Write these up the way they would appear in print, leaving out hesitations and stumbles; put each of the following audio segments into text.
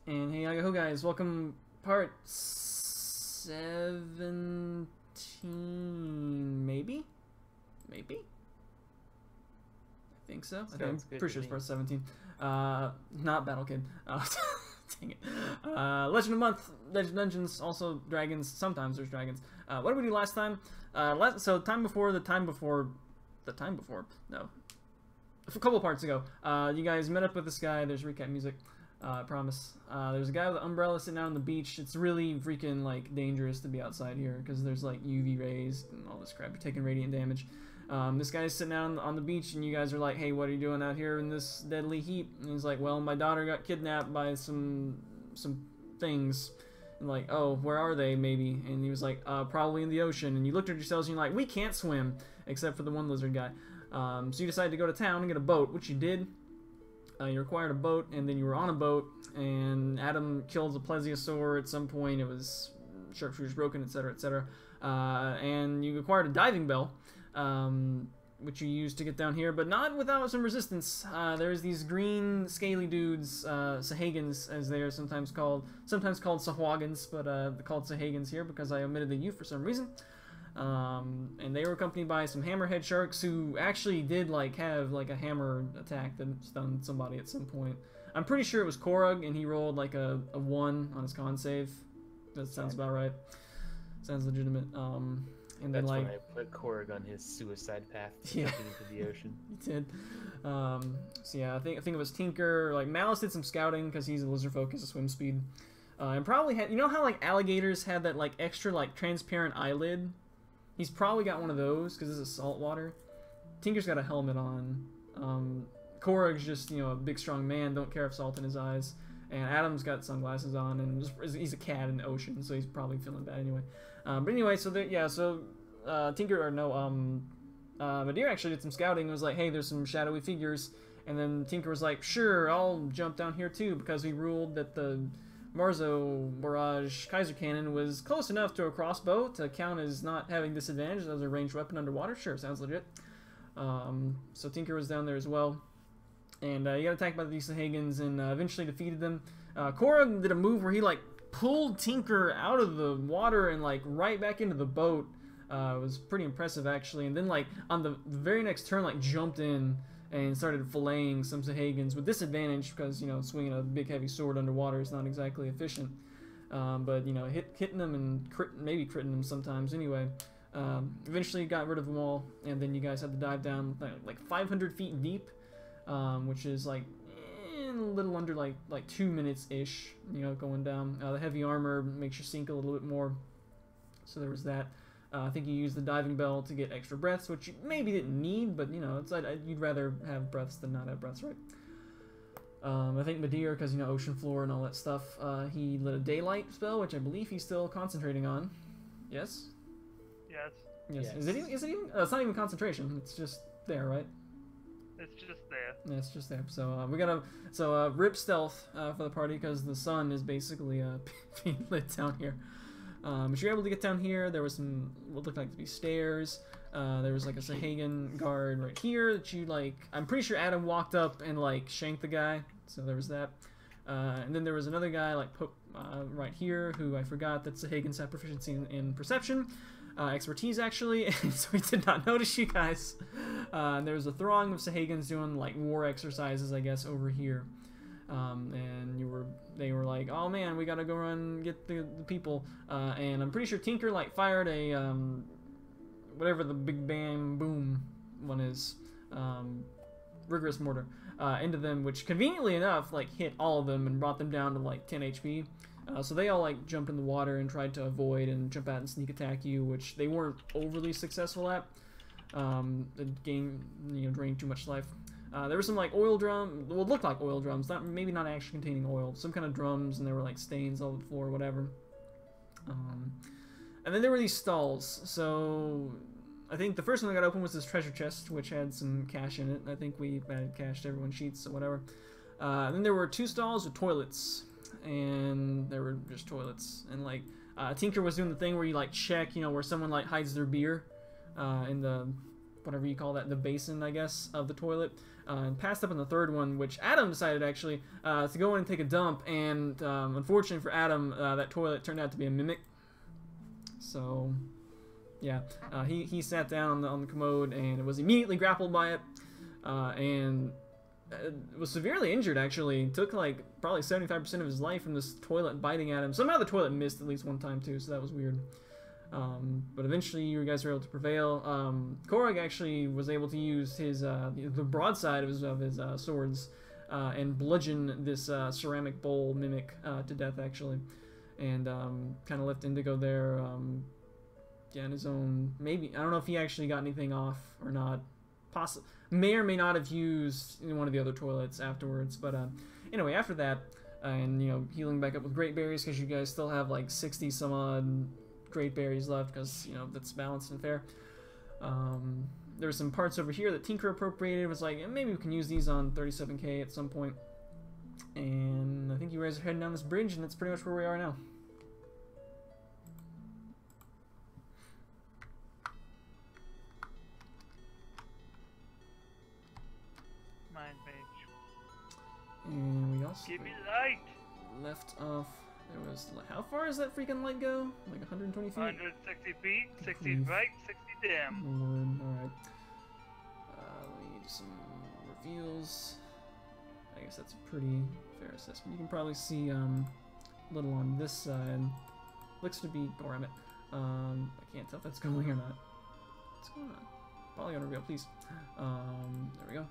And hey, ho guys, welcome part 17, maybe? Maybe? I think so. I'm pretty sure it's part 17. Not Battle Kid. Dang it. Legend of Month, Legend Dungeons, also dragons. Sometimes there's dragons. What did we do last time? So time before, no. A couple parts ago, you guys met up with this guy. There's recap music. I promise. There's a guy with an umbrella sitting out on the beach. It's really freaking like dangerous to be outside here because there's like UV rays and all this crap. You're taking radiant damage. This guy's sitting out on the beach, and you guys are like, "Hey, what are you doing out here in this deadly heat?" And he's like, "Well, my daughter got kidnapped by some things." And like, "Oh, where are they? Maybe?" And he was like, "Probably in the ocean." And you looked at yourselves, and you're like, "We can't swim," except for the one lizard guy. So you decided to go to town and get a boat, which you did. You required a boat, and then you were on a boat, and Adam killed a plesiosaur at some point. It was sharpshooters broken, etc., etc. And you acquired a diving bell, which you used to get down here, but not without some resistance. There's these green, scaly dudes, Sahagins, as they are sometimes called Sahagins, but they're called Sahagins here because I omitted the U for some reason. And they were accompanied by some hammerhead sharks who actually did like have like a hammer attack that stunned somebody at some point. I'm pretty sure it was Korug, and he rolled like a 1 on his con save. That sounds about right. Sounds legitimate. And then like when I put Korug on his suicide path to yeah. jump into the ocean. He did. So yeah, I think it was Tinker. Like Malice did some scouting because he's a lizard folk, has a swim speed, and probably had, you know how like alligators had that like extra like transparent eyelid. He's probably got one of those because this is saltwater. Tinker's got a helmet on. Korug's just, you know, a big strong man, don't care if salt in his eyes. And Adam's got sunglasses on, and he's a cat in the ocean, so he's probably feeling bad anyway. But anyway, so there, yeah, so Tinker, or no, Madeir actually did some scouting and was like, hey, there's some shadowy figures. And then Tinker was like, sure, I'll jump down here too, because we ruled that the Marzo Barrage Kaiser Cannon was close enough to a crossbow to count as not having disadvantage as a ranged weapon underwater. Sure, sounds legit. So Tinker was down there as well. And he got attacked by the Sahagins and eventually defeated them. Korug did a move where he like pulled Tinker out of the water and like right back into the boat. It was pretty impressive actually. And then like on the very next turn like jumped in and started filleting some Sahagins with disadvantage because, you know, swinging a big heavy sword underwater is not exactly efficient. But, you know, hitting them and maybe critting them sometimes anyway. Eventually got rid of them all, and then you guys had to dive down like 500 feet deep, which is like a little under like 2 minutes-ish, you know, going down. The heavy armor makes you sink a little bit more, so there was that. I think you used the diving bell to get extra breaths, which you maybe didn't need, but, you know, it's you'd rather have breaths than not have breaths, right? I think Madeir, because, you know, ocean floor and all that stuff, he lit a daylight spell, which I believe he's still concentrating on. Yes? Yes. Yes. Yes. Is it even? It's not even concentration. It's just there, right? It's just there. Yeah, it's just there. So we gotta rip stealth for the party because the sun is basically being lit down here. If you're able to get down here, there was some what looked like to be stairs. There was like a Sahagin guard right here that you like. I'm pretty sure Adam walked up and like shanked the guy. So there was that. And then there was another guy like right here who I forgot that Sahagins have proficiency in perception. Expertise actually, and so he did not notice you guys. There was a throng of Sahagins doing like war exercises, I guess, over here. And they were like, oh man, we gotta go run and get the people. And I'm pretty sure Tinker like fired a whatever the big bam boom one is, rigorous mortar into them, which conveniently enough like hit all of them and brought them down to like 10 HP. So they all like jumped in the water and tried to avoid and jump out and sneak attack you, which they weren't overly successful at. The game, you know, drained too much life. There were some like oil drum, well, it looked like oil drums, maybe not actually containing oil, some kind of drums, and there were like stains all over the floor, whatever. And then there were these stalls. So I think the first one that got open was this treasure chest, which had some cash in it. I think we added cash to everyone's sheets or whatever. Then there were 2 stalls with toilets, and there were just toilets. And like Tinker was doing the thing where you like check, you know, where someone like hides their beer in the whatever you call that, the basin, I guess, of the toilet, and passed up in the third one, which Adam decided actually to go in and take a dump, and unfortunately for Adam, that toilet turned out to be a mimic. So, yeah, he sat down on the commode and was immediately grappled by it, and was severely injured, actually. Took, like, probably 75% of his life from this toilet biting at him. Somehow the toilet missed at least one time, too, so that was weird. But eventually you guys were able to prevail. Korog actually was able to use his the broadside of his swords and bludgeon this ceramic bowl mimic to death, actually. And kind of left Indigo there, yeah, on his own. Maybe, I don't know if he actually got anything off or not. May or may not have used one of the other toilets afterwards, but anyway, after that, and you know, healing back up with great berries, because you guys still have like 60 some odd great berries left, because you know that's balanced and fair. There were some parts over here that Tinker appropriated. Was like, maybe we can use these on 37k at some point. And I think you guys are heading down this bridge, and that's pretty much where we are now. Mind mage. And we also Give me light. left off. There was, how far does that freaking light go? Like 120 feet? 160 feet, 60 right, 60 down. Alright. Let me do some reveals. I guess that's a pretty fair assessment. You can probably see a little on this side. Looks to be Goramit. I can't tell if that's going or not. What's going on? Polygon reveal, please. There we go.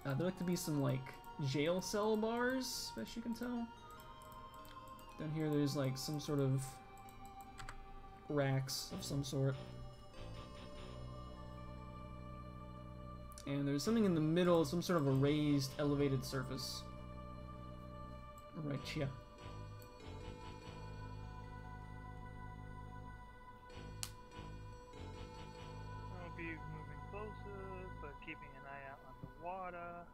There look to be some like jail cell bars, best you can tell. Down here there's like some sort of racks of some sort. And there's something in the middle, some sort of a raised, elevated surface. Right here. I'll be moving closer, but keeping an eye out on the water.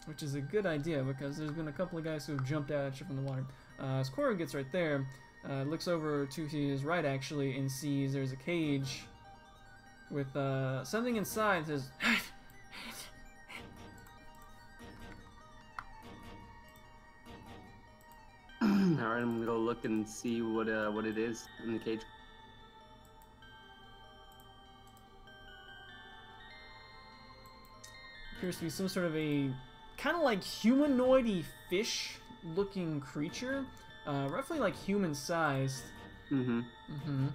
Which is a good idea, because there's been a couple of guys who have jumped out at you from the water. As Korra gets right there, looks over to his right, actually, and sees there's a cage with something inside. Says, Alright, I'm gonna go look and see what it is in the cage. appears to be some sort of a kind of like humanoid-y fish-looking creature, roughly like human-sized. Mm-hmm. Mm-hmm.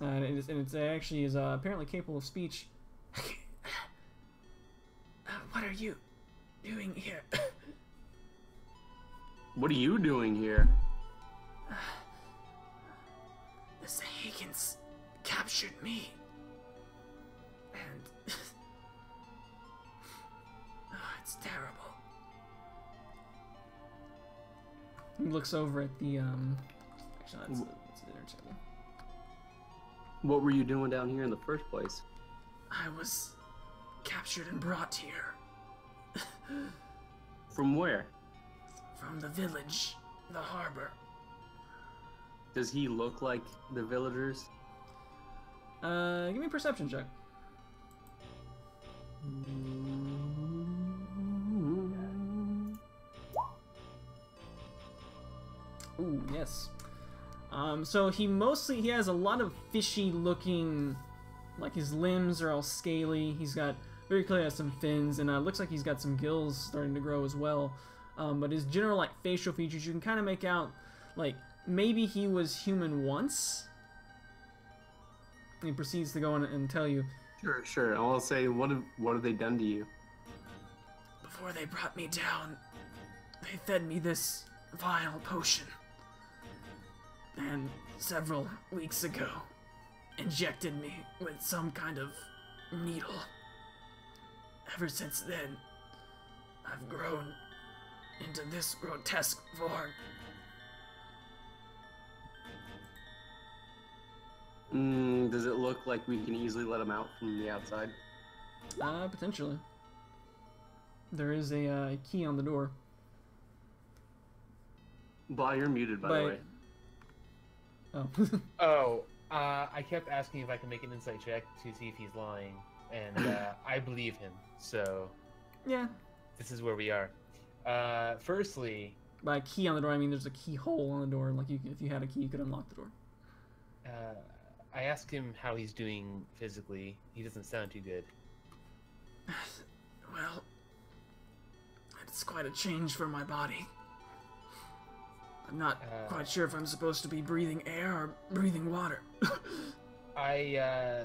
And it actually is apparently capable of speech. What are you doing here? What are you doing here? The Sahagins captured me. And... oh, it's terrible. He looks over at the, actually, that's the dinner table. What were you doing down here in the first place? I was captured and brought here. From where? From the village, the harbor. Does he look like the villagers? Give me a perception check. Ooh, yes. So he has a lot of fishy looking, like his limbs are all scaly. He's got, very clearly has some fins, and looks like he's got some gills starting to grow as well. But his general, like, facial features, you can kind of make out, like, maybe he was human once. And he proceeds to go on and tell you. Sure. I'll say, what have they done to you? Before they brought me down, they fed me this vile potion. And several weeks ago, injected me with some kind of needle. Ever since then, I've grown into this grotesque form. Does it look like we can easily let him out from the outside? Potentially. There is a key on the door. Blah, you're muted, by the way. Oh. Oh, I kept asking if I can make an insight check to see if he's lying, and I believe him. So Yeah. this is where we are. Firstly, By a key on the door, I mean there's a keyhole on the door. Like if you had a key, you could unlock the door. I asked him how he's doing physically. He doesn't sound too good. Well, it's quite a change for my body. I'm not quite sure if I'm supposed to be breathing air or breathing water. I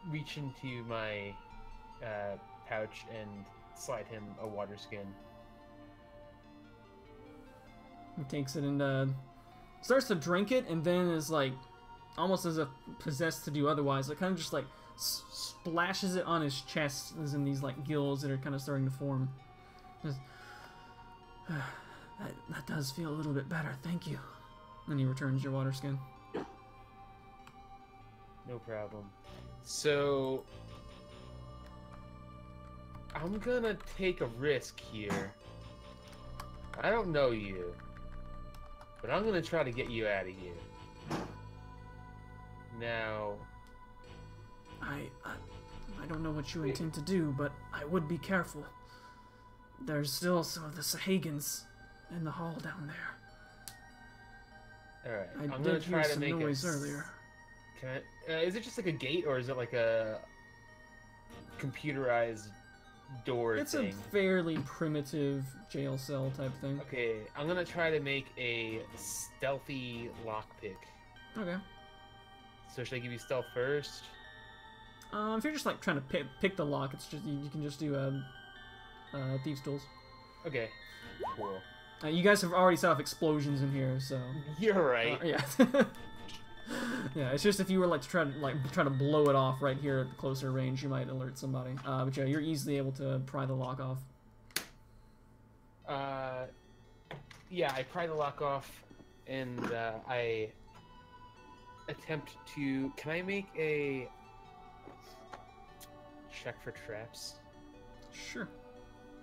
reach into my pouch and slide him a water skin. He takes it and starts to drink it, and then is like almost as if possessed to do otherwise. It kind of just like splashes it on his chest, as in these like gills that are kind of starting to form. Just, that does feel a little bit better, thank you. Then he returns your water skin. No problem. So I'm gonna take a risk here. I don't know you, but I'm gonna try to get you out of here. Now, I don't know what you intend to do, but I would be careful. There's still some of the Sahagins in the hall down there. alright. I I'm did gonna hear try to some make noise earlier. Can I, is it just like a gate, or is it like a computerized door It's thing? a fairly primitive jail cell type thing. Okay, I'm gonna try to make a stealthy lockpick. Okay. So should I give you stealth first? If you're just like trying to pick the lock, it's just you can just do thieves' tools. Okay, cool. You guys have already set off explosions in here, so You're right. yeah. Yeah, it's just if you were like to try to blow it off right here at the closer range, you might alert somebody. But yeah, you're easily able to pry the lock off. Yeah, I pry the lock off, and I attempt to. Can I make a check for traps? Sure.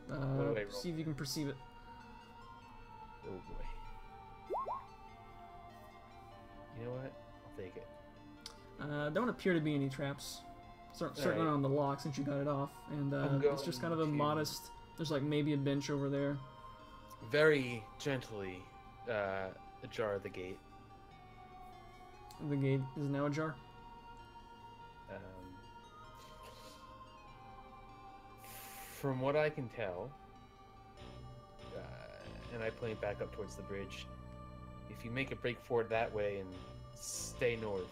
What do I roll? See if you can perceive it. Oh boy. You know what? I'll take it. Don't appear to be any traps. Certainly Alright. on the lock since you got it off, and it's just kind of a going to- modest. There's like maybe a bench over there. Very gently ajar the gate. The gate is now ajar. From what I can tell, and I point back up towards the bridge, if you make a break forward that way and stay north,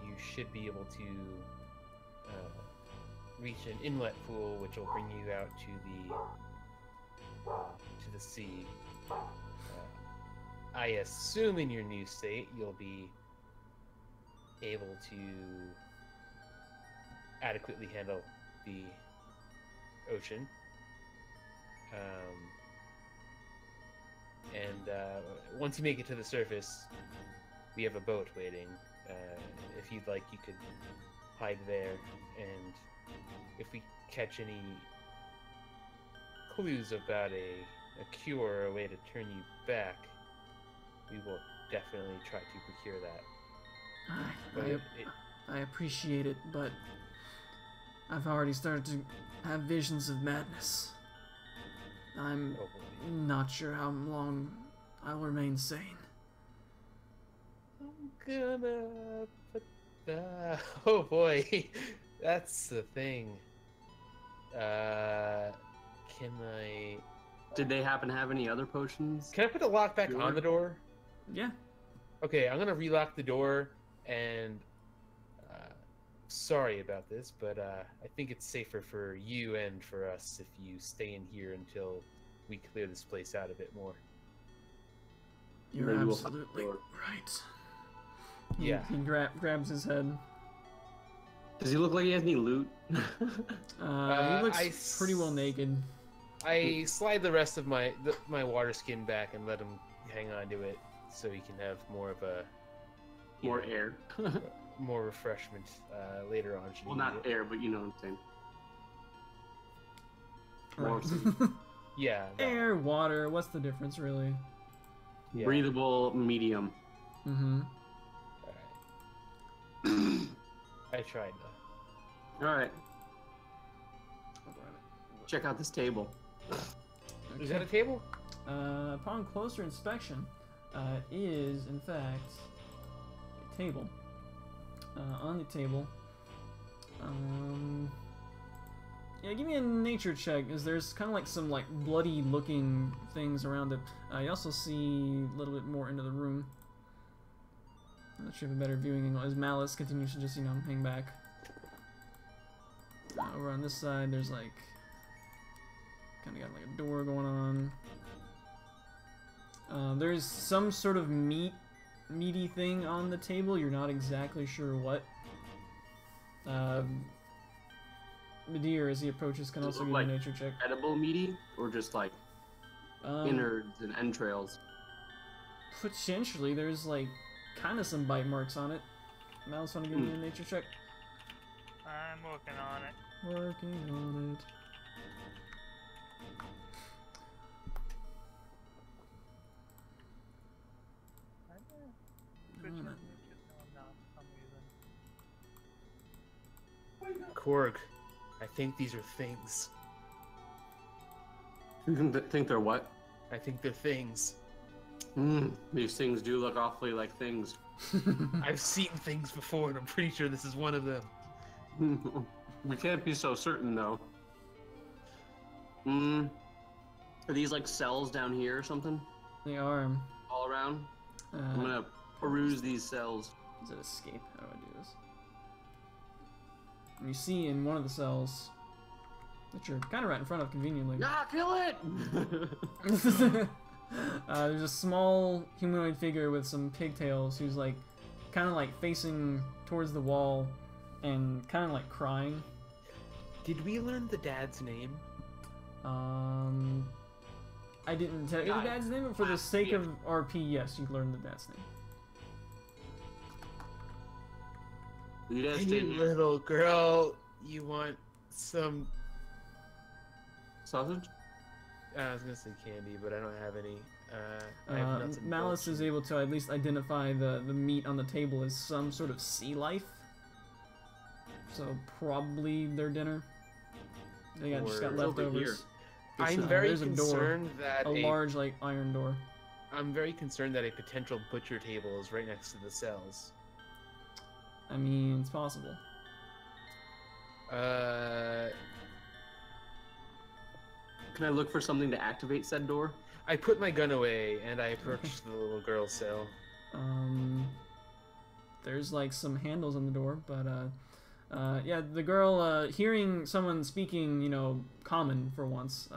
you should be able to reach an inlet pool, which will bring you out to the sea. I assume in your new state you'll be able to adequately handle the ocean. Once you make it to the surface, we have a boat waiting. If you'd like, you could hide there, and if we catch any clues about a cure or a way to turn you back, we will definitely try to procure that. But I appreciate it, but I've already started to have visions of madness. I'm oh boy. not sure how long I'll remain sane. I'm gonna put the... Oh boy, that's the thing. Can I... Did they happen to have any other potions? Can I put the lock back Sure. on the door? Yeah. Okay, I'm gonna relock the door, and sorry about this, but I think it's safer for you and for us if you stay in here until we clear this place out a bit more. You're Maybe we'll find absolutely the door. right. Yeah. He grabs his head. Does he look like he has any loot? He looks pretty well naked. I slide the rest of my water skin back and let him hang on to it, so he can have more of a More air. more refreshment later on. should Well, he not need it. air, but you know what I'm saying. Right. Yeah. that- Air, water, what's the difference really? Yeah. Breathable medium. Mm-hmm. Alright. I tried though. All right. Check out this table. Is that a table? Upon closer inspection, is in fact a table. On the table. Yeah, give me a nature check, because there's kind of like some like bloody looking things around it. You also see a little bit more into the room. I'm not sure if a better viewing angle as Malice continues to just, you know, hang back. Over on this side, there's like kind of got like a door going on. There's some sort of meaty thing on the table. You're not exactly sure what. Medir, as he approaches, can also give like a nature check. Edible meaty, or just like innards and entrails? Potentially, there's like kind of some bite marks on it. Malice, want to give me a nature check? I'm working on it. Working on it. Korg, I think these are things. You think they're what? I think they're things. These things do look awfully like things. I've seen things before, and I'm pretty sure this is one of them. We can't be so certain, though. Are these like cells down here or something? They are. All around? I'm gonna peruse these cells. Is it escape? How do I do this? And you see in one of the cells that you're kind of right in front of conveniently. Ah, kill it! There's a small humanoid figure with some pigtails who's like kind of like facing towards the wall and kind of like crying. Did we learn the dad's name? I didn't tell you the dad's name, but for the sake of RP, yes, you learned the dad's name. Hey, little girl, you want some sausage? I was gonna say candy, but I don't have any. I have nuts and Malice is able to at least identify the meat on the table as some sort of sea life. So probably their dinner. They just got leftovers. I'm very concerned that a large like iron door. I'm very concerned that a potential butcher table is right next to the cells. I mean, it's possible. Can I look for something to activate said door? I put my gun away and I approached the little girl's cell. There's like some handles on the door, but yeah, the girl, hearing someone speaking, you know, common for once,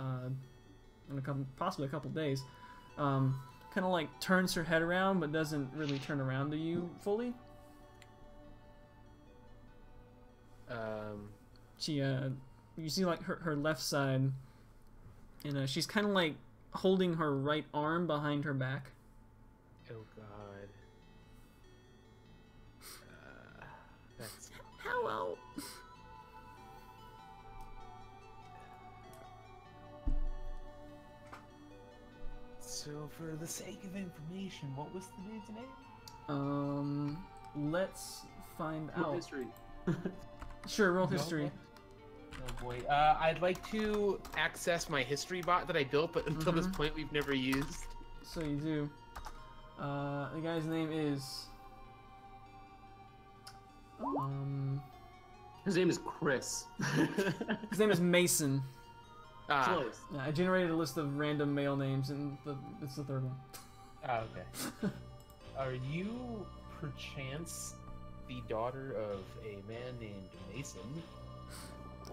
in possibly a couple days, kind of like turns her head around, but doesn't really turn around to you fully. She, you see like her left side, and she's kind of like holding her right arm behind her back. Oh God. That's... Hello. So, for the sake of information, what was the dude's name? Let's find out. History. Sure, roll history. Okay. Oh boy. I'd like to access my history bot that I built, but until this point we've never used. So you do. The guy's name is... His name is Chris. His name is Mason. Close. Yeah, I generated a list of random male names, and it's the third one. Oh, okay. Are you, perchance, the daughter of a man named Mason?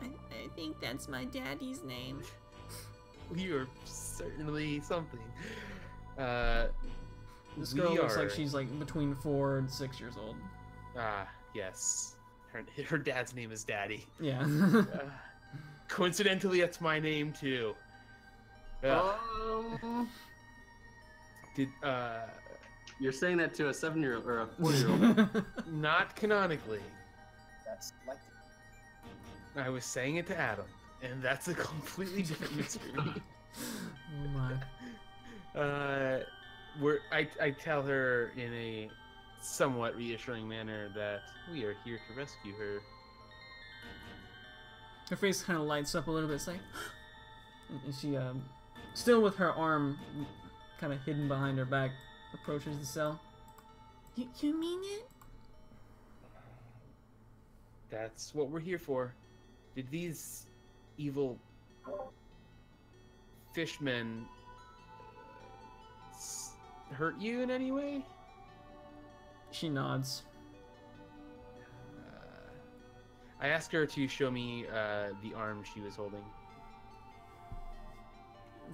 I think that's my daddy's name. You're certainly something. This girl looks like she's like between 4 and 6 years old. Yes. Her dad's name is Daddy. Yeah. Coincidentally, that's my name too. You're saying that to a 7-year-old or a 4-year-old? Not canonically. That's like I was saying it to Adam, and that's a completely different mystery. Oh my. I tell her in a somewhat reassuring manner that we are here to rescue her. Her face kind of lights up a little bit. It's like, and she, still with her arm kind of hidden behind her back, approaches the cell. You mean it? That's what we're here for. Did these evil fishmen hurt you in any way? She nods. I asked her to show me the arm she was holding.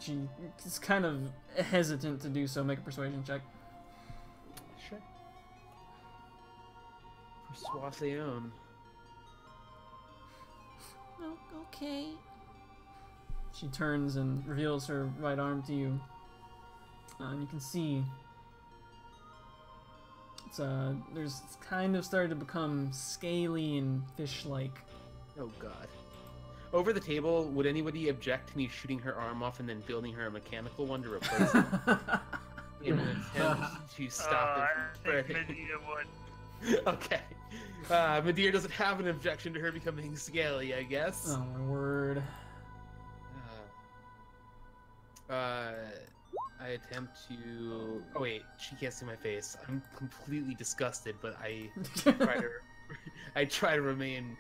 She is kind of hesitant to do so. Make a persuasion check. Sure. Persuasion. Oh, okay. She turns and reveals her right arm to you. And you can see it's kind of started to become scaly and fish-like. Oh god. Over the table, would anybody object to me shooting her arm off and then building her a mechanical one to replace it? In an attempt to stop it from I think spreading? Medea would. Okay. Medea doesn't have an objection to her becoming scaly, I guess. Oh my word. I attempt to... Oh wait, she can't see my face. I'm completely disgusted, but I try to remain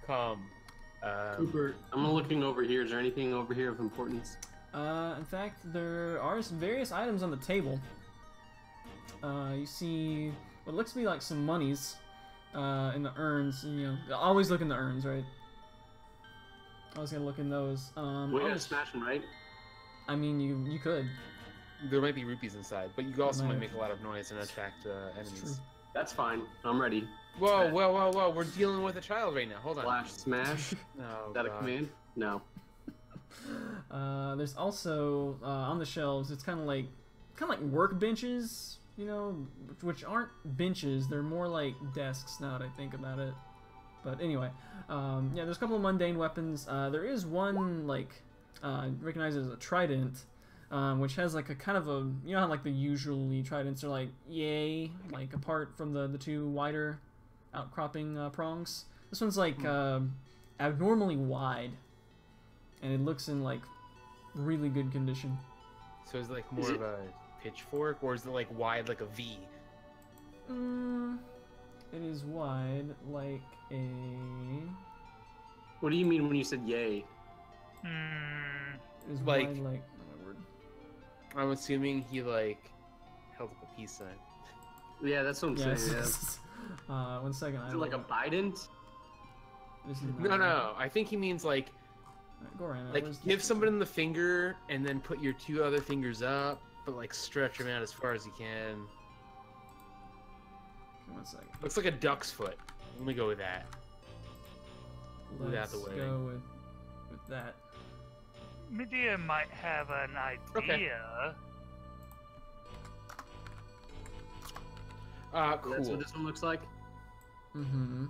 calm. Cooper, I'm looking over here. Is there anything over here of importance? In fact, there are some various items on the table. You see what looks to be like some monies in the urns. You know, always look in the urns, right? Always gotta look in those. We gotta smash them, right? I mean, you could. There might be rupees inside, but you also Might might have. make a lot of noise and attract True. enemies. That's fine. I'm ready. Whoa, whoa, whoa, whoa! We're dealing with a child right now. Hold on. Flash smash. Oh, Is that a God. command? No. There's also on the shelves. It's kind of like workbenches, you know, which aren't benches. They're more like desks now that I think about it. But anyway, yeah, there's a couple of mundane weapons. There is one like recognized as a trident, which has like a kind of a, you know how like the usually tridents are like yay, like apart from the two wider outcropping prongs. This one's like abnormally wide, and it looks in like really good condition. So is it like more of a pitchfork, or is it like wide like a V? It is wide like a. What do you mean when you said yay? It is Like- wide like. Oh my word. I'm assuming he like held up a peace sign. Yeah, that's what I'm Yes. saying. Yeah. 1 second. Is it like a Bident? This is No, no. I think he means like Alright, go around. like give someone the finger and then put your two other fingers up, but like stretch them out as far as you can. 1 second. Looks like a duck's foot. Let me go with that. Move out Let's the way. go with that. Medea might have an idea. Cool. That's what this one looks like? Mm-hmm.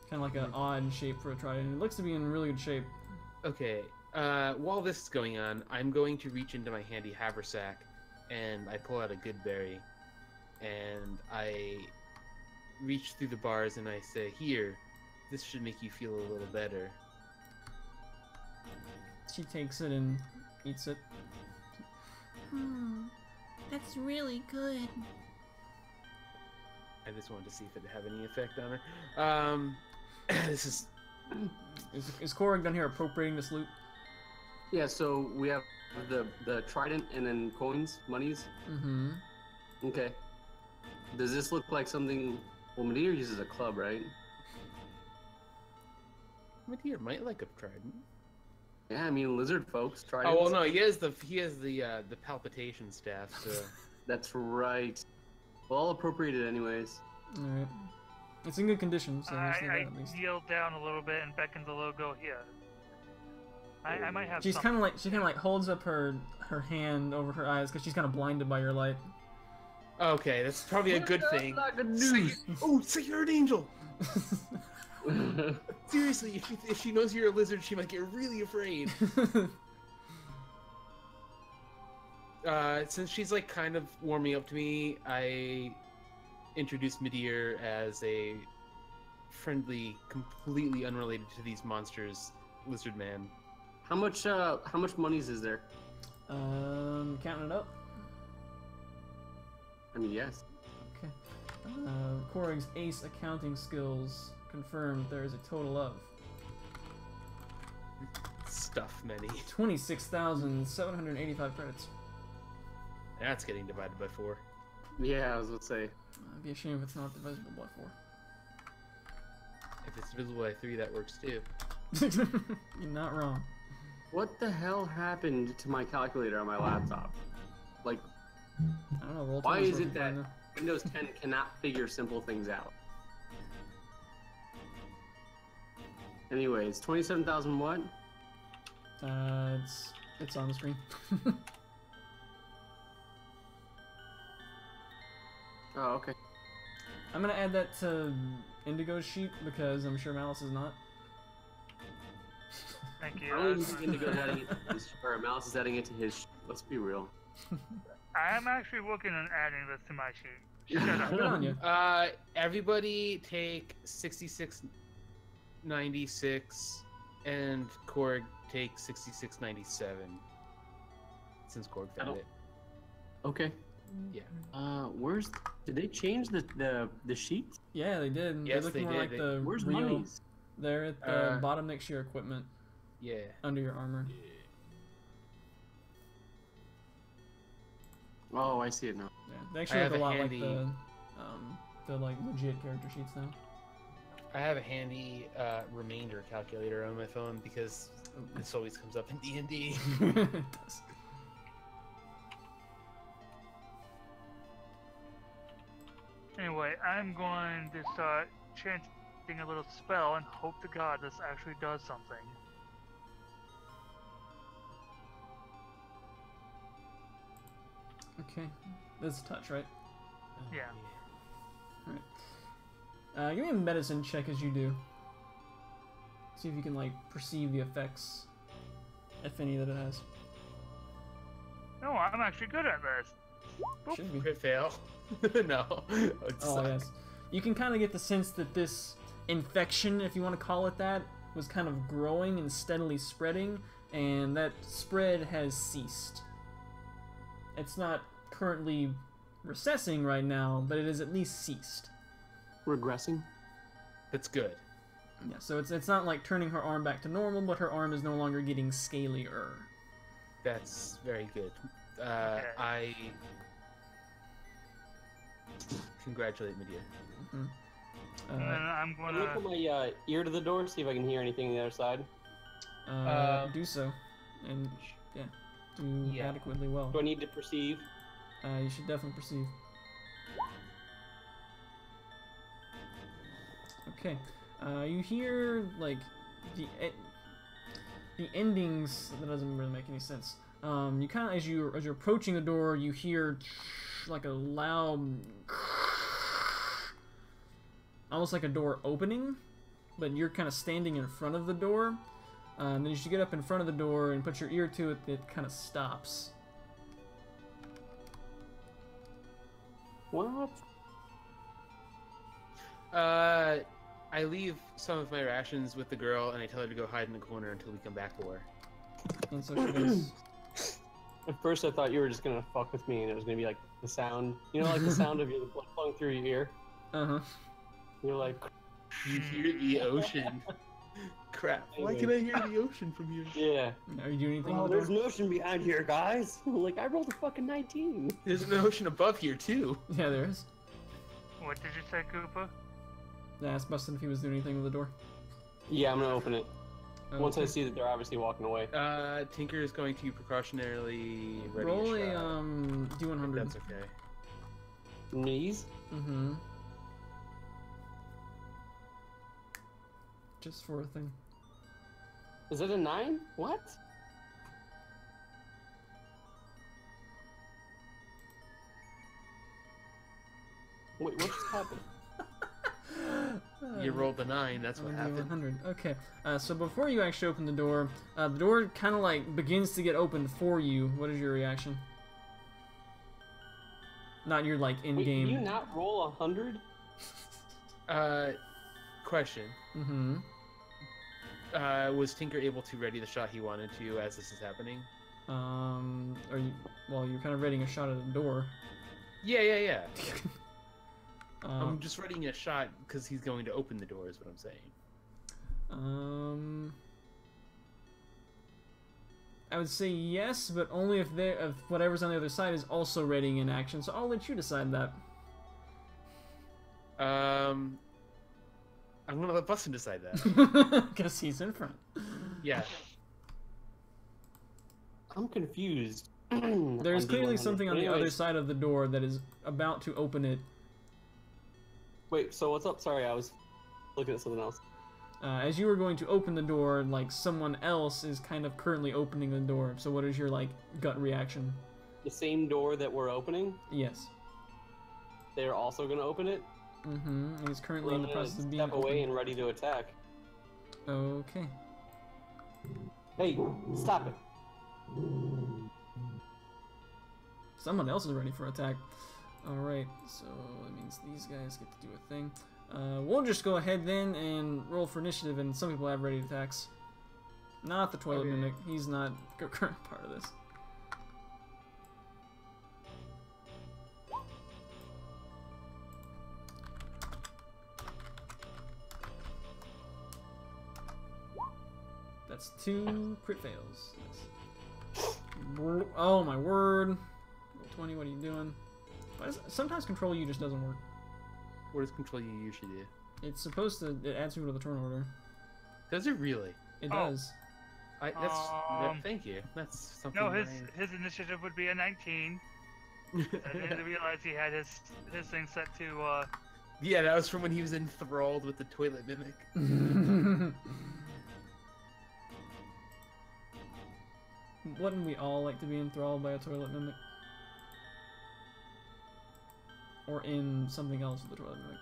Kind of like an odd shape for a trident. It looks to be in really good shape. Okay. While this is going on, I'm going to reach into my handy haversack, and I pull out a good berry, and I reach through the bars and I say, "Here, this should make you feel a little better." She takes it and eats it. That's really good. I just wanted to see if it had any effect on her. This is Is Korg down here appropriating this loot? Yeah, so we have the trident and then coins, monies. Mm-hmm. Okay. Does this look like something... Well, Medea uses a club, right? Medea might like a trident. Yeah, I mean, lizard folks, tridents. Oh well, no, he has the palpitation staff. So That's right. Well, I'll appropriate it anyways. Alright. It's in good condition, so there's that I at least. yield down a little bit and beckon the logo here. I might have She's something. kind of like holds up her hand over her eyes because she's kind of blinded by your light. okay, that's probably a good thing. Not good Say, news. oh, say you're an angel. Seriously, if she knows you're a lizard, she might get really afraid. Since she's like kind of warming up to me, I introduce Midir as a friendly, completely unrelated to these monsters, lizard man. How much monies is there? Counting it up. I mean, yes. Okay. Korig's ace accounting skills confirmed there is a total of Stuff many. 26,785 credits. That's getting divided by 4. Yeah, I was gonna say. I'd be ashamed if it's not divisible by If it's divisible by 3, that works too. 4. You're not wrong. What the hell happened to my calculator on my laptop? Like, I don't know. Roll why 20's is it working fine that Windows 10 cannot figure simple things out? Anyways, 27,000 what? though. It's on the screen. Oh, okay. I'm gonna add that to Indigo's sheet because I'm sure Malice is not. Thank you. I don't even think Indigo's adding it to his, or Mouse is adding it to his. Let's be real. I am actually working on adding this to my sheet. Shut up. Good on you. Everybody take 6696, and Korg take 6697. Since Korg found it. Okay. Yeah. Did they change the sheet? Yeah, they did. Yes, they look they more did. like the Where's real. monies? They're at the bottom next to your equipment, Yeah. under your armor. Oh, I see it now. Yeah, they actually look have a a lot handy- like the like legit character sheets now. I have a handy remainder calculator on my phone because this always comes up in D&D. It does. Anyway, I'm going to start chanting a little spell and hope to God this actually does something. Okay, this is touch, right? Yeah. Give me a medicine check as you do. See if you can like perceive the effects, if any that it has. No, I'm actually good at this. Boop. Should be. Crit fail. No. Oh yes. You can kind of get the sense that this infection, if you want to call it that, was kind of growing and steadily spreading, and that spread has ceased. It's not currently recessing right now, but it has at least ceased. Regressing? That's good. Yeah, so it's not like turning her arm back to normal, but her arm is no longer getting scalier. That's very good. Okay. I congratulate Medea. Mhm. And then I'm I'm gonna put gonna. my ear to the door, see if I can hear anything on the other side. Do so, and yeah, do Yeah. adequately well. Do I need to perceive? You should definitely perceive. Okay, you hear like the endings. That doesn't really make any sense. You kind of as you're approaching the door, you hear like a loud, almost like a door opening, but you're kind of standing in front of the door. And then as you get up in front of the door and put your ear to it, it kind of stops. What? I leave some of my rations with the girl, and I tell her to go hide in the corner until we come back for her. And so she goes, At first I thought you were just gonna fuck with me and it was gonna be like the sound, you know, like the sound of your blood flowing through your ear. uh-huh. You're like, You hear the ocean. Crap. Why can I hear the ocean from here? yeah. Are you doing anything Oh, with the there's door? an ocean behind here, guys. Like, I rolled a fucking 19. There's an ocean above here, too. Yeah, there is. What did you say, Koopa? I asked Bustin if he was doing anything with the door. Yeah, I'm gonna open it. Once I Okay. see that they're obviously walking away. Tinker is going to precautionarily ready Roll a a shot. D100. That's okay. Knees? Mm-hmm. Just for a thing. Is it a 9? What? Wait, what just happened? You rolled a 9, that's what I'm gonna do happened. 100. Okay, so before you actually open the door kind of like begins to get opened for you. What is your reaction? Not your like Wait, in-game. did you not roll 100? Question. Mm-hmm. Was Tinker able to ready the shot he wanted to as this is happening? Are you? Well, you're kind of readying a shot at the door. Yeah. Um, I'm just readying a shot because he's going to open the door, is what I'm saying. I would say yes, but only if whatever's on the other side is also readying in action. So I'll let you decide that. I'm gonna let Bustin decide that. Because he's in front. Yeah. I'm confused. There's on clearly D100. something on the Anyways, other side of the door that is about to open it. Wait, so what's up? Sorry, I was looking at something else. As you were going to open the door, like someone else is kind of currently opening the door. So what is your like gut reaction? The same door that we're opening, Yes. they're also gonna open it. Mm-hmm. He's currently We're in the gonna process of being step away opened. and ready to attack. Okay. Hey, stop it! Someone else is ready for attack. Alright, so that means these guys get to do a thing. We'll just go ahead then and roll for initiative, and some people have ready attacks. Not the Toilet Okay. Mimic. He's not a current part of this. That's 2 crit fails. Nice. Oh my word. Roll 20, what are you doing? Sometimes Control U just doesn't work. What does Control U usually do? It's supposed to, it adds people to the turn order. Does it really? It Oh. does. Thank you. That's something. No, his initiative would be a 19. I didn't realize he had his thing set to. Yeah, that was from when he was enthralled with the Toilet Mimic. Wouldn't we all like to be enthralled by a Toilet Mimic? Or in something else with the Toilet Mimic?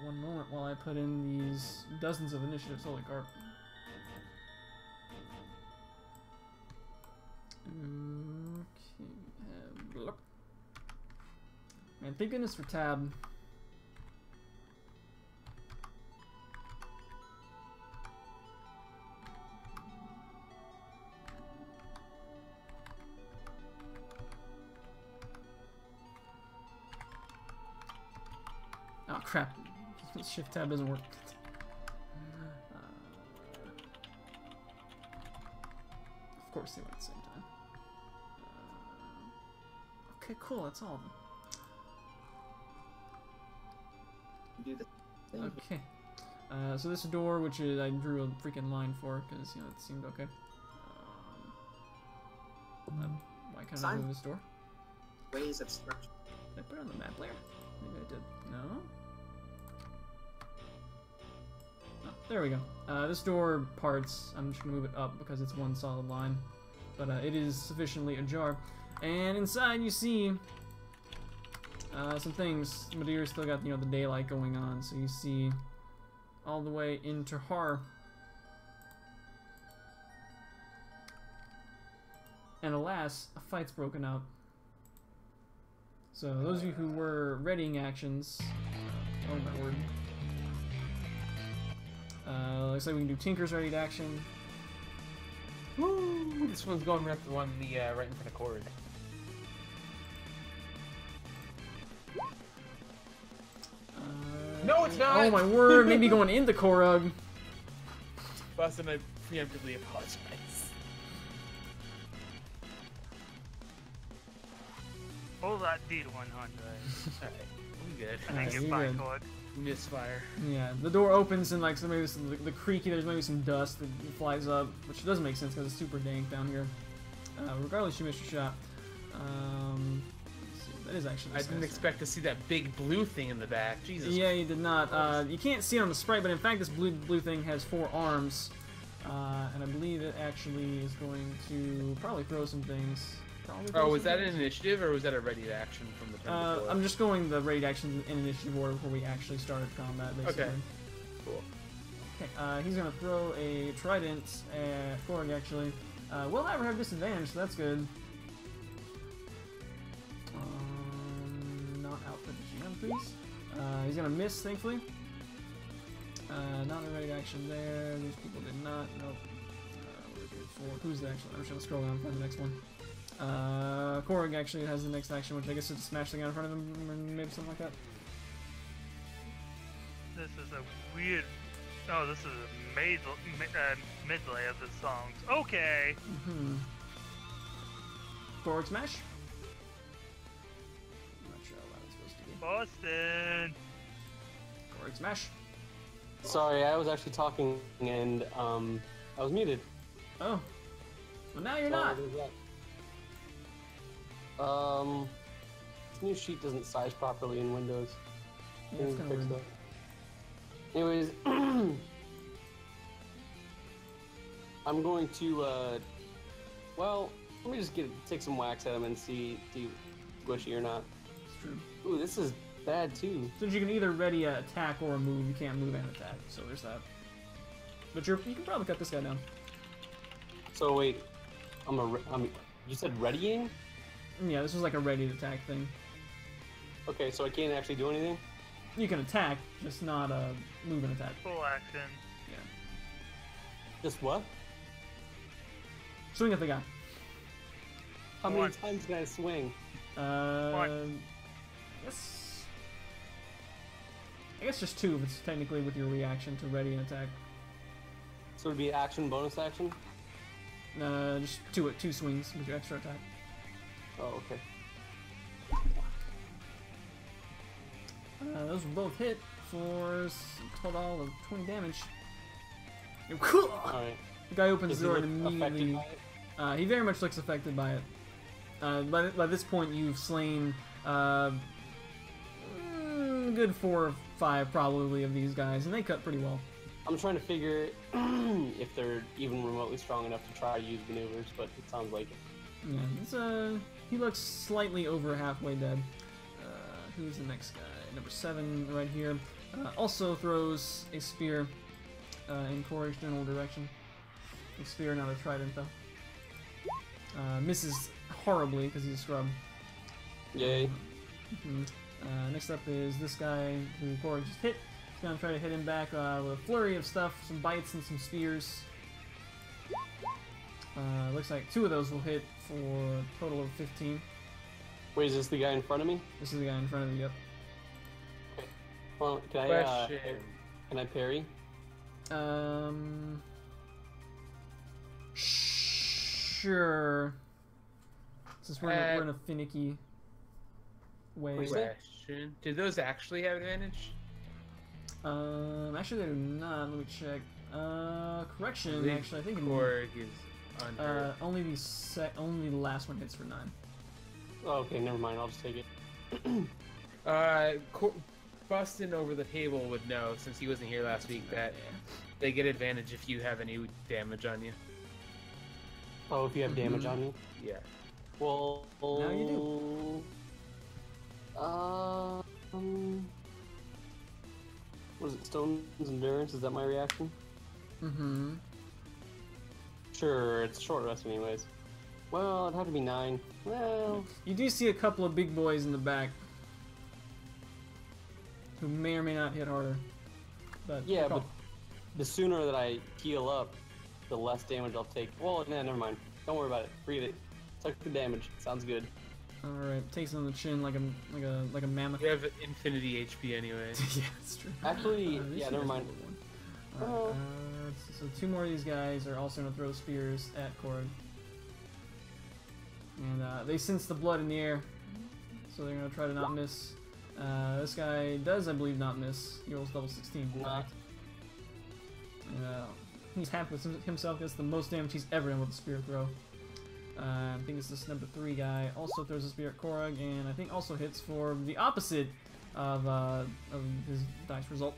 One moment while I put in these dozens of initiatives. Holy carp. Okay. Bloop. Man, thank goodness for tab. Oh crap. Shift tab doesn't work. Of course they went at the same time. Okay, cool, that's all of them. Okay. So this door, which is, I drew a freaking line for, because, you know, it seemed okay. Why can't I move this door? Ways of structure. Did I put it on the map layer? Maybe I did. No? Oh, there we go. This door parts. I'm just gonna move it up because it's one solid line. But it is sufficiently ajar. And inside you see some things. Madeire's still got, you know, the daylight going on. So you see all the way into Har. And alas, a fight's broken out. So those of you who were readying actions, oh my word. Looks like we can do Tinker's ready to action. Woo! This one's going right the one right in front of Cord. No, it's not! Oh my word, maybe going into Korug. Bustin, I preemptively apologize. Pull that D100. Alright, we good. And then Alright, get you're by good. Code. Misfire. Yeah, the door opens and like so maybe the creaky, there's maybe some dust that flies up, which doesn't make sense because it's super dank down here. Regardless, you missed your shot. Let's see, that is actually. I didn't expect to see that big blue thing in the back. Jesus. Yeah, you did not. You can't see it on the sprite, but in fact, this blue thing has 4 arms, and I believe it actually is going to probably throw some things. Oh, was that an initiative or was that a ready to action from the turn before? I'm just going the raid action in initiative order before we actually started combat, basically. Okay. Cool. Okay, he's gonna throw a trident at Korg, actually. Will however have disadvantage, so that's good. Not output the GM, please. He's gonna miss, thankfully. Not a ready action there. These people did not. Nope. Who's the actual? I'm just gonna scroll down and find the next one. Korg actually has the next action, which I guess is to smash the guy in front of him, or maybe something like that. This is a weird. Oh, this is a medley of the songs. Okay. Korg smash. I'm not sure how loud it's supposed to be. Boston. Korg smash. Sorry, I was actually talking and I was muted. Oh. Well, now you're So not. there's that. This new sheet doesn't size properly in Windows. Yeah, Need it's to kinda fix weird. that. Anyways, I'm going to, well, let me just take some wax at him and see if he's squishy or not. It's true. Ooh, this is bad too. Since you can either ready an attack or a move, you can't move and attack, so there's that. But you can probably cut this guy down. So wait, you said readying? Yeah, this was like a ready to attack thing. Okay, so I can't actually do anything? You can attack, just not move and attack. Full action. Yeah. Just what? Swing at the guy. How many Once. times can I swing? I guess just 2 if it's technically with your reaction to ready and attack. So it'd be action, bonus action? Just 2 swings with your extra attack. Oh, okay. Those will both hit for a total of 20 damage. Alright. The guy opens Is the he door and affected immediately. by it? He very much looks affected by it. By this point, you've slain good 4 or 5 probably of these guys, and they cut pretty well. I'm trying to figure if they're even remotely strong enough to try to use maneuvers, but it sounds like it. Yeah, it's, he looks slightly over halfway dead. Who's the next guy? Number 7 right here. Also throws a spear in Corey's general direction. A spear, not a trident, though. Misses horribly because he's a scrub. Yay. Next up is this guy who Corey just hit. He's gonna try to hit him back with a flurry of stuff, some bites and some spears. Looks like 2 of those will hit for a total of 15. Wait, is this the guy in front of me? This is the guy in front of you, yep. Well, can Question. I parry? Sure. Since we're in a finicky way. Question. Do those actually have advantage? Actually they do not. Let me check. Correction. believe Actually, I think Korg is under. only the last one hits for 9. Oh, okay, never mind. I'll just take it. Bustin over the table would know, since he wasn't here last week, that they get advantage if you have any damage on you. Oh, if you have damage on you? Yeah. Well, Now you what is it? Stone's Endurance? Is that my reaction? Mm-hmm. Sure, it's a short rest anyways. Well, it'd have to be 9. Well, You do see a couple of big boys in the back who may or may not hit harder. But yeah, but the sooner that I heal up, the less damage I'll take. Well, nah, never mind. Don't worry about it. Forget it. Take the damage. Sounds good. all right, takes on the chin like a mammoth. You have infinity HP anyway. Yeah, that's true. Actually, At least yeah, he never does mind. level 1. All right, so 2 more of these guys are also gonna throw spears at Korg. And they sense the blood in the air, so they're gonna try to not miss. This guy does, I believe, not miss. He rolls double 16. In fact. He's happy with himself. Gets the most damage he's ever done with a spear throw. I think it's this number 3 guy. Also throws a spear at Korg, and I think also hits for the opposite of his dice result.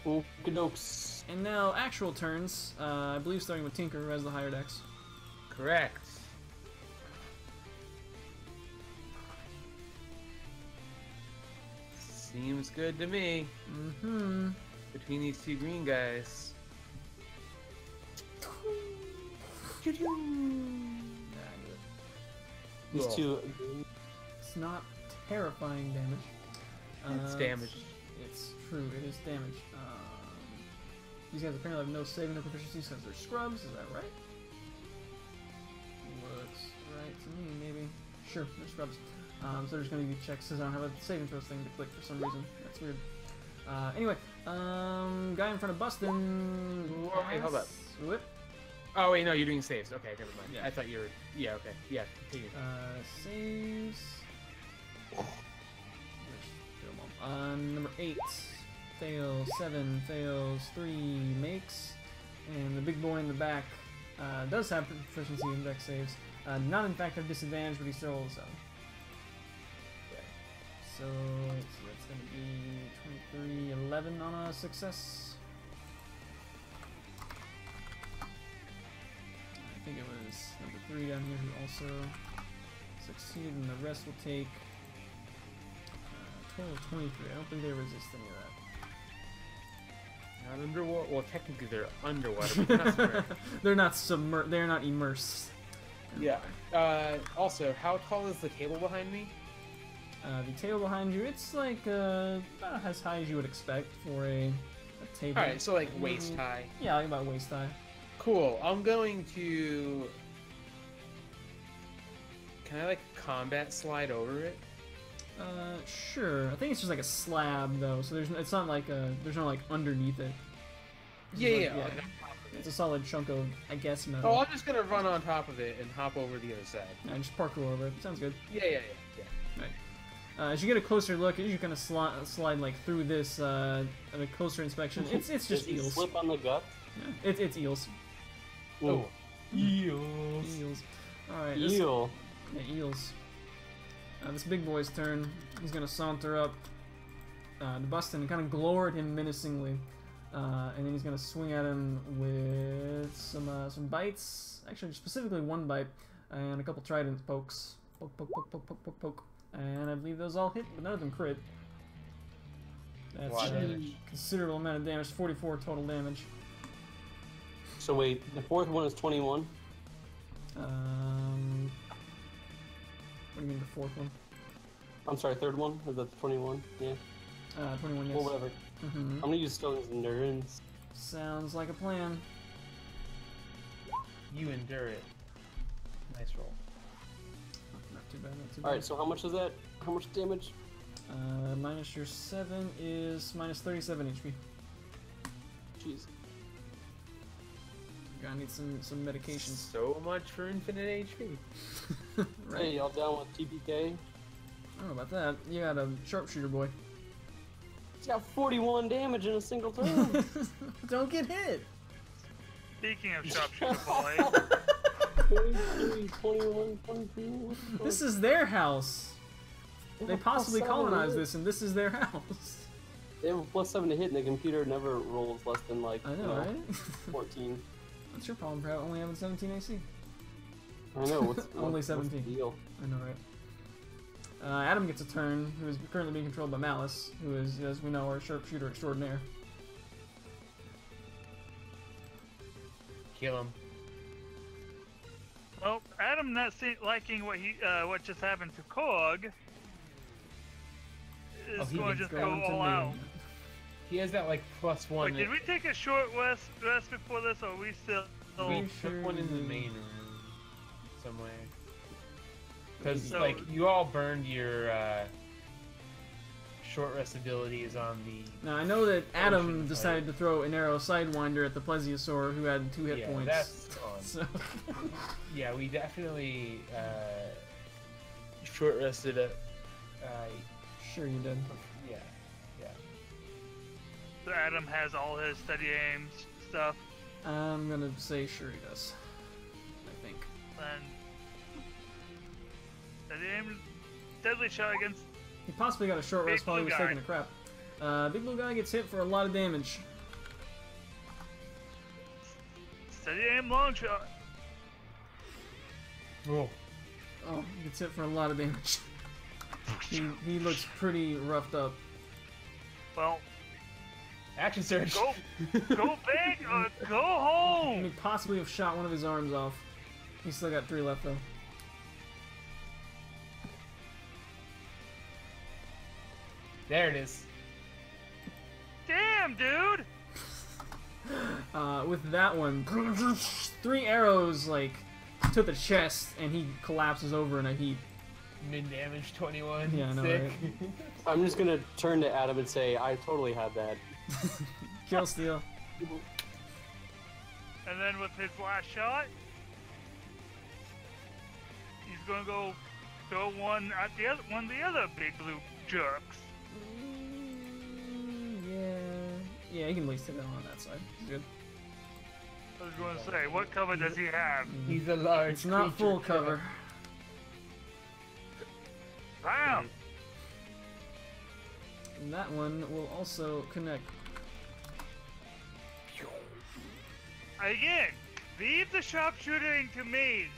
Okey-dokes. And now actual turns. I believe starting with Tinker, who has the higher dex. Correct. Seems good to me. Mm-hmm. Between these 2 green guys. Yeah, I knew it. These Cool. two. It's not terrifying damage. It's damage. It's true, it is damage. These guys apparently have no saving or proficiency since they're scrubs, is that right? Looks right to me, maybe. Sure, they're scrubs. So they're just gonna give you checks because I don't have a saving throws thing to click for some reason. That's weird. Anyway, guy in front of Bustin. Wait, hold up. Whip. Oh wait, no, you're doing saves. Okay, never mind. Yeah. I thought you were. Yeah, okay. Yeah, continue. Saves. Number 8 fails, 7 fails, 3 makes, and the big boy in the back does have proficiency in dex saves. Not in fact have disadvantage, but he still rolls 7. So that's going to be 23, 11 on a success. I think it was number 3 down here who also succeeded, and the rest will take total of 23. I don't think they resist any of that. Not underwater. Well, technically they're underwater, but they're not submerged. They're not they're not immersed. Yeah. Also, how tall is the table behind me? The table behind you, it's like about as high as you would expect for a table. Alright, so like waist high. Yeah, like about waist high. Cool. I'm going to. Can I like combat slide over it? Sure. I think it's just like a slab though, so it's not like there's no like underneath it. It's Yeah, just yeah. like, like, on top of It's it. a solid chunk of, I guess, Oh, metal. I'm just gonna run on top of it and hop over the other side. Yeah, just parkour over it. Sounds good. Yeah. As you get a closer look, as you kind of slide like through this at a closer inspection, it's Does just he eels. slip on the gut? Yeah, it's eels. Oh. Eels. Eels. All right. Eel. Yeah, eels. This big boy's turn. He's gonna saunter up to Bustin and kind of glower at him menacingly, and then he's gonna swing at him with some bites. Actually, specifically one bite and a couple trident pokes. Poke, poke, poke, poke, poke, poke, poke. And I believe those all hit, but none of them crit. That's Lot of a damage. considerable amount of damage. 44 total damage. So wait, the fourth one is 21. What do you mean the fourth one? I'm sorry, third one? Is that the 21? Yeah. 21, yes. Well, whatever. Mm-hmm. I'm gonna use Stone's Endurance. Sounds like a plan. You endure it. Nice roll. Not too bad, not too bad. Alright, so how much is that? How much damage? Minus your 7 is minus 37 HP. Jeez. Gonna need some medications. So much for infinite HP. Right. Hey, y'all down with TPK? I don't know about that. You got a sharpshooter boy. It's got 41 damage in a single turn. Don't get hit. Speaking of sharpshooter boy, 23, 21, 22. This is their house. They possibly +7 colonized to hit. this, and this is their house. They have a +7 to hit, and the computer never rolls less than like I know, right? 14. What's your problem, bro? Only having 17 AC. I know. What's Only what's the 17. deal? I know, right? Adam gets a turn, who is currently being controlled by Malice, who is, as we know, our sharpshooter extraordinaire. Kill him. well, Adam not liking what just happened to Korg is he going was to just Going go to all me. out. He has that like +1. Wait, did we take a short rest before this, or are we still? We sure took one in the did. main room somewhere. Because So- like you all burned your short rest abilities on the. Now, I know that Adam Ocean decided to throw an arrow sidewinder at the Plesiosaur, who had 2 hit Yeah, points. that's gone. So, Yeah, we definitely short rested it. sure you did. Yeah. So Adam has all his steady aim stuff, I'm gonna say sure he does. I think. and steady aim, deadly shot against. He possibly got a short Big rest while he blue was guy. taking a crap. Big blue guy gets hit for a lot of damage. Steady aim, long shot. Oh. Oh, he gets hit for a lot of damage. he looks pretty roughed up. Well, Action surge. go big or go And home. he possibly have shot one of his arms off. He's still got 3 left though. There it is. Damn, dude! With that one, 3 arrows like to the chest, and he collapses over in a heap. Mid damage 21. Yeah, I know, Sick. right? I'm just gonna turn to Adam and say, I totally had that. Kill steal. And then with his last shot, he's gonna go throw one at the other one of the other big blue jerks. Yeah, he can at least hit it on that side. He's good. I was gonna say, what cover does he have? He's a large It's not creature. full cover. Bam! And that one will also connect. Again, leave the sharpshooting to me.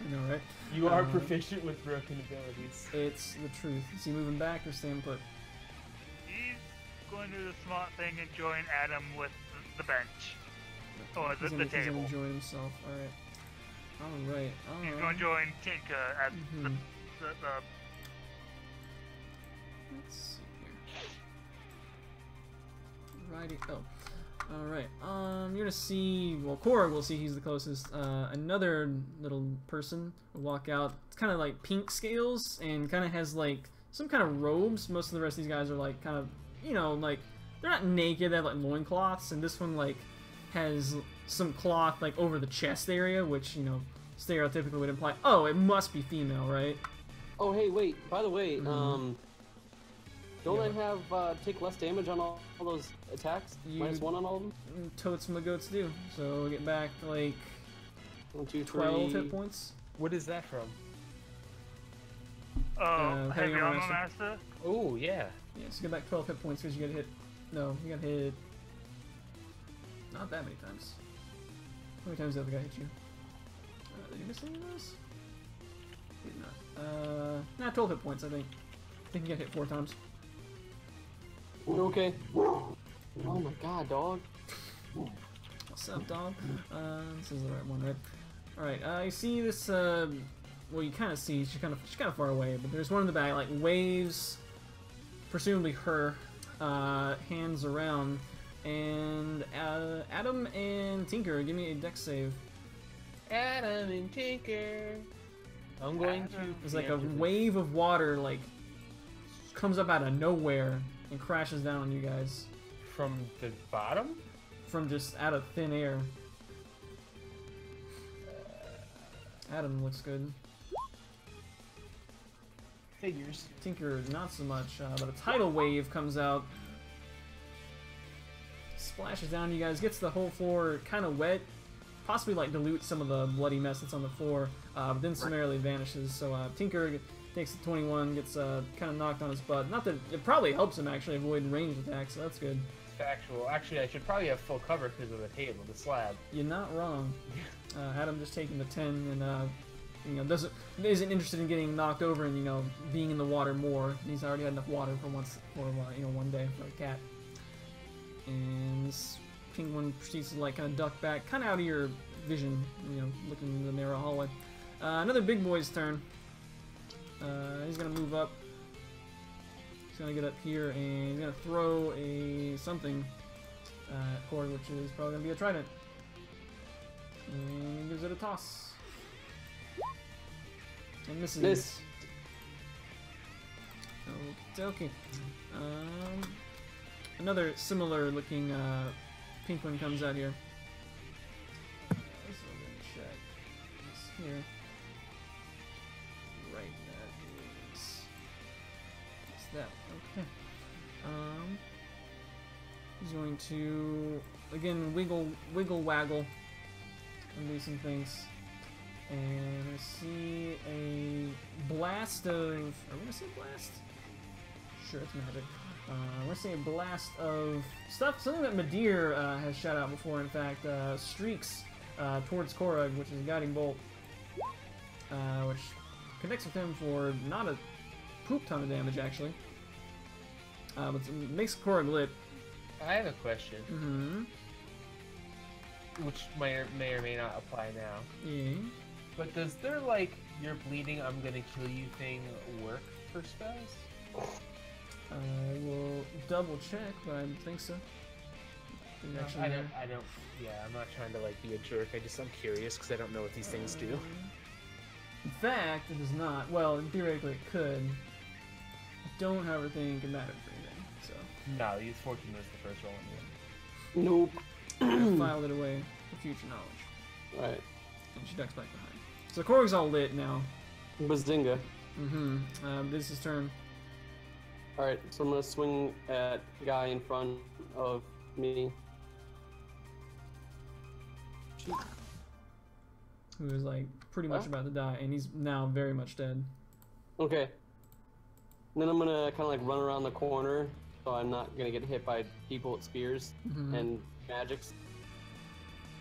I know, right? You are proficient with broken abilities. It's the truth. Is he moving back or staying put? He's going to do the smart thing and join Adam with the bench. Or He's the gonna table. enjoy himself. Alright. Alright. He's going to join Tinka at the Let's see here. Righty. Oh. Alright. You're gonna see. Well, Korra will see he's the closest. Another little person will walk out. It's kind of like pink scales and kind of has like some kind of robes. Most of the rest of these guys are like kind of, you know, like they're not naked. They have like loincloths, and this one like has some cloth like over the chest area, which, you know, stereotypically would imply, oh, it must be female, right? Oh, hey, wait. By the way, don't I have take less damage on all those attacks? -1 on all of them? Totes my goats do. So we get back like 1, 2, 3. 12 hit points. What is that from? Heavy Heavy Armor Armor Master. Oh, yeah. Yeah, so get back 12 hit points because you got hit. No, you got hit. Not that many times. How many times did the other guy hit you? Did you miss any of those? He did not. 12 hit points, I think. I think you got hit 4 times. Okay. Oh my god, dog. What's up, dog? This is the right one, right? Alright, you see this, well, you kind of see, she's kind of far away, but there's one in the back, like, waves, presumably her, hands around, and, Adam and Tinker, give me a dex save. Adam and Tinker. I'm going to. There's like a wave of water, like, comes up out of nowhere and crashes down on you guys. From the bottom? From just out of thin air. Adam looks good. Figures. Tinker, not so much, but a tidal wave comes out. Splashes down on you guys, gets the whole floor kind of wet. Possibly like dilute some of the bloody mess that's on the floor, but then summarily vanishes. So Tinker takes the 21, gets kind of knocked on his butt. Not that it probably helps him actually avoid ranged attacks, so that's good. Factual. Actually, I should probably have full cover because of the table, the slab. You're not wrong. Adam just taking the 10 and you know isn't interested in getting knocked over and, you know, being in the water more. He's already had enough water for you know, one day for a cat. And this pink one proceeds to like kind of duck back, kind of out of your vision, you know, looking in the narrow hallway. Another big boy's turn. He's gonna move up. He's gonna get up here and he's gonna throw a something at Cord, which is probably gonna be a trident. And he gives it a toss. And misses. Miss. Okay. Another similar looking pink one comes out here. So we're gonna check this here. Right, that is. What's that? Okay. He's going to again wiggle waggle and do some things. And I see a blast of. Are we gonna say blast? Sure, it's magic. Let's say a blast of stuff, something that Madir has shot out before, in fact, streaks towards Korug, which is a guiding bolt, which connects with him for not a poop ton of damage, actually, but it makes Korug lit. I have a question. which may or may not apply now. Yeah. But does their like "you're bleeding, I'm gonna kill you" thing work for spells? I will double check, but I think so. Didn't No, actually I know. don't. Yeah, I'm not trying to like be a jerk. I'm curious because I don't know what these things do. In fact, it does not. Well, theoretically it could. I don't, however, think it mattered for anything. So No, use 14 was the first roll on you. Nope. I filed it away for future knowledge. Alright. And she ducks back behind. So Korg's all lit now. Bazinga. This is his turn. Alright, so I'm gonna swing at the guy in front of me. Shoot. Who is like pretty much about to die, and he's now very much dead. Okay. Then I'm gonna kind of like run around the corner, so I'm not gonna get hit by people with spears and magics.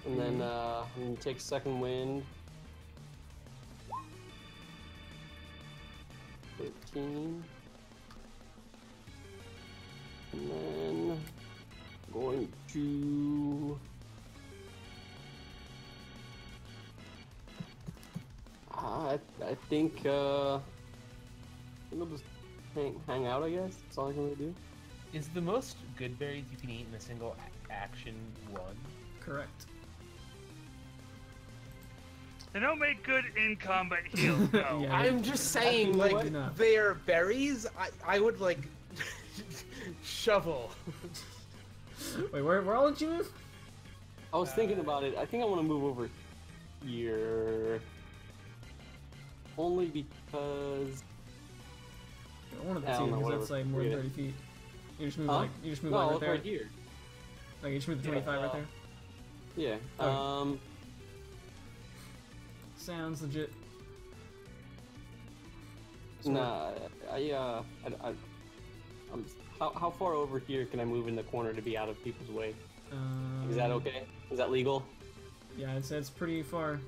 And then I'm gonna take second wind. 13. And then going to I think I'll just hang out, I guess. That's all I can really do. Is the most good berries you can eat in a single action 1? Correct. They don't make good in combat heals, no. Yeah. I'm just saying, Actually, like, you know what? they are berries. I would like shovel. Wait, where all did you move? I was thinking about it. I think I want to move over here. Only because One of the I two, don't know, because that's whatever. like more than Forget 30 feet. You just move Huh? like no, right look there. right here. Like you just move the 25 right there. Yeah. Okay. Sounds legit. So Nah. How far over here can I move in the corner to be out of people's way? Is that okay? Is that legal? Yeah, it's pretty far.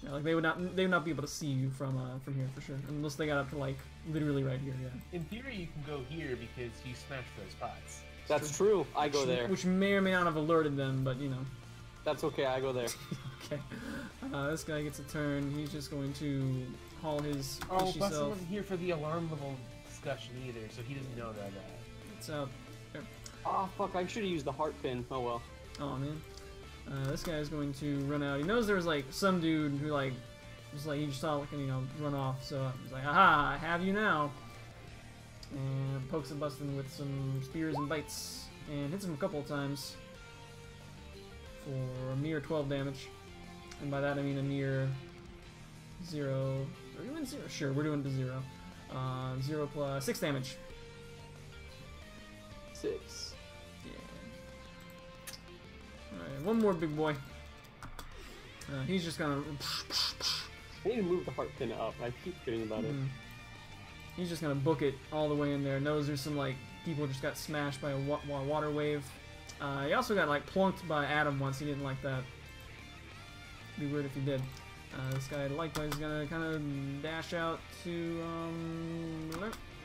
Yeah, like they would not be able to see you from here for sure, unless they got up to like literally right here. Yeah. In theory, you can go here because you smashed those pots. That's true. I go there. Which may or may not have alerted them, but you know. That's okay. I go there. Okay. This guy gets a turn. He's just going to haul his Oh, fishy Buster self. wasn't here for the alarm level discussion either, so he doesn't know that. It's out. Oh fuck! I should have used the heart pin. Oh well. Oh man. This guy is going to run out. He knows there was like some dude who like was like he just saw like run off. So he's like, aha! I have you now. And pokes at Bustin with some spears and bites, and hits him a couple of times for a mere 12 damage. And by that I mean a mere 0. Are we doing 0? Sure, we're doing it to 0. 0 plus 6 damage. 6. Yeah. Alright, one more big boy. He's just gonna. I need to move the heart pin up. I keep forgetting about it. He's just gonna book it all the way in there. Knows there's some like people just got smashed by a water wave. He also got like plunked by Adam once. He didn't like that. Be weird if he did. This guy likewise is gonna kind of dash out to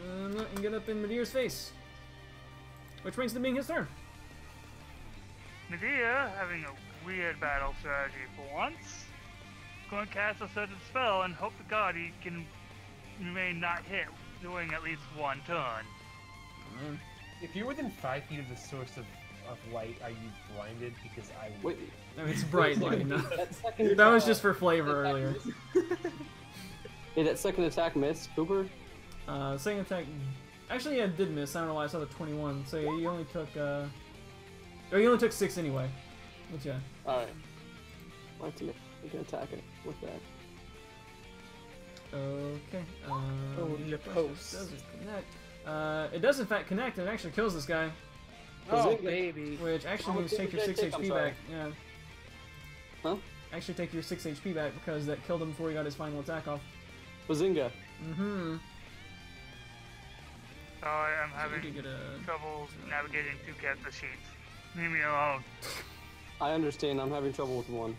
and get up in Medea's face, which brings to being his turn. Medea, having a weird battle strategy for once, is going to cast a certain spell and hope to God he can remain not hit, doing at least one turn. If you're within 5 feet of the source of light, are you blinded? Because I would. Wait. I mean, it's bright light. No. That That was just for flavor attack earlier. miss? Did that second attack miss, Cooper? Second attack. Actually, yeah, it did miss. I don't know why I saw the 21. So yeah, you only took. Oh, you only took 6 anyway. But yeah. All right. I can attack it with that. Okay. the post. Does it connect? It does in fact connect, and it actually kills this guy. Oh, Bazinga. baby. Which actually Oh, means take your 6 I'm HP sorry. back. Yeah. Huh? Actually take your 6 HP back because that killed him before he got his final attack off. Bazinga. Mm-hmm. Sorry, I'm So having you do get a... trouble navigating 2 character sheets. Leave me alone. I understand. I'm having trouble with one.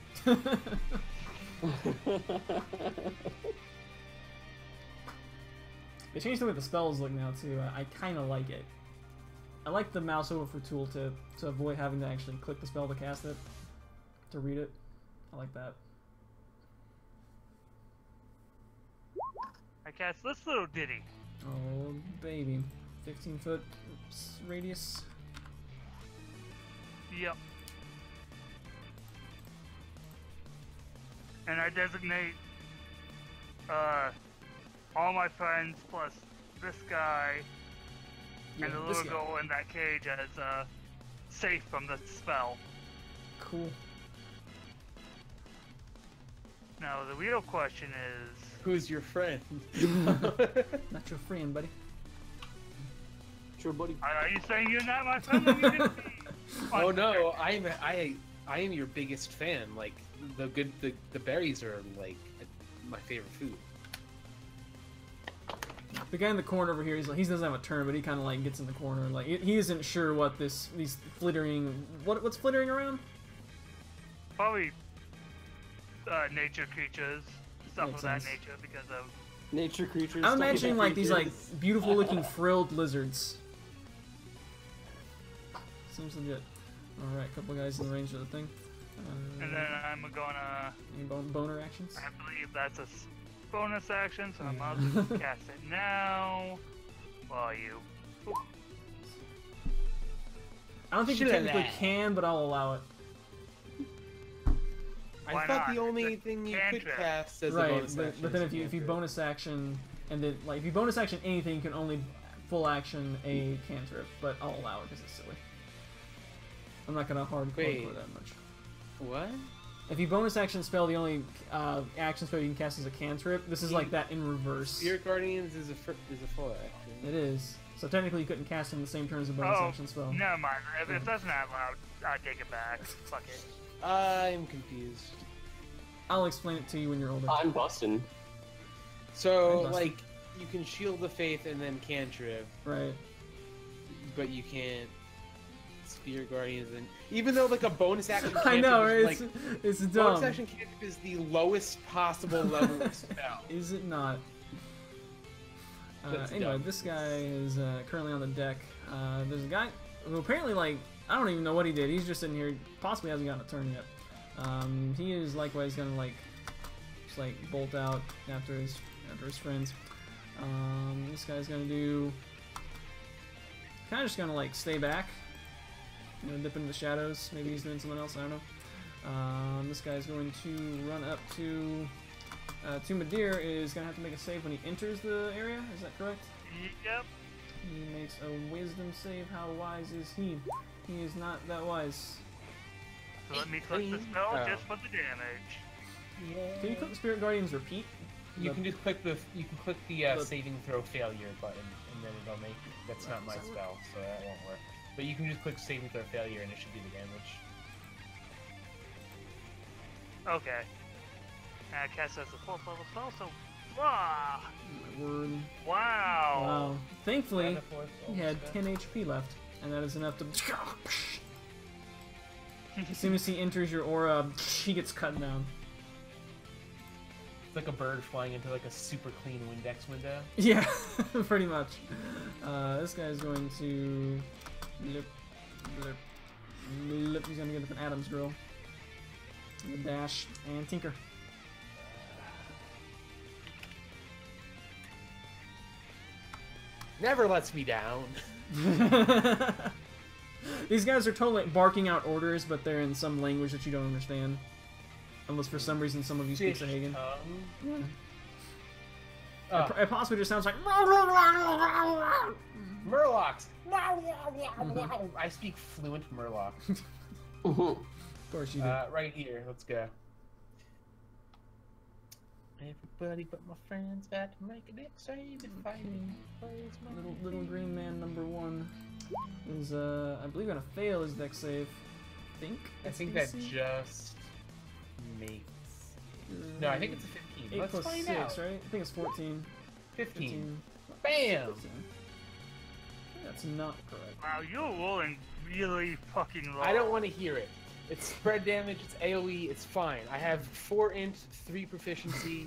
They changed the way the spells look now too. I kind of like it. I like the mouse over for tool to avoid having to actually click the spell to cast it, to read it. I like that. I cast this little ditty. Oh baby, 15-foot radius. Yep. And I designate all my friends plus this guy and the this little guy. girl in that cage as safe from the spell. Cool. Now the real question is, Who's your friend? Not your friend, buddy. Sure, buddy. are you saying you're not my friend? Then you didn't be Oh no, I am your biggest fan. Like the berries are like my favorite food. The guy in the corner over here, he doesn't have a turn, but he kind of like gets in the corner. Like he isn't sure what these flittering what's flittering around. Probably nature creatures, stuff Makes of that sense. nature because of. Nature creatures. I'm stuff imagining like these like creatures. beautiful looking frilled lizards. Seems legit. All right, couple guys in the range of the thing. And then I'm gonna. Any boner actions? I believe that's a bonus action, so Yeah. I'll just cast it now. While you. I don't think you Should've technically that. can, but I'll allow it. I Why thought not? the only It's a thing you could cantrip. cast as a Right, bonus action. but then is if you cantrip. bonus action and then like if you bonus action anything, you can only full action a cantrip. But I'll allow it because it's silly. I'm not gonna hardcore Wait. that much. What? If you bonus action spell, the only action spell you can cast is a cantrip. This is like that in reverse. Spirit Guardians is a full action. It is. So technically, you couldn't cast in the same turn as a bonus Oh, action spell. never mind. If that's not allowed, I take it back. Fuck it. I'm confused. I'll explain it to you when you're older. I'm busting. So, I'm busted. like, you can Shield the Faith and then cantrip, Right. but you can't Spirit Guardians and even though like a bonus action cantrip I know, is, right? like, It's bonus dumb. action cantrip is the lowest possible level of spell. Is it not? That's Anyway, dumb. this guy is currently on the deck. There's a guy who apparently, like, I don't even know what he did. He's just sitting here, possibly hasn't gotten a turn yet. He is likewise gonna like, just like bolt out after his friends. This guy's gonna do, kind of just gonna like stay back, you know, dip into the shadows. Maybe he's doing something else. I don't know. This guy's going to run up to Madeir is going to have to make a save when he enters the area, is that correct? Yep. He makes a wisdom save. How wise is he? He is not that wise. So let me click the spell Oh. just for the damage. Can you click the Spirit Guardians repeat? You The- can just click the the- saving throw failure button, and then it'll make. That's not my spell, so that won't work. But you can just click saving throw failure, and it should do the damage. Okay. And I cast as a 4th level spell, so. Ah! My word. Wow! Wow. Thankfully, And the fourth he had spell. 10 HP left, and that is enough to. As soon as he enters your aura, he gets cut down. It's like a bird flying into like a super clean Windex window. Yeah, pretty much. This guy's going to. Blip, blip, blip. He's gonna get up an Adams girl. And a dash and tinker. Never lets me down. These guys are totally barking out orders, but they're in some language that you don't understand. Unless for some reason some of you speak Fish Sahagin. tongue. Yeah. It possibly just sounds like. Murlocs. I speak fluent Murloc. Of course you do. Right here. Let's go. Everybody but my friends got to make a dick save if I plays my Little green man number 1 is I believe gonna fail his deck save. I think that DC? just makes. No, I think it's a 15. 8 Let's plus find 6, out. right? I think it's 14. 15. Bam! 15. That's not correct. Wow, you're rolling really fucking low. I don't want to hear it. It's spread damage, it's AoE, it's fine. I have 4 int, 3 proficiency.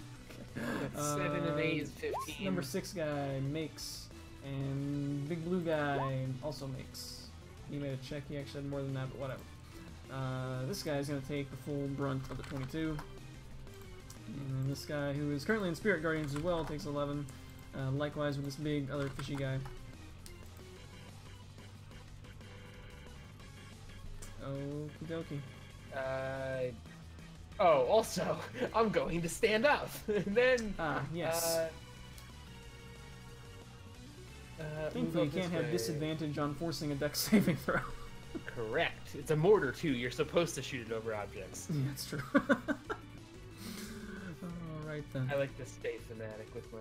That's 7 and 8 is 15. Number 6 guy makes And big blue guy also makes. He made a check. He actually had more than that, but whatever. This guy's gonna take the full brunt of the 22. And then this guy, who is currently in Spirit Guardians as well, takes 11. Likewise with this big other fishy guy. Okie dokie. Oh, also, I'm going to stand up. And then. Yes. Thankfully, you can't have disadvantage on forcing a dex saving throw. Correct. It's a mortar too. You're supposed to shoot it over objects. Yeah, that's true. Alright then. I like to stay thematic with my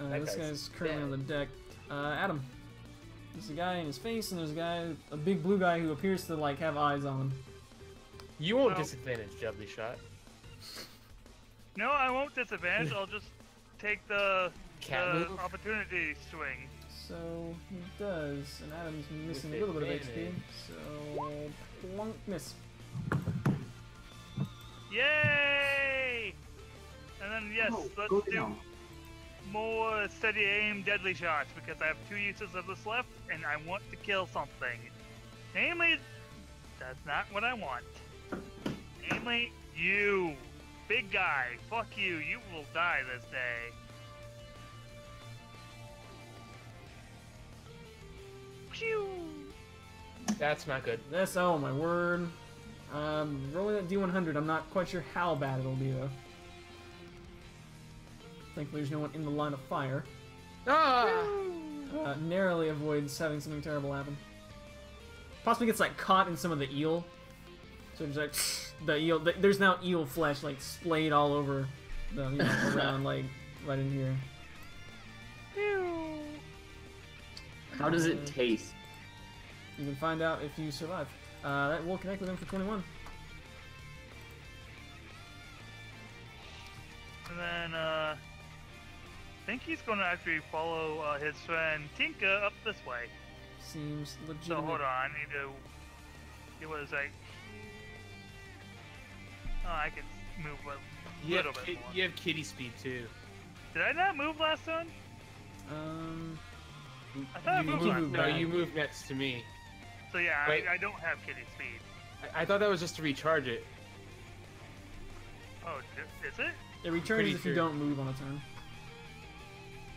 life. This guy's currently on the deck. Adam. There's a guy in his face, and there's a guy, a big blue guy who appears to like have eyes on him. You won't disadvantage Jubbly Shot. No, I won't disadvantage. I'll just take the Move? opportunity swing. So he does, and Adam's missing a little bit of HP. So plunk miss. Yay! And then yes, let's go do down. more steady aim deadly shots because I have 2 uses of this left, and I want to kill something. Namely, that's not what I want. Namely, you, big guy. Fuck you. You will die this day. Phew. That's not good. That's, oh my word. Rolling that D100, I'm not quite sure how bad it'll be though. Thankfully there's no one in the line of fire. Ah! Narrowly avoids having something terrible happen. Possibly gets like caught in some of the eel. So just like the eel, there's now eel flesh like splayed all over the, you know, around like right in here. How does it taste? You can find out if you survive. That will connect with him for 21. And then, I think he's going to actually follow his friend Tinka up this way. Seems So legitimate. hold on, I need to. It was like. Oh, I can move a little bit more. You have kitty speed too. Did I not move last turn? I thought I You moved moved, last no, turn. you moved next to me. So yeah, Wait. I don't have kitty speed. I thought that was just to recharge it. Oh, is it? It returns Pretty if you sure. don't move on a turn.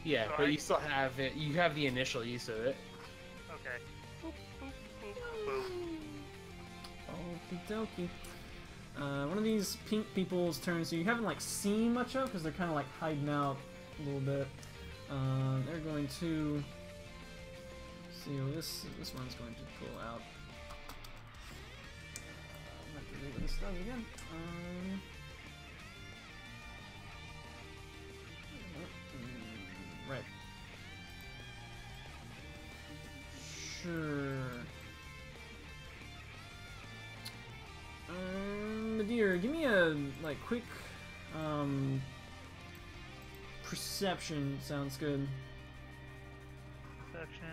Yeah, So but I- you still have it. You have the initial use of it. Okay. Boop, boop, boop, boop. Okie dokie. One of these pink people's turns, so you haven't like seen much of because they're kind of like hiding out a little bit. They're going to see what this one's going to pull out. I'm not gonna read what this does again. Right. Sure. Nadir, give me a like quick perception. Sounds good. Perception.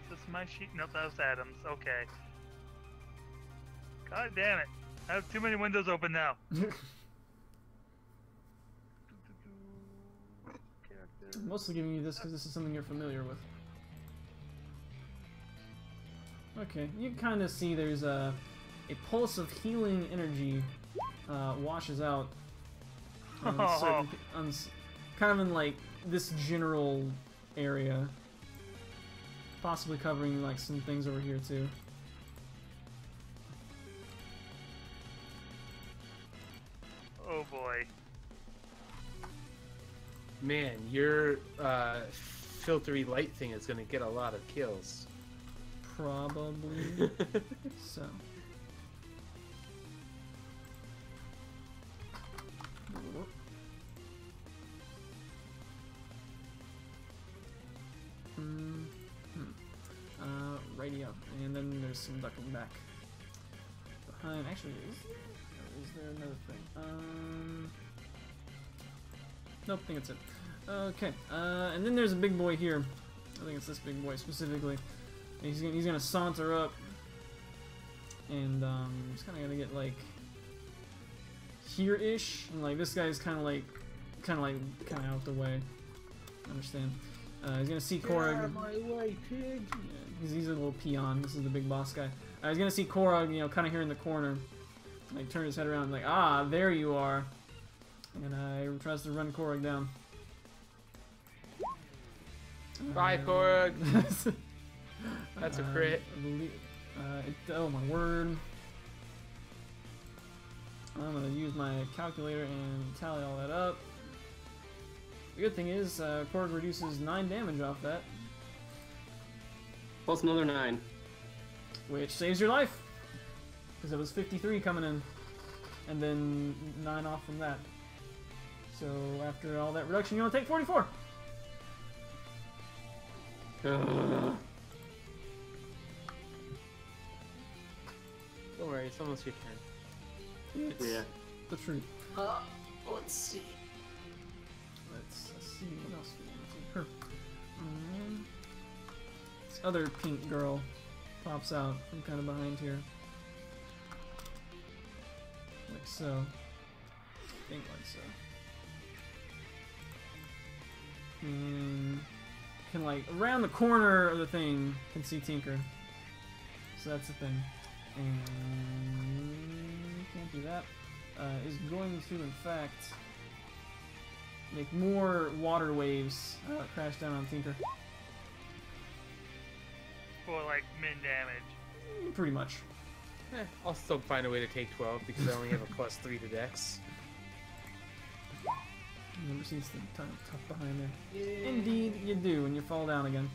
Is this my sheet? Nope, that was Adam's. Okay. God damn it. I have too many windows open now. I'm mostly giving you this because this is something you're familiar with. Okay, you kind of see there's a pulse of healing energy washes out on certain, kind of in like this general area, possibly covering like some things over here too. Oh boy. Man, your filtery light thing is gonna get a lot of kills. Probably so. Radio, and then there's some ducking back behind. Actually, is there another thing? Nope, I think that's it. Okay, and then there's a big boy here. I think it's this big boy specifically. He's gonna saunter up, and he's kind of gonna get like here-ish, and like this guy's kind of out the way. Understand? He's gonna see Get Korog. out of my way, pig! Yeah, he's a little peon. This is the big boss guy. He's gonna see Korog, you know, kind of here in the corner. Like, turn his head around, like, ah, there you are. And tries to run Korog down. Bye, Korog! That's a crit. Oh my word. I'm gonna use my calculator and tally all that up. The good thing is, Korg reduces 9 damage off that, Plus another 9. which saves your life, because it was 53 coming in, and then 9 off from that. So after all that reduction, you only take 44. Ugh. Don't worry, it's almost your turn. It's Yeah. the truth. Let's see. Let's see what else we want to see. Her. This other pink girl pops out from kind of behind here. Like so. I think like so. And can like around the corner of the thing can see Tinker. So that's the thing. And can't do that. Is going to in fact make more water waves crash down on Tinker. For like min damage. Pretty much. I'll still find a way to take 12 because I only have a +3 to Dex. You never see the tough behind there. Indeed, you do, and you fall down again.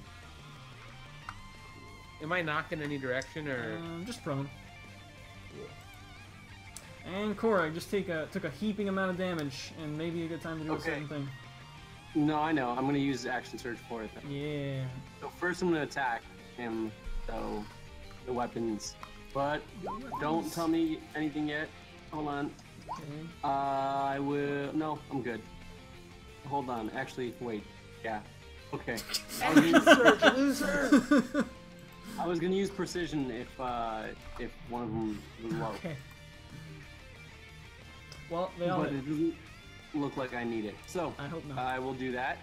Am I knocked in any direction, or...? Just prone. And Korag just took a heaping amount of damage, and maybe a good time to do a certain thing. No, I know. I'm gonna use action surge for it. Then. Yeah. So first, I'm gonna attack him. So the weapons, but don't tell me anything yet. Hold on. Okay. I will. No, I'm good. Hold on. Actually, wait. Yeah. Okay. Loser! I was gonna use precision if one of them was low. Okay. Well, they all But hit. it doesn't look like I need it. So I hope not. I will do that.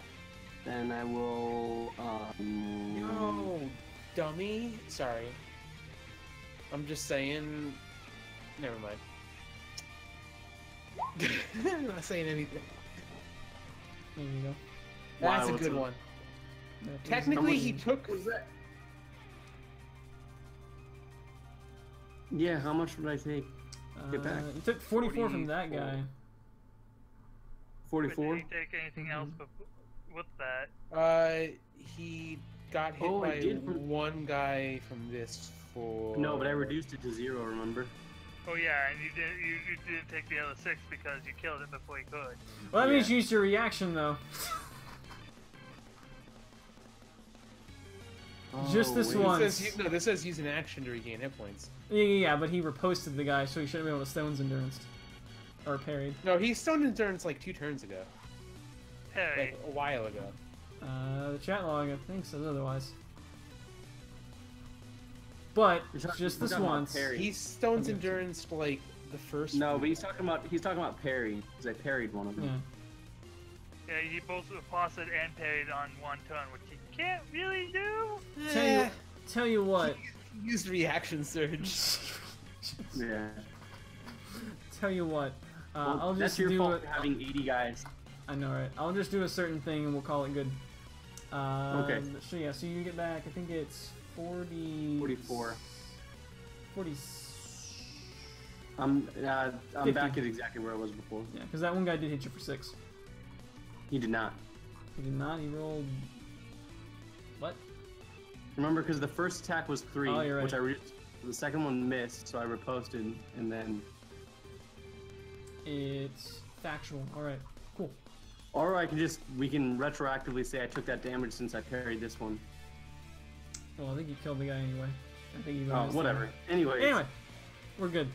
Then I will. No, dummy. Sorry. I'm just saying. Never mind. I'm not saying anything. There you go. That's a what's good up? one. That is Technically, number- he took. Yeah. How much would I take? Get back. You took 44 from that guy. 44. Did he take anything else with that? He got hit Oh, I by did from- one guy from this for. No, but I reduced it to 0. Remember? Oh yeah, and you didn't take the other 6 because you killed it before you could. Well, that Yeah. means you used your reaction, though. Just this wait. one. This says use an action to regain hit points. Yeah, but he riposted the guy, so he shouldn't be able to stone's endurance. Or parried. No, he stoned endurance like 2 turns ago. Hey, Like a while ago. The chat log, I think, says otherwise. But, just this once. He stones endurance like the first. No, but he's talking about parry because I parried one of them. Yeah. yeah, he both posted and parried on one turn, which he can't really do. Tell you what. He used reaction surge. Yeah. Tell you what. Well, I'll that's just your do fault it. for having 80 guys. I know, right? I'll just do a certain thing and we'll call it good. Okay. So yeah, so you get back, I think it's 40... 44. 40... I'm 50. back at exactly where I was before. Yeah, because that one guy did hit you for 6. He did not. He did not, he rolled... What? Remember, because the first attack was 3, Oh, you're right. which I reduced. The second one missed, so I riposted, and then. It's factual. Alright, cool. Or we can retroactively say I took that damage since I parried this one. Well, I think you killed the guy anyway. I think you Oh, missed whatever. him. Anyways. Anyway, we're good.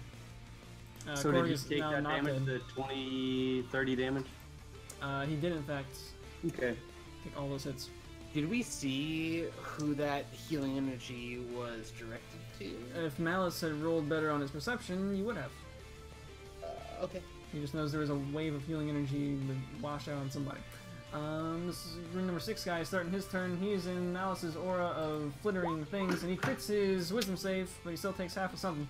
So Korg did he is take now that not damage, dead. the 20, 30 damage? He did, in fact, Okay. take all those hits. Did we see who that healing energy was directed to? If Malice had rolled better on his perception, you would have. Okay. He just knows there was a wave of healing energy that washed out on somebody. This is rune number 6 guy starting his turn. He is in Alice's aura of flittering things, and he crits his wisdom save, but he still takes half of something.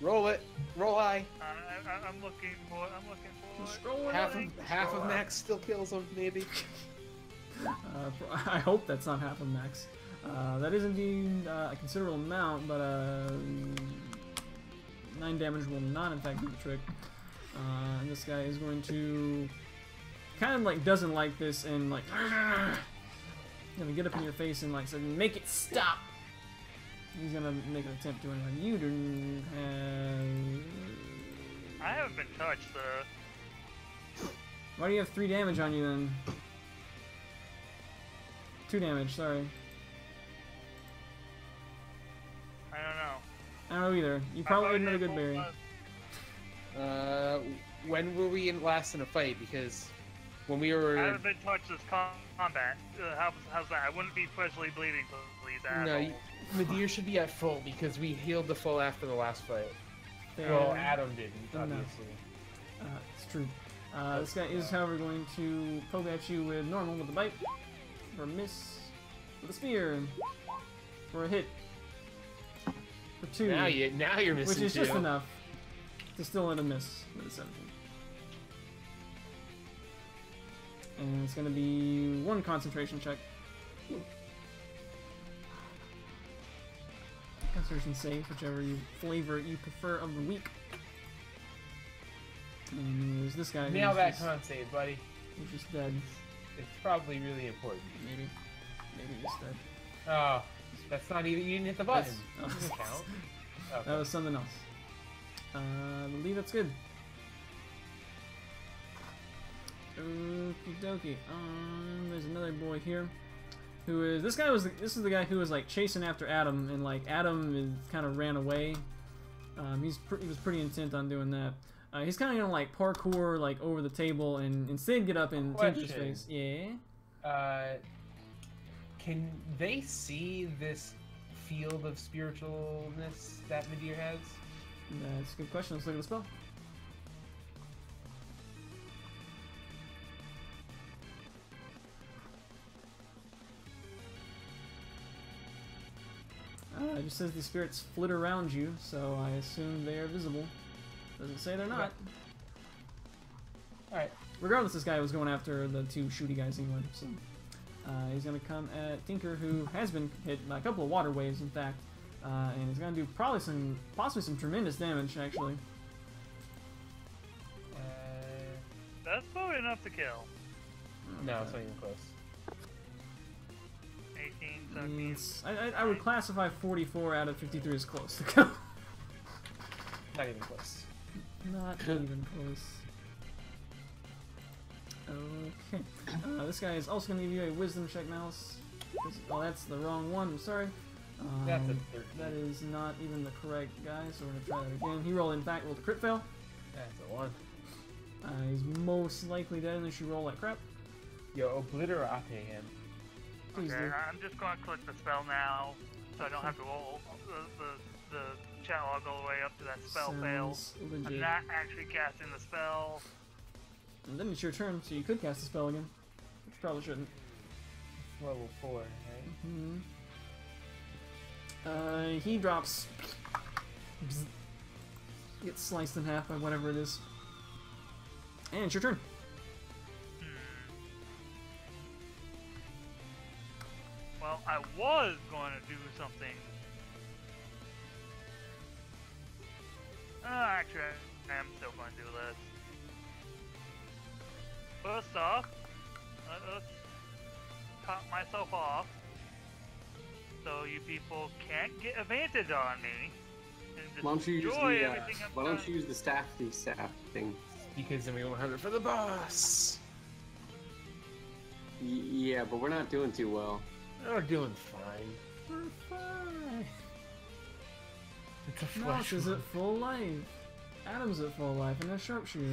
Roll it. Roll I. I'm looking for. Half of Max still kills him, maybe. I hope that's not half of max. That is indeed a considerable amount, but 9 damage will not in fact do the trick. And this guy is going to kind of like doesn't like this and like gonna get up in your face and like say, make it stop. He's gonna make an attempt to anyone. You don't have. I haven't been touched, sir. Why do you have 3 damage on you then? 2 damage, sorry. I don't know. I don't know either. You probably didn't know a good berry. When were we last in a fight? Because when we were... I haven't been touched this combat. How's that? I wouldn't be freshly bleeding, please, assholes. No, Nadir should be at full because we healed the full after the last fight. Well, Adam didn't, obviously. It's true. This guy is, however, going to poke at you with normal with a bite, for a miss, with a spear, for a hit, for 2. Now you're missing which is 2. just enough to still let a miss with a 17. And it's going to be 1 concentration check. Concentration save, whichever flavor you prefer of the week. And there's this guy. Nail that con save, buddy. He's just dead. It's probably really important. Maybe he's dead. Oh, that's not even. You didn't hit the button. Oh. Doesn't count. Okay. That was something else. I believe that's good. Okie dokie. There's another boy here. Who is this guy? This is the guy who was like chasing after Adam, and like Adam kind of ran away. He was pretty intent on doing that. He's kind of gonna like parkour like over the table and instead get up and take his face. Yeah. Can they see this field of spiritualness that Nadir has? That's a good question. Let's look at the spell. It just says the spirits flit around you, so I assume they are visible. Doesn't say they're not. Alright. Regardless, this guy was going after the 2 shooty guys anyway, so... he's going to come at Tinker, who has been hit by a couple of water waves, in fact. And he's going to do possibly some tremendous damage, actually. That's probably enough to kill. No, it's not even close. 18, 17. I would classify 44 out of 53 as close to go. Not even close. Not even close. Okay. This guy is also going to give you a wisdom check, Mouse. Oh, that's the wrong one. I'm sorry. That's a 13. That is not even the correct guy, so we're going to try that again. He rolled, in fact, rolled a crit fail. That's a 1. He's most likely dead unless you roll like crap. Yo, obliterate him. Please Okay, do. I'm just going to click the spell now, so I don't have to roll the chat log all the way up to that spell fail. Sounds I'm legit. not actually casting the spell. And then it's your turn, so you could cast the spell again. Which you probably shouldn't. It's level 4, right? He drops. Gets sliced in half by whatever it is. And it's your turn. Well, I was going to do something. Actually, I am still going to do this. First off, let's top myself off so you people can't get advantage on me. And Why don't you use destroy the everything I've why don't done. you use the staff thing? Because then we won't have it for the boss. Yeah, but we're not doing too well. We're doing fine. We're fine. It's a Mouse flesh is wound. at full life. Adam's at full life, and a sharpshooter.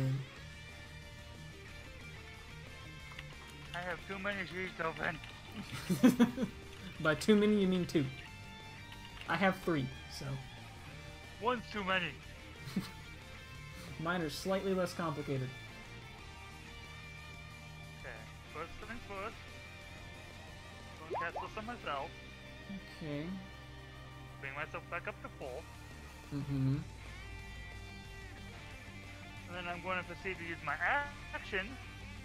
I have too many sheets open. By too many, you mean 2. I have 3, so. One's too many. Mine are slightly less complicated. cast this on myself. Okay. Bring myself back up to full. Mm-hmm. And then I'm going to proceed to use my action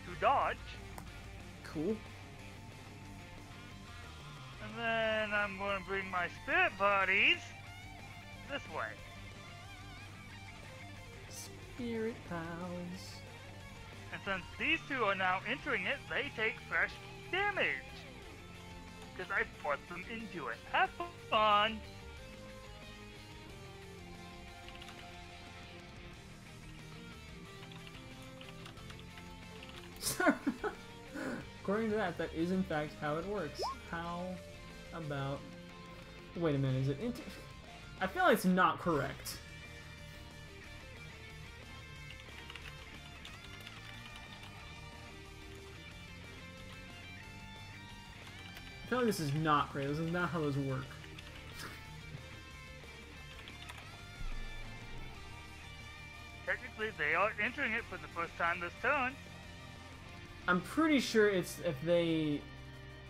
to dodge. Cool. And then I'm going to bring my spirit buddies this way. Spirit pals. And since these two are now entering it, they take fresh damage. Because I forced them into it. Have fun! According to that, that is in fact how it works. How about... Wait a minute, is it I feel like it's not correct. I feel like this is not correct. This is not how those work. Technically, they are entering it for the first time this turn. I'm pretty sure it's if they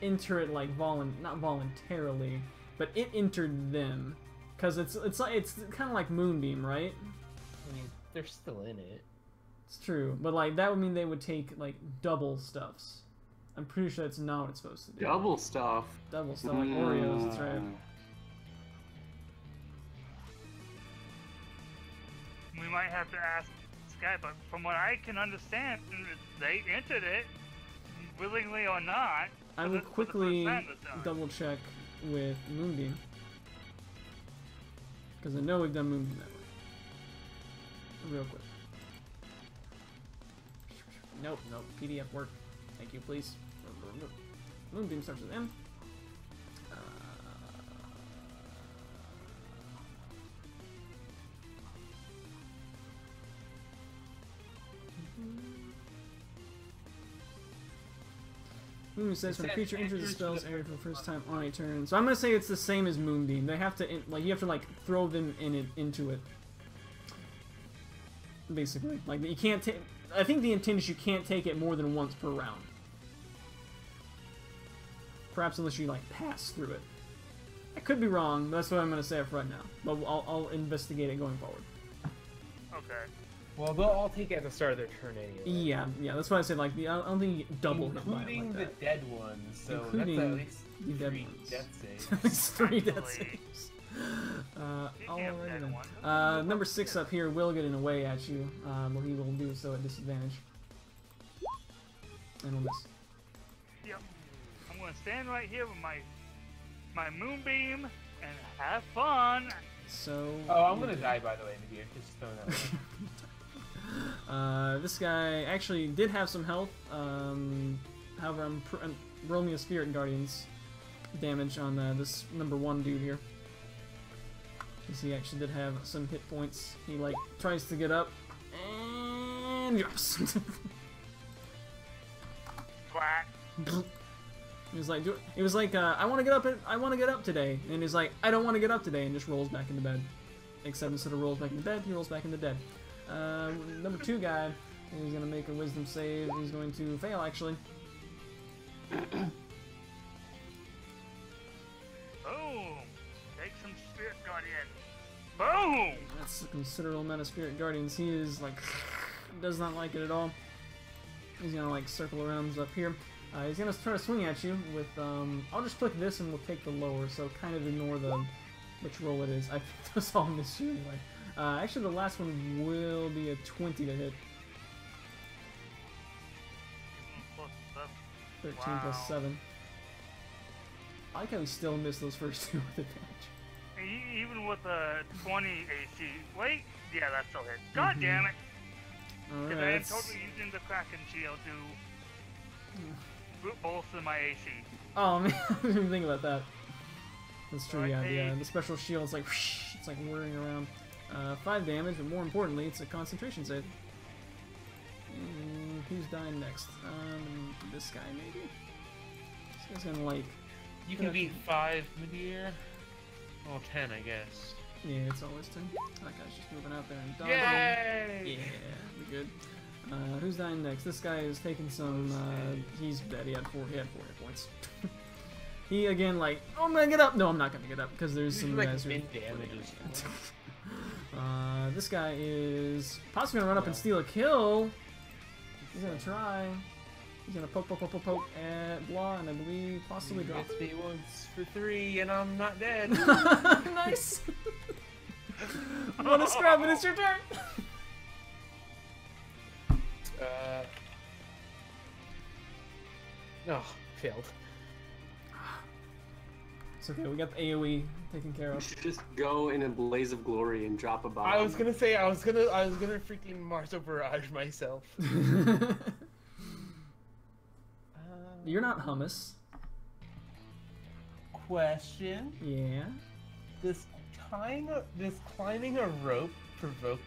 enter it like not voluntarily, but it entered them, because it's kind of like Moonbeam, right? I mean, they're still in it. It's true, but like that would mean they would take like double stuffs. I'm pretty sure that's not what it's supposed to do. Double stuff. Double stuff, like Oreos. That's right. We might have to ask Sky, but from what I can understand, they entered it, willingly or not. I will quickly double check with Moonbeam, because I know we've done Moonbeam that way. Real quick. Nope, nope. PDF work. Thank you, please. Moonbeam starts with M. Moonbeam says when a creature enters the spell's area for the first time on a turn. So I'm gonna say it's the same as Moonbeam. They have to you have to like throw them into it. Basically, like you can't take. I think the intent is you can't take it more than once per round. Perhaps unless you like pass through it. I could be wrong, but that's what I'm gonna say up right now. But I'll investigate it going forward. Okay. Well, they'll all take it at the start of their turn anyway. Yeah, that's why I said like I don't think you get double hit by it Including like that. the dead ones, so Including that's at least the dead 3 ones. death saves. At least 3 death Actually, saves. speaking of Alrighty dead then. ones, Number 6 up here will get an away at you, but he will do so at disadvantage. And will miss. Yep. I'm gonna stand right here with my moonbeam and have fun. So. Oh, I'm gonna die by the way, Nadir. Just throwing that away. This guy actually did have some health. However, I'm rolling a Spirit Guardians damage on this number 1 dude here. Because he actually did have some hit points. He like tries to get up and drops. Quack. He was like, I want to get up. I want to get up today. And he's like, I don't want to get up today, and just rolls back into bed. Except instead of rolls back into bed, he rolls back into dead. Number 2 guy, he's gonna make a Wisdom save. He's going to fail actually. Boom. Take some Spirit Guardian. Boom. That's a considerable amount of Spirit Guardians. He is like, does not like it at all. He's gonna like circle around up here. He's gonna try to swing at you with, I'll just click this and we'll take the lower, so kind of ignore which roll it is. I think those all miss you anyway. Actually the last one will be a 20 to hit. 13 plus 7. I like how we still missed those first 2 with advantage. Even with a 20 AC. Wait, yeah, that still hit. God damn it! Because I am totally using the Kraken shield to bolster my AC. Oh man, I didn't even think about that. That's true, Right, yeah. The special shield is like, whoosh, it's like whirring around. 5 damage, but more importantly, it's a concentration save. And who's dying next? This guy maybe? This guy's gonna like... You can beat 5 Nadir. Well, 10, I guess. Yeah, it's always 10. That guy's just moving out there and dodging. Yay! Yeah, we good. Who's dying next? This guy is taking some, he's dead. He had 4 hit points. He again like, oh, I'm gonna get up. No, I'm not gonna get up because there's some like guys who. min damages. This guy is possibly gonna run up and steal a kill. He's gonna try. He's gonna poke at Blah, and I believe possibly drop. Hits me once for 3, and I'm not dead. Nice. What a scrub, and it's your turn. Oh, failed. It's okay. We got the AOE taken care You of. should just go in a blaze of glory and drop a bomb. I was gonna say I was gonna freaking Marso Barrage myself. You're not hummus. Question: Yeah. Does climbing a rope provoke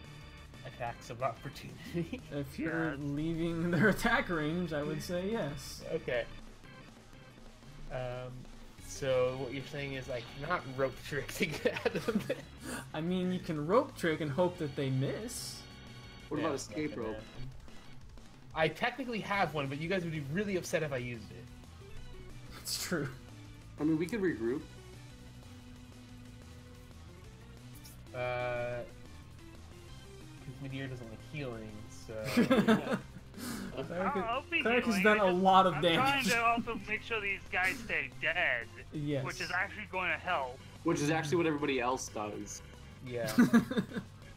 attacks of opportunity? If you're leaving their attack range, I would say yes. Okay. So what you're saying is I cannot rope trick to get out of it. I mean, you can rope trick and hope that they miss. What about escape rope? I technically have one, but you guys would be really upset if I used it. It's true. I mean, we could regroup. Because Midir doesn't like healing, so... Cleric has done a lot of I'm damage. trying to also make sure these guys stay dead. Yes. Which is actually going to help. Which is actually what everybody else does. Yeah.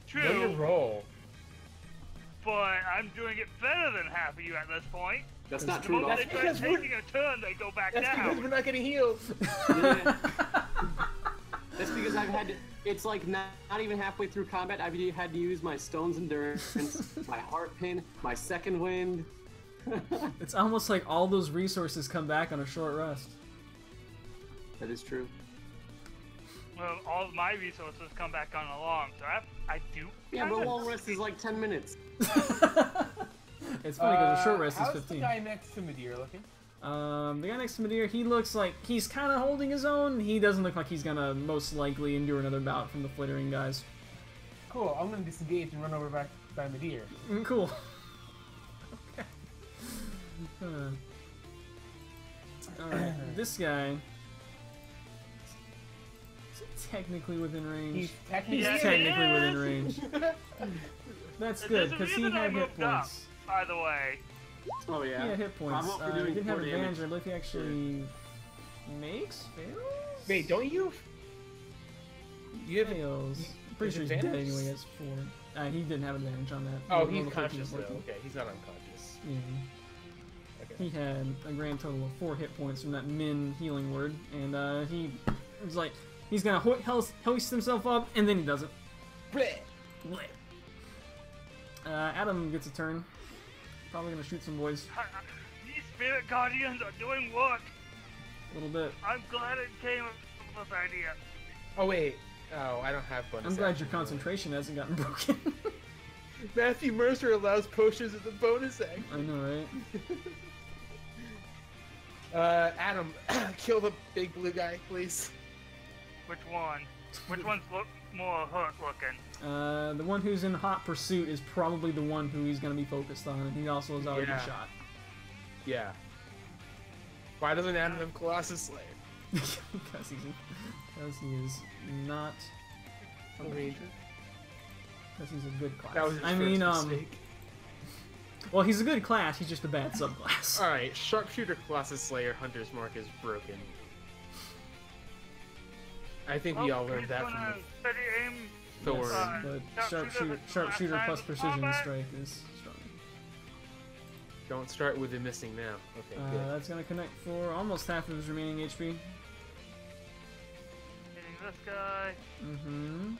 True. Know your role. But I'm doing it better than half of you at this point. That's not The true at all. moment they try taking a turn, they go back That's because we're down. not getting healed. Yeah. That's because I've had to, it's like not even halfway through combat, I've had to use my Stone's Endurance, my Heart Pin, my Second Wind. It's almost like all those resources come back on a short rest. That is true. Well, all of my resources come back on a long, so I do. Yeah, kinda but long rest is like 10 minutes. It's funny because a short rest is how's 15. the guy next to Midir looking? The guy next to Midir, he looks like he's kind of holding his own. He doesn't look like he's gonna most likely endure another bout from the flittering guys. Cool, I'm gonna disengage and run over back by Midir. Cool. Okay. Alright, this guy is technically within range. He's technically, Yeah, technically he within is. range. That's There's good, a because he reason I had hit moved up, points. by the way. Oh He yeah. had hit points. I'm up for He doing didn't have 4 advantage. damage. I believe he actually fails? Wait, don't you? You have. Fails. I'm pretty sure he's dead advantage? anyway. He has 4. He didn't have advantage on that. Oh, The he's roll of 14 conscious was though. working. Okay, he's not unconscious. Yeah. Okay. He had a grand total of 4 hit points from that min healing word, and he was like, he's gonna hoist himself up, and then he doesn't. Bleh. Adam gets a turn. Probably gonna shoot some boys These spirit guardians are doing work. a little bit. I'm glad it came up with this idea. Oh wait. Oh, I don't have bonus. I'm glad action, your concentration hasn't gotten broken. really. Matthew Mercer allows potions as a bonus action. I know, right? Adam, kill the big blue guy, please. Which one? Which one's more hurt looking? The one who's in hot pursuit is probably the one who he's gonna be focused on, and he also has already been Yeah. shot. Yeah. Why doesn't Adam have Colossus Slayer? because he is not A ranger. because he's a good class. That was his I first mean, mistake. well, he's a good class. He's just a bad subclass. Alright, Sharpshooter, Colossus Slayer, Hunter's Mark is broken. I think we all learned he's that gonna from steady aim. Thor. But Sharpshooter sharpshooter last plus time precision combat? strike is strong. Don't start with the missing now. Okay, good. That's gonna connect for almost half of his remaining HP. Hitting this guy. Mm-hmm.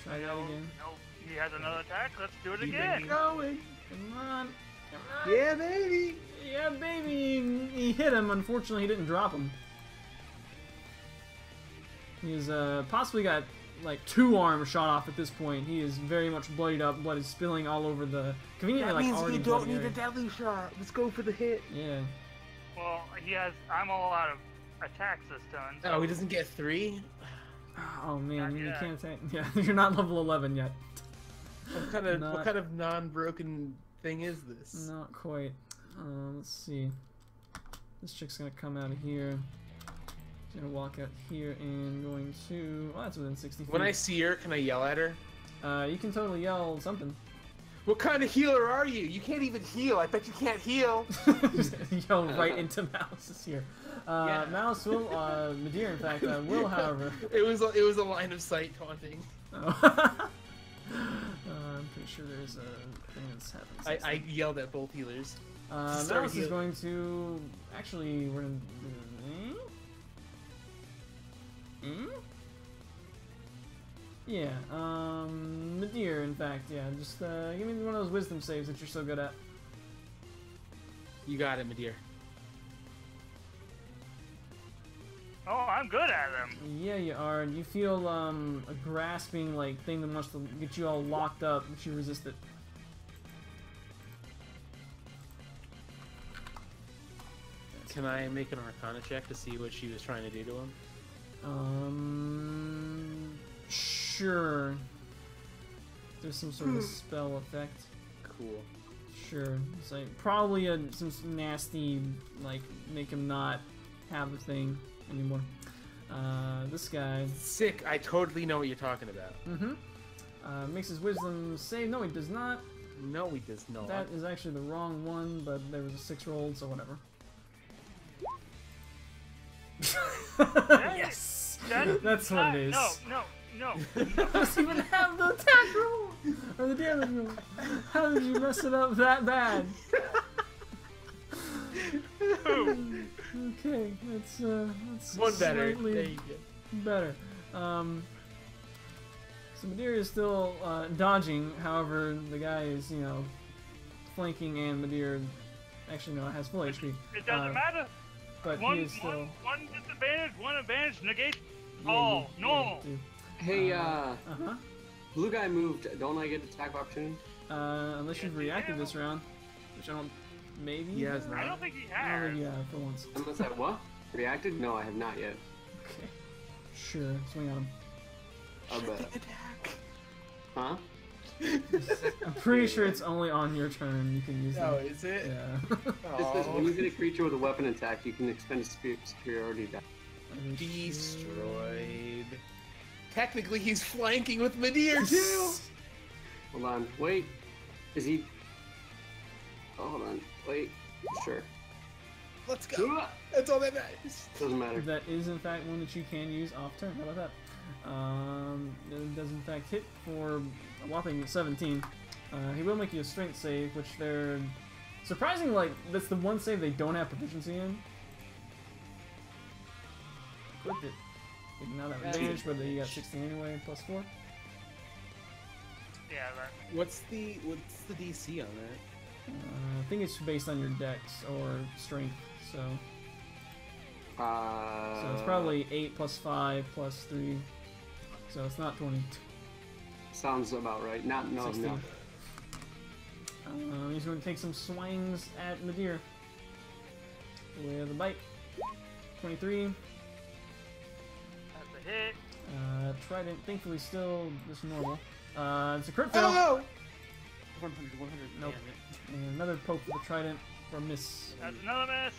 Try that again. No, he has another attack. Let's do it Keep again. it going. Come on. Yeah, baby. Yeah, baby. He hit him. Unfortunately, he didn't drop him. He's possibly got like 2 arms shot off at this point. He is very much bloodied up. Blood is spilling all over the conveniently That like means already you don't bloody need a area. deadly shot. Let's go for the hit. Yeah. Well, he has. I'm all out of attacks this turn. So Oh, he doesn't get 3? Oh man, Not you yet. can't attack. Yeah, you're not level 11 yet. What Not- kind of non-broken thing is this? Not quite. Let's see. This chick's gonna come out of here. She's gonna walk out here and going to. Oh, that's within 60 feet. When I see her, can I yell at her? You can totally yell something. What kind of healer are you? You can't even heal. I bet you can't heal. Yell right into Mouse's ear. Yeah. Mouse will, Madeir, in fact, will, however. It was a line of sight taunting. Oh. I'm pretty sure there's a thing that's happened. I yelled at both healers. Mouse is going to. Actually, we're gonna. Yeah, Madeir, in fact, yeah, just give me one of those wisdom saves that you're so good at. You got it, Madeir. Oh, I'm good at them. Yeah, you are. And you feel a grasping like thing that wants to get you all locked up, but you resist it. Can I make an Arcana check to see what she was trying to do to him? Sure. There's some sort of spell effect. Cool. Sure. It's like probably some nasty, like, make him not have the thing anymore. This guy. Sick. I totally know what you're talking about. Makes his wisdom save. No, he does not. No, he does not. That is actually the wrong one, but there was a 6 rolled, so whatever. Yes! That's what it is. No. Doesn't even have the attack roll! Or the damage roll. How did you mess it up that bad? Okay, that's one better. slightly There you go. better. So Madeir is still dodging, however, the guy is, you know, flanking, and Madeir actually no, has full HP. It doesn't matter. But he is still. One disadvantage, one advantage, negate. Yeah, Oh, no. Hey, Uh-huh. blue guy moved. Don't I get attack opportunity? Unless you've reacted this round, which I don't. Maybe. He has I not. don't think he I don't has. think you have for once. Unless I what? Reacted? No, I have not yet. Okay. Sure. Swing on him. I bet. Huh? I'm pretty sure it's only on your turn you can use Oh, it. is it? Yeah. It says when you hit a creature with a weapon attack, you can expend a superiority die. Destroyed. Technically, he's flanking with Madeir too. Hold on. Wait. Is he? Oh, hold on. Wait. Sure. Let's go. That's all that matters. Doesn't matter. That is in fact one that you can use off turn. How about that? It does in fact hit for a whopping 17. He will make you a strength save, which they're surprisingly, like, that's the one save they don't have proficiency in. Equipped it. They do not have advantage, but you got 16 anyway, plus 4. Yeah, that. What's the DC on that? I think it's based on your dex or strength, so it's probably 8 plus 5 plus 3, so it's not 20. Sounds about right. No. 16. He's going to take some swings at Madeir with a bite. 23. That's a hit. Trident, thankfully still just normal. It's a crit fail. Oh! 100. Nope. And another poke with the trident for a miss. That's another miss.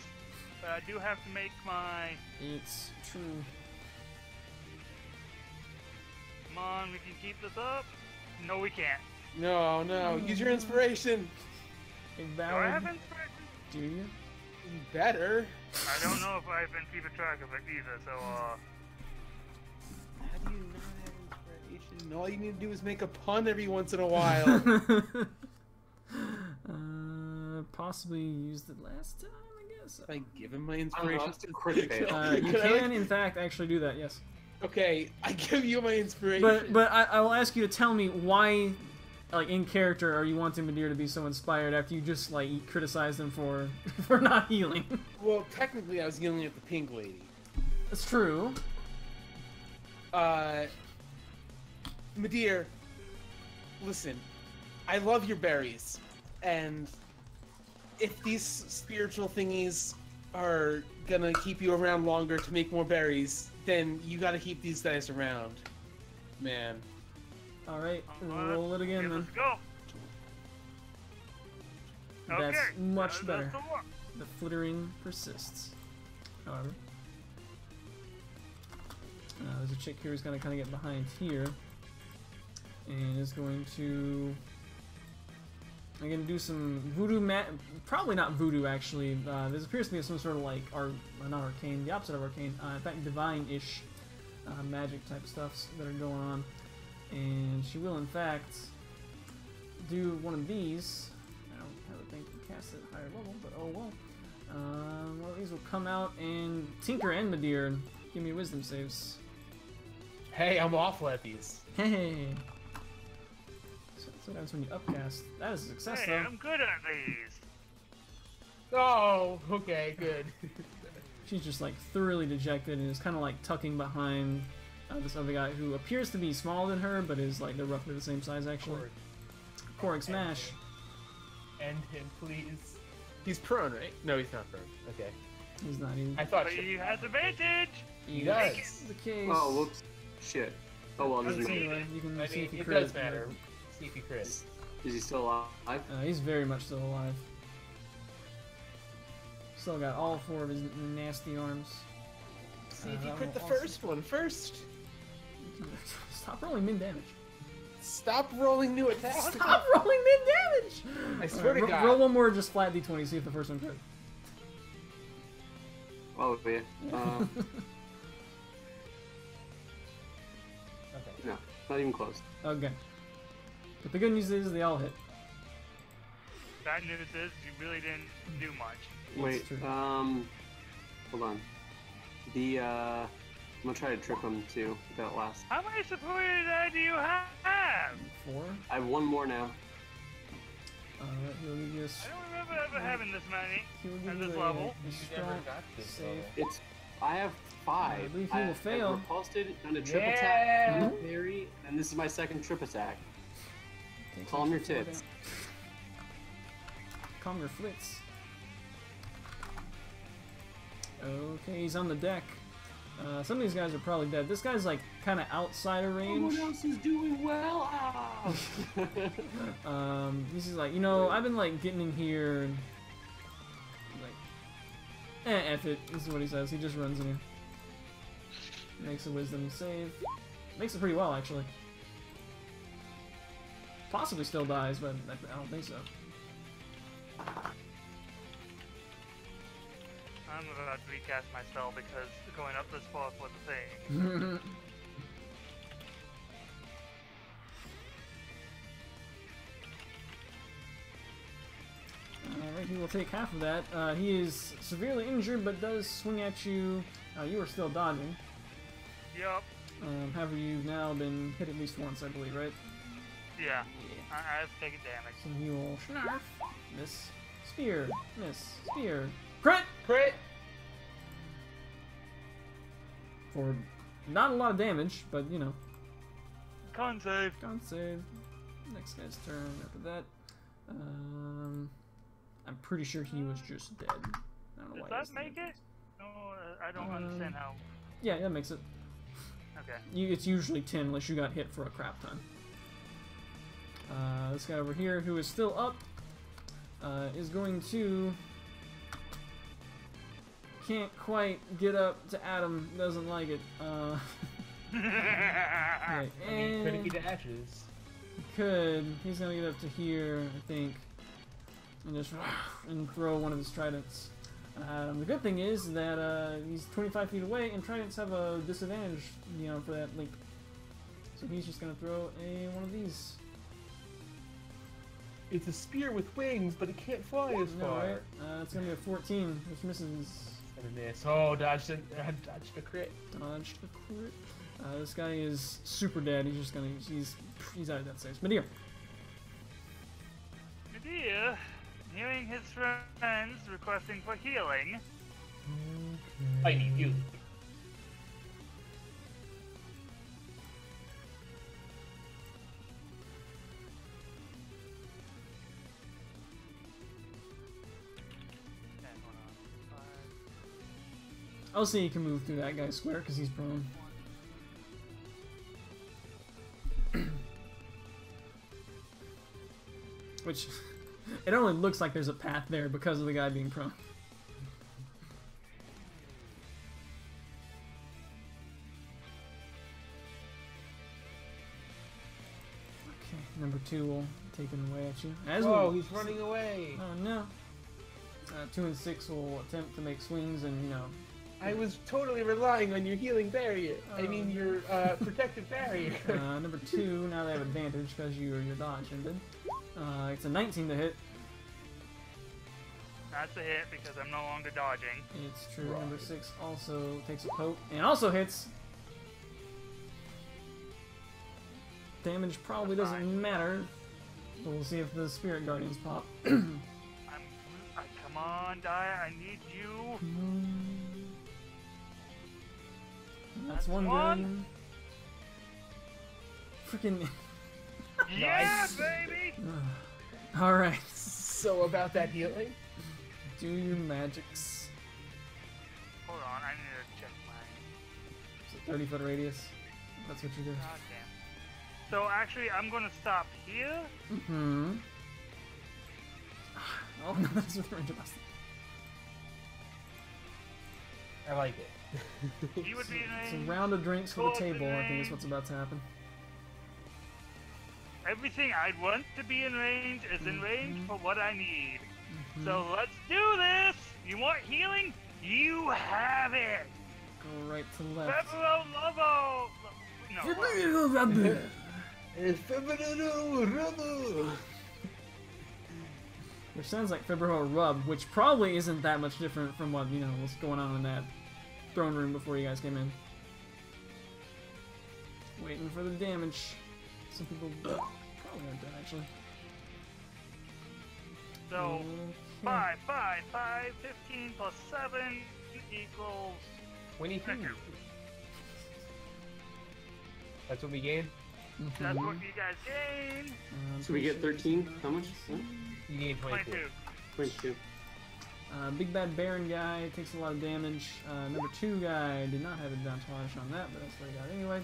But I do have to make my. It's true. Come on, we can keep this up. No, we can't. No. Use your inspiration. A Do I valid. have inspiration? Do you? Better. I don't know if I've been keeping track of it either. So How do you not have inspiration? All you need to do is make a pun every once in a while. Possibly used it last time, I guess. I give him my I don't know, inspiration. that's a crit fail. You can, in fact, actually do that. Yes. Okay, I give you my inspiration. But I will ask you to tell me why, like, in character, are you wanting Madeir to be so inspired after you just, like, criticized him for not healing? Well, technically, I was yelling at the pink lady. That's true. Madeir, listen, I love your berries, and if these spiritual thingies are gonna keep you around longer to make more berries, then you gotta keep these guys around, man. Alright, roll it again then. let's go. That's Okay, much that's better. the one. The flittering persists. however. There's a chick here who's gonna kind of get behind here, and is going to. I'm gonna do some voodoo probably not voodoo actually. This appears to be some sort of like not arcane, the opposite of arcane. In fact, divine-ish magic type stuffs that are going on, and she will in fact do one of these. I don't have a thing to cast it at higher level, but oh well. One of these will come out and Tinker and Madeir give me wisdom saves. Hey, I'm awful at these. Hey. So that's what happens when you upcast. That is a success Hey, though. I'm good at these. Oh, okay, good. She's just like thoroughly dejected and is kind of like tucking behind this other guy who appears to be smaller than her, but is like they're roughly the same size actually. Korg smash. End him, please. He's prone, right? No, he's not prone. Okay. He's not even. I thought But shit. he has advantage. He does. The case. Oh, whoops. Shit. Oh well, doesn't matter. Anyway, you can I see if mean, he it crit. does matter. See if he crits. Is he still alive? He's very much still alive. Still got all 4 of his nasty arms. See if you that crit the will also- first one first. Stop rolling min damage. Stop rolling new attacks. Stop rolling min damage! I swear to God. Roll one more, just flat d20, see if the first one crit. Oh yeah. Okay. No, not even close. Okay. But the good news is they all hit. Bad news is you really didn't do much. Wait. true. Hold on. I'm gonna try to trip him too. That last. How many supported do you have? 4. I have one more now. He'll give you a, I don't remember ever having this many he'll give at you this a, level. a You strong never got this save. level. It's. I have 5. I believe he will fail. I've repulsed, done a trip Yeah. attack, done a parry, and this is my second trip attack. Takes Calm your extra 4 tits. Calm your flits. Okay, he's on the deck. Some of these guys are probably dead. This guy's like kind of outside of range. Someone else is doing well. Ah. This is like, you know, I've been like getting in here and like, F it. This is what he says. He just runs in here. Makes a wisdom save. Makes it pretty well, actually. Possibly still dies, but I don't think so. I'm about to recast my spell because going up this far was a thing. Alright, he will take half of that. He is severely injured, but does swing at you. You are still dodging. Yup. However, you've now been hit at least once, I believe, right? Yeah. I've taken damage. So he will snarf, miss, spear, miss, spear, crit! Crit! For not a lot of damage, but you know. Con save. Con save. Next guy's turn after that. I'm pretty sure he was just dead. I don't know Does why. that make it? No, I don't understand how. Yeah, that makes it. Okay. It's usually 10 unless you got hit for a crap ton. This guy over here, who is still up, is going to... Can't quite get up to Adam, doesn't like it. Right, I mean, could it be and to ashes? he could. He's gonna get up to here, I think, and just and throw one of his tridents. The good thing is that he's 25 feet away, and tridents have a disadvantage, you know, for that leap. So he's just gonna throw one of these. It's a spear with wings, but it can't fly as No, far. right? It's gonna be a 14, which misses. And a miss. Oh, dodged a crit. Dodged a crit. This guy is super dead. He's just gonna. He's out of death saves. Madeir. Madeir, hearing his friends requesting for healing, I need you. I'll see he can move through that guy's square because he's prone. Which, it only looks like there's a path there because of the guy being prone. Number 2 will take him away at you. As Whoa, will, he's running away. Oh no. 2 and 6 will attempt to make swings, and you know. I was totally relying on your healing barrier. I mean, your protective barrier. Number 2, now they have advantage because your dodge ended. It's a 19 to hit. That's a hit because I'm no longer dodging. It's true. Right. Number 6 also takes a poke and also hits. Damage probably That's doesn't fine. matter. But we'll see if the Spirit Guardians pop. Come on, die. I need you. That's That's one one. good. Freaking. Yeah, Nice. baby. Alright. So about that healing? Do your magics. Hold on, I need to check my. So 30-foot radius. That's what you do. God damn. So actually, I'm gonna stop here. Mm-hmm. Oh no, that's with range of blast. I like it. He would be in It's a range. round of drinks for the Close table. I think range. is what's about to happen. Everything I'd want to be in range is in range Mhm. for what I need. Mhm. So let's do this. You want healing? You have it. Go right to left. Febro Lobo. No. Which sounds like Fibro Rub, which probably isn't that much different from what, you know, was going on in that throne room before you guys came in. Waiting for the damage. Some people probably aren't dead, actually. So Okay. 5, 5, 5, 15 plus 7 equals 22. That's what we gain? that's what Mhm. you guys gain. So we get 13? How much? What? You gain 22. 22. 22. Big Bad Baron guy takes a lot of damage. Number 2 guy did not have advantage on that, but that's what he got anyway.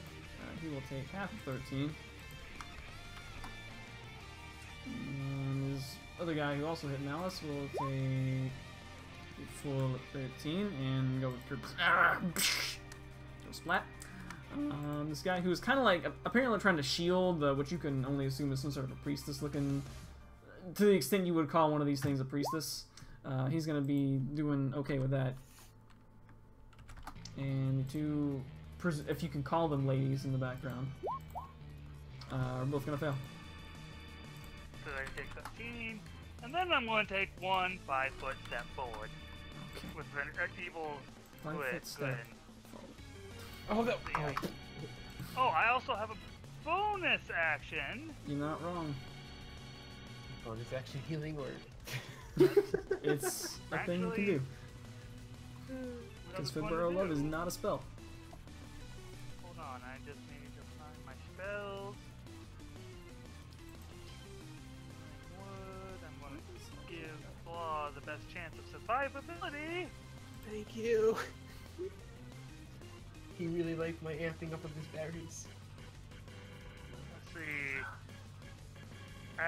He will take half of 13. And his other guy who also hit Malice will take full 13 and go with purpose. Go splat. This guy who's kind of like apparently trying to shield what you can only assume is some sort of a priestess looking, to the extent you would call one of these things a priestess. He's gonna be doing okay with that. And the 2, if you can call them ladies in the background, are both gonna fail. So I take 13. And then I'm going to take 1 5-foot step forward Okay. with an evil 5-foot twist. step. Oh, that. Oh, I also have a bonus action. You're not wrong. Oh, it's actually healing word. It's a thing you can Actually, do. What I Because was going to Fibro Love do- is not a spell. Hold on, I just need to find my spells. I'm going to give Claw the best chance of survivability. Thank you. He really liked my amping up of his berries. Let's see.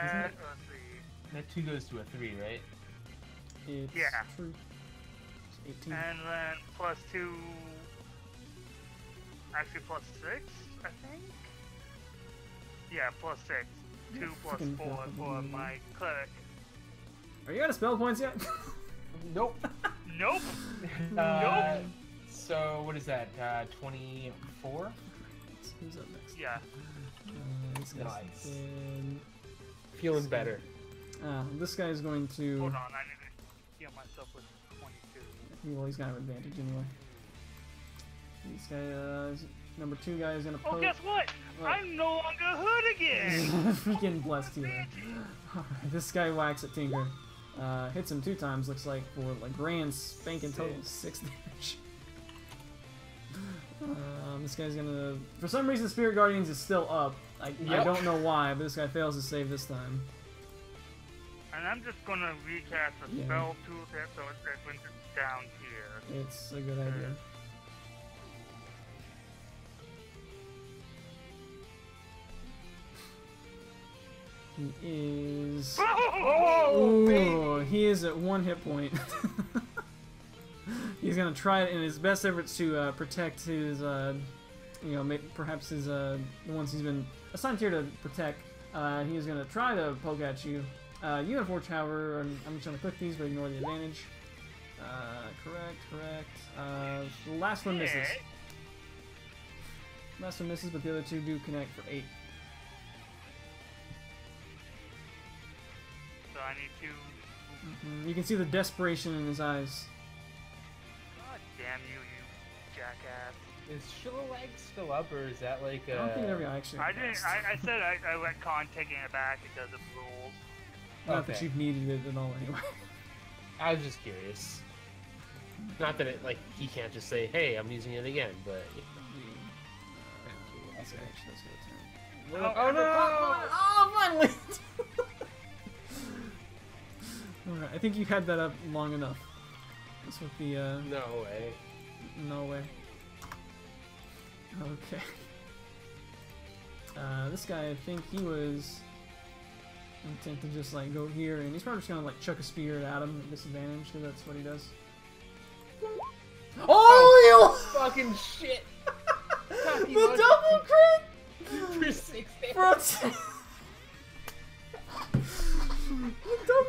Isn't it- Let's see. That 2 goes to a 3, right? It's Yeah. true. It's 18. And then plus 2. Actually, plus 6, I think? Yeah, plus 6. 2 plus Freaking 4 fucking for idiot. my cleric. Are you out of spell points yet? Nope. Nope! So, what is that? 24? Who's up next? Yeah. This guy's Nice. dead. Feeling better. This guy is going to. Hold on, I need to heal myself with 22. Well, he's got an advantage anyway. This guy, number 2 guy is gonna poke. Oh, guess what? What? I'm no longer hood again! Freaking blessed healer. Alright, this guy whacks at Tinker. Hits him 2 times, looks like, for like grand spanking total 6 damage. This guy's gonna. For some reason, Spirit Guardians is still up. I Yep. don't know why, but this guy fails to save this time. And I'm just gonna recast the Yeah. spell tooltip so it brings it down here. It's a good idea. He is. Oh! Ooh, he is at 1 hit point. He's gonna try it in his best efforts to protect his, perhaps his the ones he's been assigned here to protect. He is gonna try to poke at you. You have 4 tower, and I'm just gonna click these, but ignore the advantage. Correct. The last one misses. Last one misses, but the other 2 do connect for 8. So I need to. You can see the desperation in his eyes. God damn you, you jackass! Is Shillalag still up, or is that like I don't think every actually. I didn't. I said I let Con taking it back because of rules. Not that you've needed it at all anyway. I was just curious. Not that it like he can't just say, "Hey, I'm using it again," but. Oh no! Oh, finally! Alright, I think you had that up long enough. That's what the, No way. No way. Okay. This guy, I think he was intent to just, like, go here, and he's probably just gonna, like, chuck a spear at him at disadvantage, because that's what he does. Oh, you fucking shit! The double crit! For 6 damage!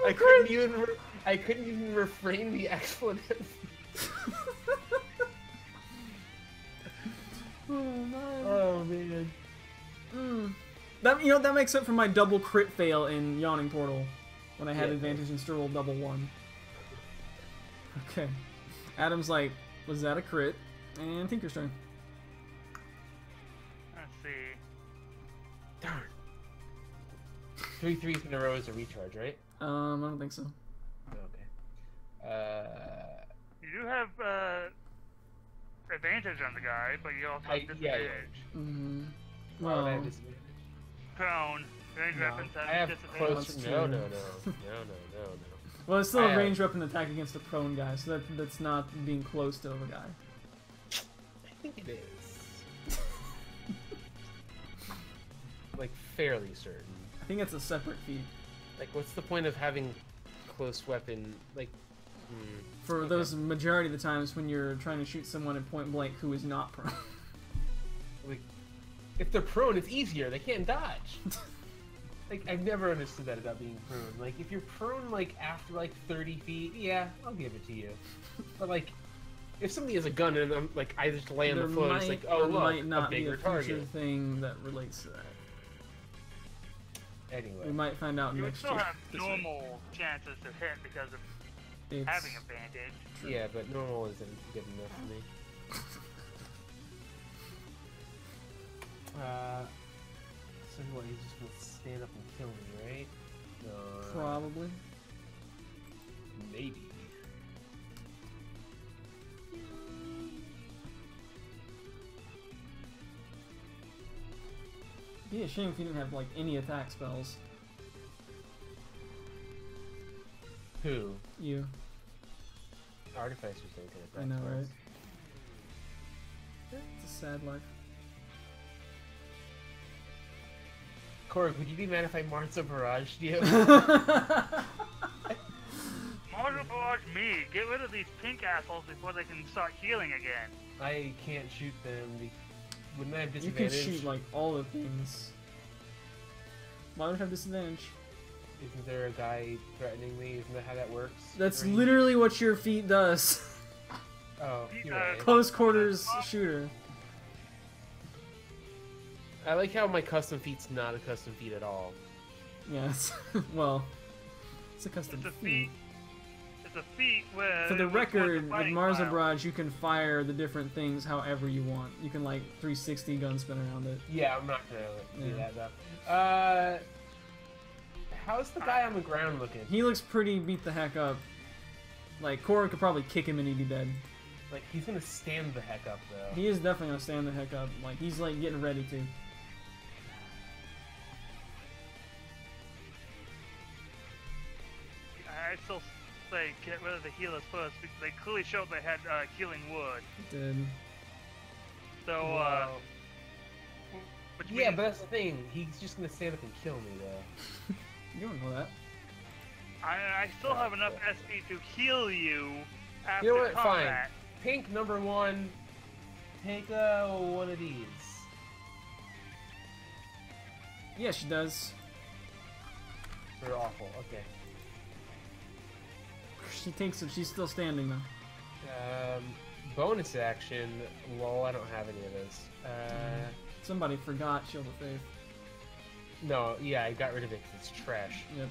I couldn't even refrain the expletive. Oh man. Oh man. That, you know, that makes up for my double crit fail in Yawning Portal when I had advantage and still rolled double 1. Okay. Adam's like, was that a crit? And Tinker's turn. Let's see. Darn. 3 threes in a row is a recharge, right? I don't think so. Okay. You do have advantage on the guy, but you also have disadvantage. Well, I have disadvantage. Prone. Range weapons I have disadvantage. close. No. Well, it's still a range weapon attack against a prone guy, so that's not being close to a guy. I think it is. Like, fairly certain. I think it's a separate feat. Like, what's the point of having close weapon, like... For those majority of the times when you're trying to shoot someone at point blank who is not prone. Like, if they're prone, it's easier. They can't dodge. Like, I've never understood that about being prone. Like, if you're prone, like, after, like, 30 feet, yeah, I'll give it to you. But, like, if somebody has a gun and I'm, like, I just lay on the floor and it's like, oh, look, might not a bigger be a future target. thing that relates to that. Anyway. We might find out next year. You still have normal chances to hit because of having advantage. Yeah, but normal isn't good enough for me. So what, he's just gonna stand up and kill me, right? Probably. Maybe. It'd be a shame if you didn't have, like, any attack spells. Who? You. Artificers don't get attack I know, spells. right? It's a sad life. Corey, would you be mad if I Martha barraged you? Martial barrage me! Get rid of these pink assholes before they can start healing again. I can't shoot them. Wouldn't I have You disadvantage? can shoot, like, all the things. Why would I have disadvantage? Isn't there a guy threatening me? Isn't that how that works? That's literally what your feat does. Oh, you're right. Close quarters shooter. I like how my custom feat's not a custom feat at all. Yes. Well, it's a custom feat. It's a feat where... For the record, with Mars Barrage, you can fire the different things however you want. You can, like, 360 gun spin around it. Yeah, I'm not gonna do that though. How's the guy on the ground looking? He looks pretty beat the heck up. Like, Cora could probably kick him and he'd be dead. Like, he's gonna stand the heck up though. He is definitely gonna stand the heck up. Like, he's, like, getting ready to. I still say get rid of the healers first because they clearly showed they had healing wood. Did. So, which yeah, means... but that's the thing. He's just gonna stand up and kill me though. You don't know that. I still have enough SP to heal you after You know what? combat. Fine. Pink number 1. Take one of these. Yeah, she does. Or awful. Okay. She takes it. She's still standing though. Bonus action. Lol, I don't have any of those. Somebody forgot Shield of Faith. No, yeah, I got rid of it because it's trash. Yep.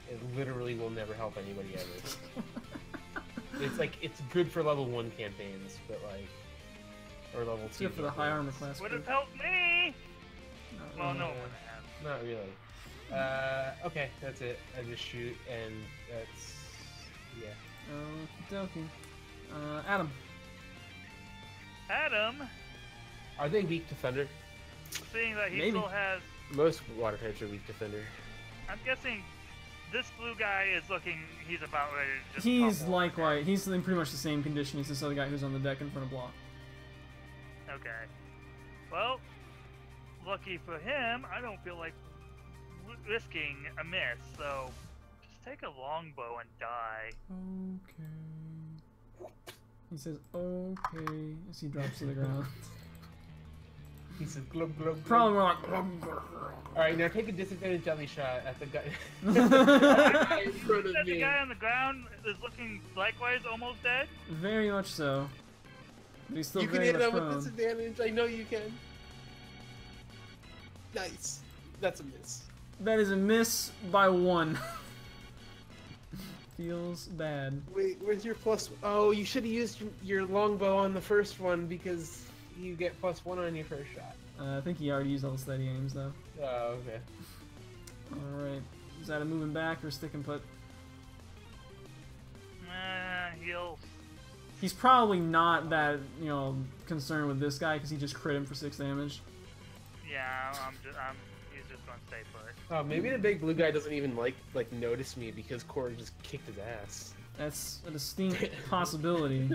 It literally will never help anybody ever. It's like, it's good for level 1 campaigns, but like, or level 2. Except for the high armor class. Would have helped me. Well, no, it wouldn't have. Not really. Okay, that's it. I just shoot, and that's, yeah. Okie Adam. Adam, Are they weak to thunder? seeing that he Maybe. still has, Most water types are weak to thunder. I'm guessing this blue guy is looking. He's about ready to just. He's topple. likewise. He's in pretty much the same condition as this other guy who's on the deck in front of Block. Okay. Well, lucky for him, I don't feel like risking a miss. So, just take a longbow and die. Okay. He says okay as he drops to the ground. He says glub glub glub. Probably more like. Alright, now take a disadvantage jelly shot at the guy. In front of The guy on the ground is looking likewise almost dead. Very much so. But he's still You can very hit much him with prone. disadvantage. I know you can. Nice. That's a miss. That is a miss by 1. Feels bad. Wait, where's your plus? Oh, you should have used your longbow on the first one because you get +1 on your first shot. I think he already used all the steady aims though. Oh, okay. Alright. Is that a moving back or stick and put? He'll. He's probably not that, concerned with this guy because he just crit him for 6 damage. Yeah, he's just gonna stay put. Oh, maybe the big blue guy doesn't even like notice me because Corey just kicked his ass. That's a distinct possibility.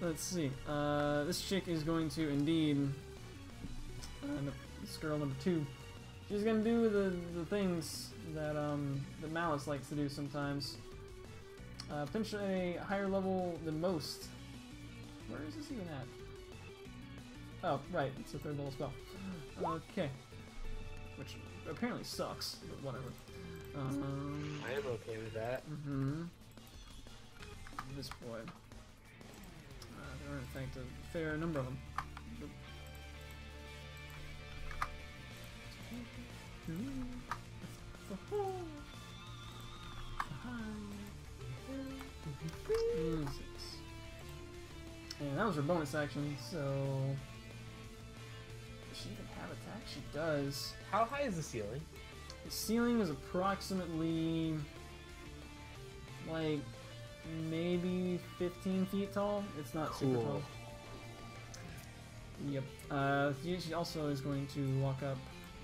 Let's see. This chick is going to indeed. This girl number 2. She's gonna do the things that that Malice likes to do sometimes. Potentially a higher level than most. Where is this even at? Oh, right. It's a 3rd level spell. Okay. Which apparently sucks, but whatever. I am okay with that. This boy. There are in fact a fair number of them. And that was her bonus action, so... Does she even have attack? She does. How high is the ceiling? The ceiling is approximately... like... maybe 15 feet tall. It's not super tall. Yep. She also is going to walk up...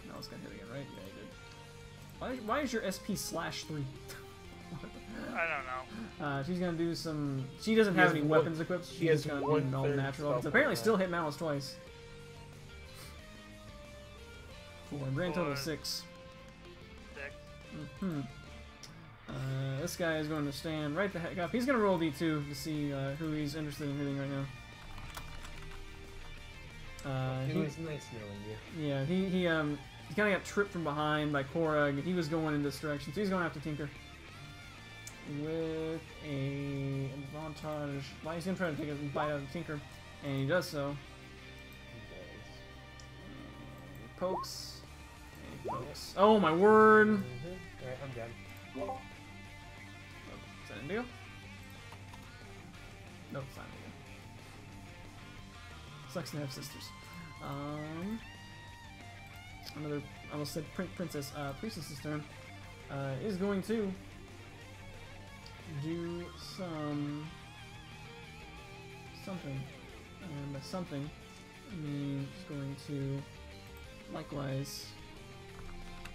No, it's gonna hit again, right? Yeah, he did. Why is your SP /3? I don't know. She's gonna do some. She doesn't have any weapons equipped. She's just gonna do all natural. It's apparently still hit Malice twice. 4. Grand total of 6. 6. This guy is going to stand right the heck up. He's gonna roll D2 to see who he's interested in hitting right now. It was nice knowing you. Yeah, he kind of got tripped from behind by Korug. He was going in this direction, so he's going after Tinker. With a advantage. Well, he's gonna try to take a bite out of Tinker, and he does so. He pokes. And he pokes. Oh my word! Alright, I'm done. Oh, is that Indigo? No, it's not Indigo. Sucks to have sisters. Another, I almost said princess. Priestess's turn. Is going to do something, and by something I mean it's going to likewise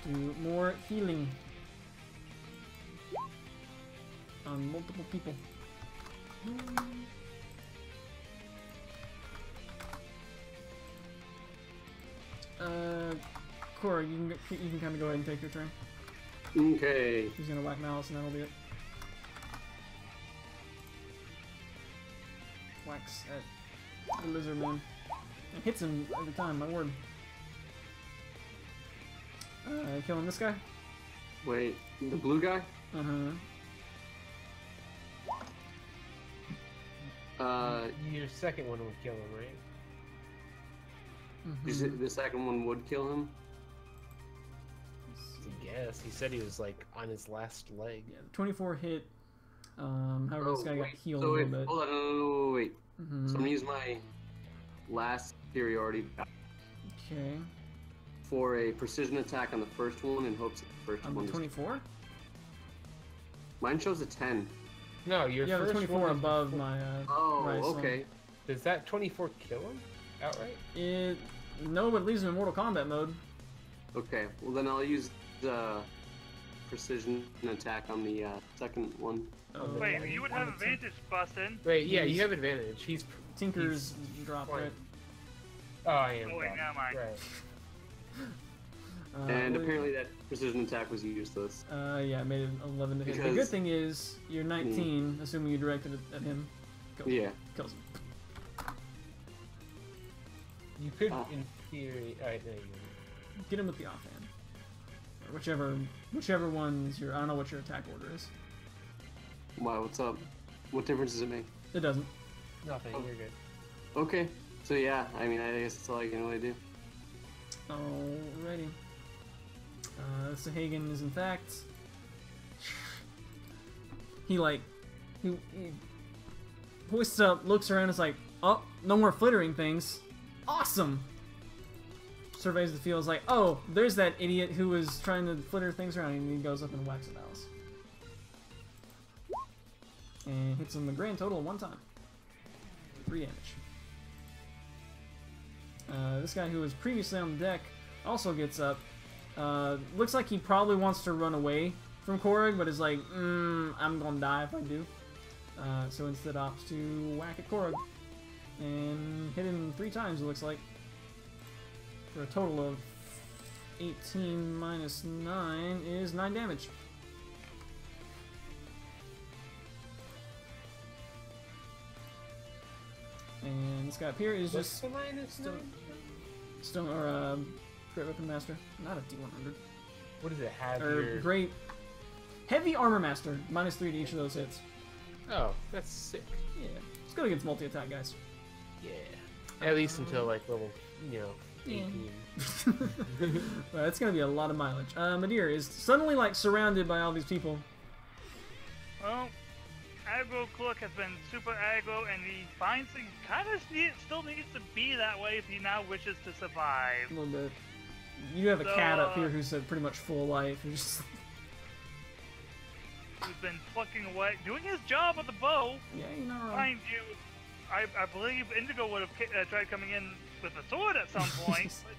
do more healing on multiple people. Cora, you can kind of go ahead and take your turn. Okay. He's gonna whack Malice, and that'll be it. Whacks at the lizard man. And hits him every time, my word. Killing this guy? Wait, the blue guy? Uh-huh. Your second one would kill him, right? You said the second one would kill him? I guess. He said he was like on his last leg. Yeah, 24 hit. However, this guy got healed so a wait, little bit. hold on, no, wait. Mm-hmm. So I'm gonna use my last superiority Okay. for a precision attack on the first one in hopes that the first On one the is... 24? Mine shows a 10. No, your Yeah, the first 24 one above my Oh, right, so okay. Does that 24 kill him outright? No, but it leaves him in Mortal Kombat mode. Okay, well then I'll use the precision attack on the second one. Wait, you would have advantage, Boston. Wait, yeah, you have advantage. He's Tinker's dropped, fine. right? Oh, I am. Oh, wait, never mind. Right. And apparently that precision attack was useless. Yeah, I made it 11 to hit. The Because- good thing is, you're 19, assuming you directed it at him. Yeah. Kills him. You could, Ah. in theory. Alright, there you go. Get him with the offhand. Or whichever one's your... I don't know what your attack order is. Wow, what's up? What difference does it make? It doesn't. Nothing, Oh. you're good. Okay, so yeah, I mean, I guess that's all I can really do. Alrighty. Sahagin is in fact... He hoists up, looks around, is like, oh, no more flittering things. Awesome! Surveys the field, is like, oh, there's that idiot who was trying to flitter things around, and he goes up and whacks a mouse. And hits him a grand total of 1 time. 3 damage. This guy who was previously on the deck also gets up. Looks like he probably wants to run away from Korg, but is like, I'm gonna die if I do. So instead opts to whack at Korg. And hit him 3 times, it looks like. For a total of 18 minus 9 is 9 damage. And this guy up here is just stone or great weapon master, not a D100. What does it have Or here? great heavy armor master, minus 3 to each of those hits. Oh, that's sick. Yeah, it's good against multi-attack guys. Yeah. At least until like level, 18. Well, that's gonna be a lot of mileage. Madir is suddenly like surrounded by all these people. Well, aggro Cloak has been super aggro, and he finds he kind of still needs to be that way if he now wishes to survive. A little bit. You have a cat up here who's pretty much full life. Who's just... Who's been plucking away, doing his job with the bow. Yeah, you're not wrong. Mind you, I believe Indigo would have tried coming in with a sword at some point. But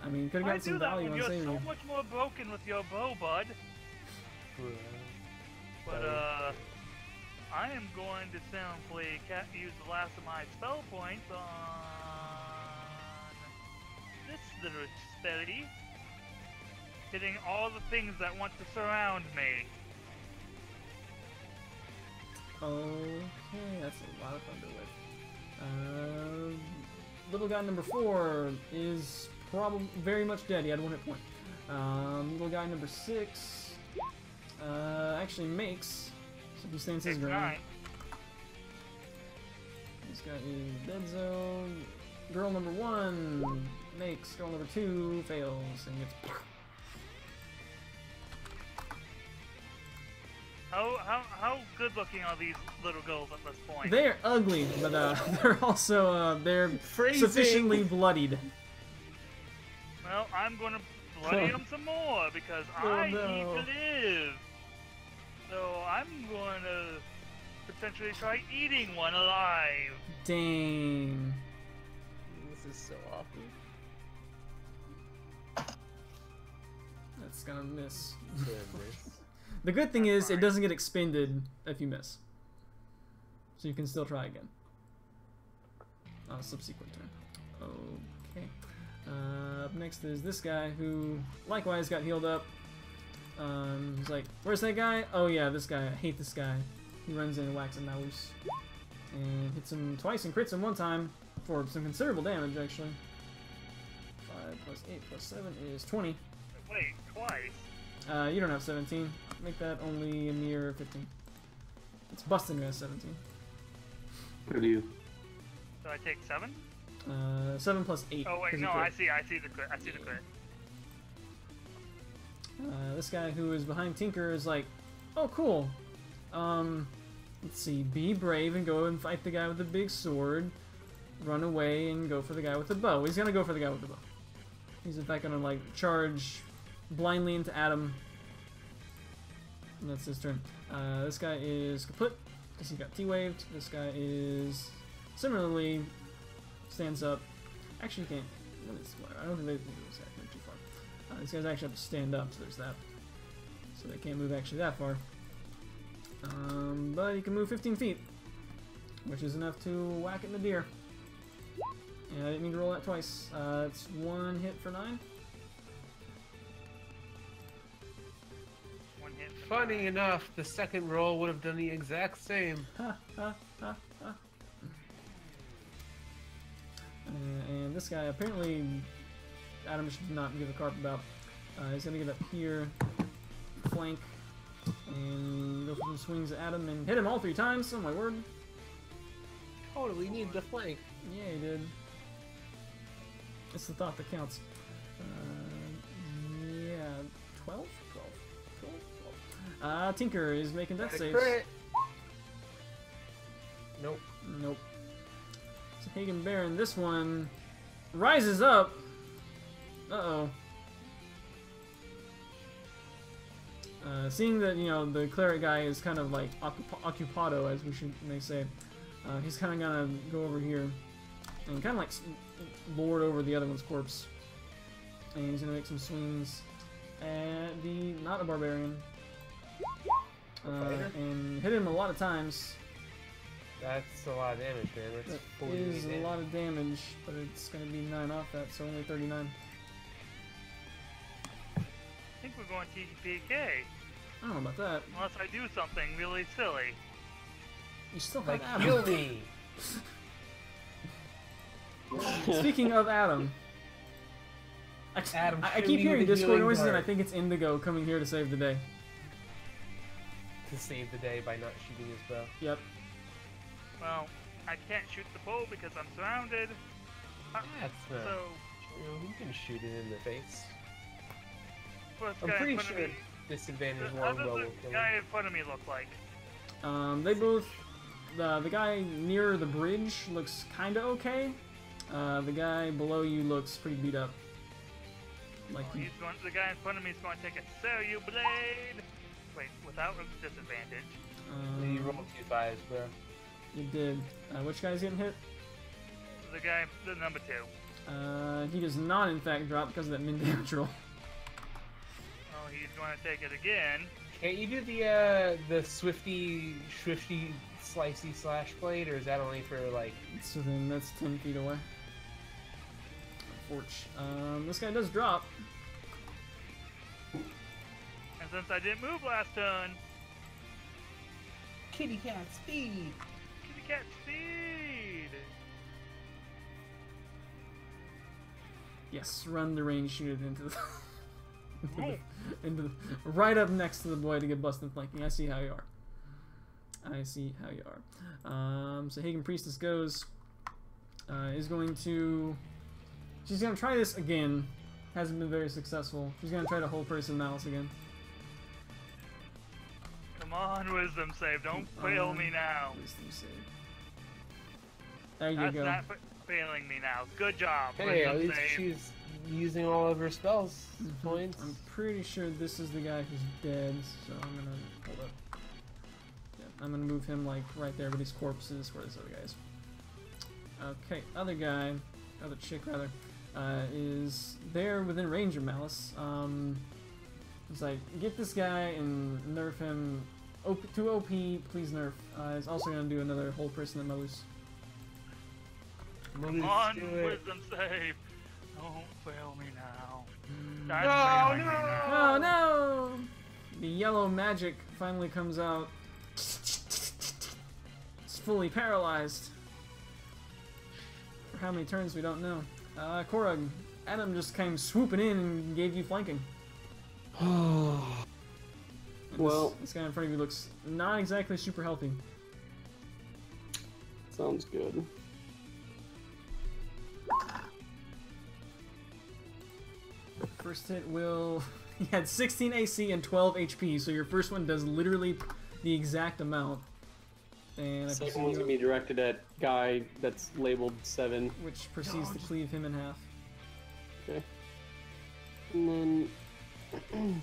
I mean, could have why got some do that value when on you're saving so you. much more broken with your bow, bud? But I am going to simply use the last of my spell points on this little steady, hitting all the things that want to surround me. Okay, that's a lot of fun to with. Little guy number 4 is probably very much dead. He had 1 hit point. Little guy number 6 actually makes, so he stands his Takes ground. 9. This guy is dead zone. Girl number 1 makes. Girl number 2 fails and gets. How good looking are these little girls at this point? They're ugly, but they're also they're sufficiently bloodied. Well, I'm gonna bloody them some more because I need to live. So I'm going to potentially try eating one alive. Dang. This is so awkward. That's gonna miss. Goodness. The good thing is, it fine. doesn't get expended if you miss. So you can still try again. On a subsequent turn. Okay. Up next is this guy who likewise got healed up. He's like, where's that guy? Oh yeah, this guy. I hate this guy. He runs in and whacks a mouse. And hits him twice and crits him 1 time for some considerable damage, actually. 5 plus 8 plus 7 is 20. Wait, twice? You don't have 17. Make that only a mere 15. It's Bustin who has 17. What do you? So I take 7? 7 plus 8. Oh wait, 'cause you no, crit. I see the crit. I see the crit. This guy who is behind Tinker is like, oh cool. Let's see, be brave and go and fight the guy with the big sword. Run away and go for the guy with the bow. He's gonna go for the guy with the bow. He's in fact gonna like charge blindly into Adam. And that's his turn. This guy is kaput because he got T-waved. This guy is similarly stands up. Actually, he can't. I don't think they can do this guy too far. These guys actually have to stand up, so there's that. So they can't move actually that far. But he can move 15 feet, which is enough to whack it in the deer. And I didn't mean to roll that twice. It's 1 hit for 9. 1 hit. Funny enough, the second roll would have done the exact same. And this guy, apparently, Adam should not give a carp about. He's gonna get up here, flank, and go for some swings at Adam and hit him all 3 times. Oh my word! Totally need the flank. Yeah, he did. It's the thought that counts. Yeah, 12? 12? Tinker is making death saves. Crit. Nope. Nope. Sahagin Baron, this one rises up. Uh-oh. Seeing that, you know, the cleric guy is kind of like occupado, as we may say, he's kind of gonna go over here and kind of like lord over the other one's corpse. And he's gonna make some swings at the, not a barbarian, and hit him a lot of times. That's a lot of damage, man. That's That is a lot of damage, but it's gonna be 9 off that, so only 39. I think we're going TPK. I don't know about that. Unless I do something really silly. You still have Like, Adam. kill me! Speaking of Adam, Adam, I shoot keep me hearing with a Discord healing noises, and I dart. think it's Indigo coming here to save the day. To save the day by not shooting his bow. Yep. Well, I can't shoot the bow because I'm surrounded. That's not So, true. You can shoot it in the face. what's I'm guy in pretty front of sure me? disadvantage How longbow does will the kill guy him. in front of me look like? They both. The guy near the bridge looks kind of okay. The guy below you looks pretty beat up. Like Oh, the guy in front of me is going to take a Seru blade. Wait, without a disadvantage. You rolled 2 5s, bro. You did. Which guy's getting hit? The guy, the number 2. He does not, in fact, drop because of that min damage roll. Oh, he's going to take it again. Can't you do the swifty slicey slash blade, or is that only for like? So then that's 10 feet away. Forge. This guy does drop. And since I didn't move last turn, Kitty cat speed. kitty cat speed. Yes, run the range, shoot it into the, into the right up next to the boy to get busted flanking. I see how you are. I see how you are. So Sahagin Priestess goes. Is going to. She's gonna try this again. Hasn't been very successful. She's gonna try to whole person malice again. Come on, wisdom save. Don't fail me now. Wisdom save. There you That's go. not failing me now. Good job. Hey, at wisdom least save. she's using all of her spells points. I'm pretty sure this is the guy who's dead, so I'm gonna hold up. Yeah, I'm gonna move him like right there with his corpses where this other guy is. Okay, other chick rather, is there within range of Malice. It's like, get this guy and nerf him. To OP, please nerf. Is also gonna do another whole person at Malus. Come on, wisdom save. Don't fail me now. That's No, failing me now. Oh no! The yellow magic finally comes out. It's fully paralyzed. For how many turns we don't know. Korug, Adam just came swooping in and gave you flanking. And Well, this guy in front of you looks not exactly super healthy. sounds good. First hit will... He had 16 AC and 12 HP, so your first one does literally the exact amount. And I Second one's proceed, gonna be directed at guy that's labeled 7. which proceeds to cleave him in half. Okay. And then...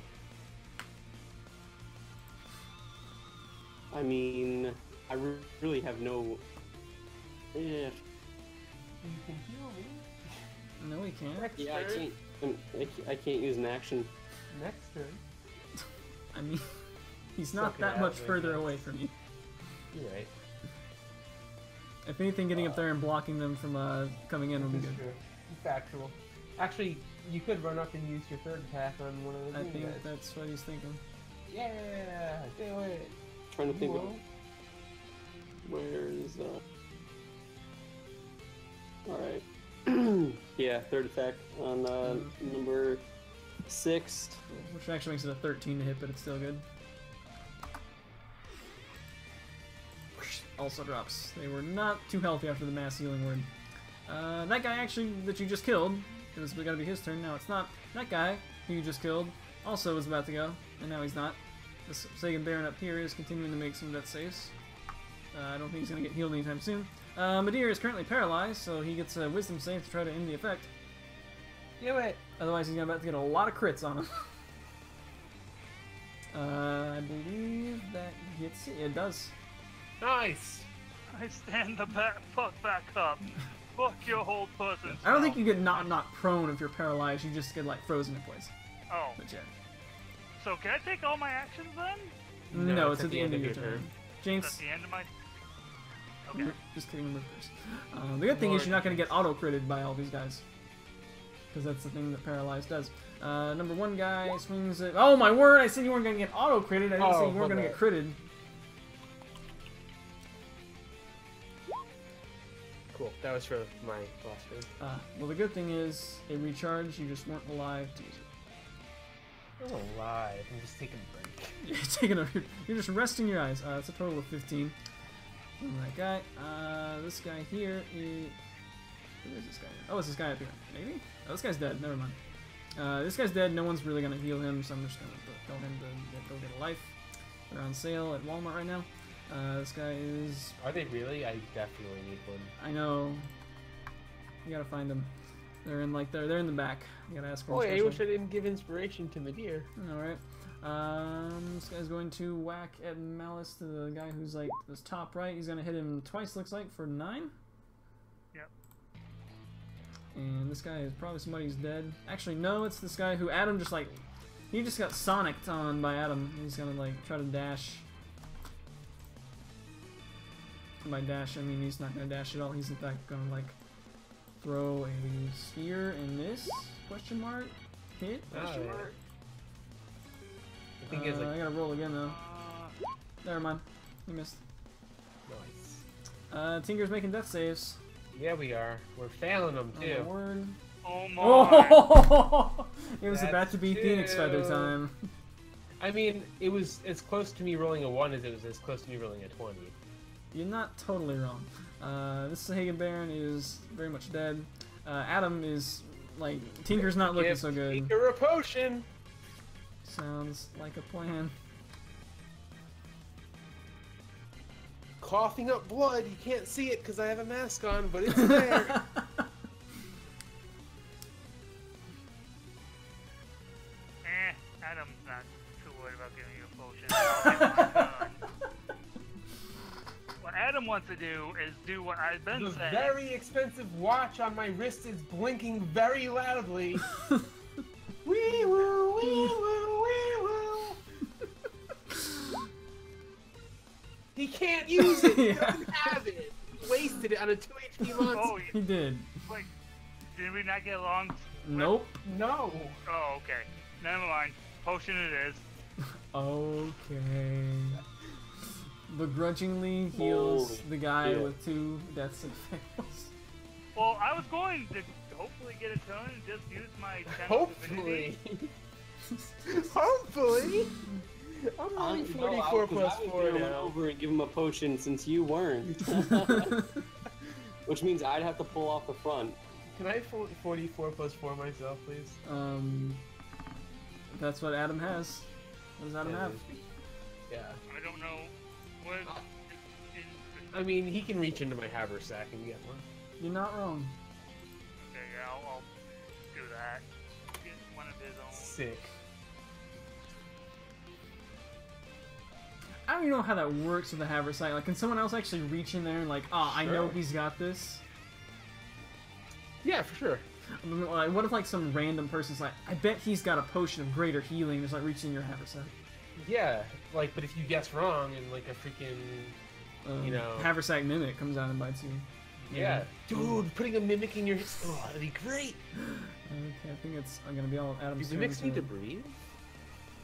I mean, I really have no... Yeah, You can heal me. No, he can't. Next yeah, turn. I can't use an action. Next turn. I mean, he's not Suck it that out, much I further guess. away from you. You're right. If anything, getting up there and blocking them from coming in would be This is good. true. Factual. Actually, you could run up and use your third attack on one of the I green think guys. that's what he's thinking. Yeah, do it. Trying to think of Whoa. where is Alright. Yeah, third attack on number 6. Which actually makes it a 13 to hit, but it's still good. Also drops. They were not too healthy after the mass healing word. That guy actually that you just killed, it was going to be his turn. Now it's not. That guy who you just killed also was about to go, and now he's not. This Sahagin Baron up here is continuing to make some death saves. I don't think he's going to get healed anytime soon. Madir is currently paralyzed, so he gets a wisdom save to try to end the effect. Do it. Otherwise, he's about to get a lot of crits on him. I believe that gets it. It does. Nice. I stand the fuck back up. Fuck your whole person. I don't think you get knocked prone if you're paralyzed. You just get like frozen in place. Oh, But yeah. so can I take all my actions then? No, it's at the end of your turn. That's James, the end of my. Okay. just kidding. Reverse. The good thing is you're not going to get auto critted by all these guys, because that's the thing that paralyzed does. Number 1 guy swings it. Oh my word! I said you weren't going to get auto critted. I didn't say you weren't going to get critted. Cool. That was for my last turn. Well, the good thing is it recharged. You just weren't alive to use it. I'm alive. I'm just taking a break. You're just resting your eyes. It's a total of 15. On that guy. This guy here is... Who is this guy? Oh, it's this guy up here. Maybe? Oh, this guy's dead. Never mind. This guy's dead. No one's really going to heal him, so I'm just going to tell him to go get a life. They're on sale at Walmart right now. This guy is... Are they really? I definitely need one. I know. You gotta find them. They're in like they're in the back. You gotta ask for Boy, them I special. wish I didn't give inspiration to Madir. Alright. This guy's going to whack at Malice to the guy who's like this top right. He's gonna hit him twice, looks like, for 9. Yep. And this guy is probably somebody who's dead. Actually, no, it's this guy who Adam just like... He just got sonicked on by Adam. He's gonna like try to dash. By dash, I mean he's not gonna dash at all. He's in fact gonna like throw a sphere in this question mark hit. Question mark. I think it's I like gotta roll again though. Never mind, we missed. nice. Tinker's making death saves. Yeah, we are. We're failing them Oh, my too. word. Oh my. Oh! It was about That's to be Phoenix Feather two. time. I mean, it was as close to me rolling a 1 as it was as close to me rolling a 20. You're not totally wrong. This Sahagin Baron is very much dead. Adam is like Tinker's not looking Give so good. Tinker a potion. Sounds like a plan. Coughing up blood. You can't see it because I have a mask on, but it's there. Adam's not too worried about giving you a potion. I'll get this done. What Adam wants to do is do what I've been The saying. very expensive watch on my wrist is blinking very loudly. Wee woo, wee woo, wee woo. He can't use it. He doesn't have it. He wasted it on a 2 HP monster. Oh, He did. wait. Did we not get along? Nope. No. Oh, okay. Never mind. Potion it is. Okay. Begrudgingly heals Holy the guy shit. with 2 deaths and fails. Well, I was going to hopefully get it done and just use my channel Hopefully. Hopefully. I'm only 44 plus 4 now. now. Over and give him a potion since you weren't. Which means I'd have to pull off the front. Can I 44 plus 4 myself, please? That's what Adam has. What does Adam have? Yeah. I don't know what. I mean, he can reach into my haversack and get one. You're not wrong. Okay, yeah, I'll do that. Get one of his own. Sick. I don't even know how that works with the haversack. Like, can someone else actually reach in there and like, I know Sure. he's got this? Yeah, for sure. I mean, like, what if like some random person's like, I bet he's got a potion of greater healing, just like reaching in your haversack. Yeah, like, but if you guess wrong and like a freaking, you know, haversack mimic comes out and bites you. yeah, dude, putting a mimic in your, that'd be great. Okay, I think it's gonna be all Adam's Do turn. mimics need to breathe?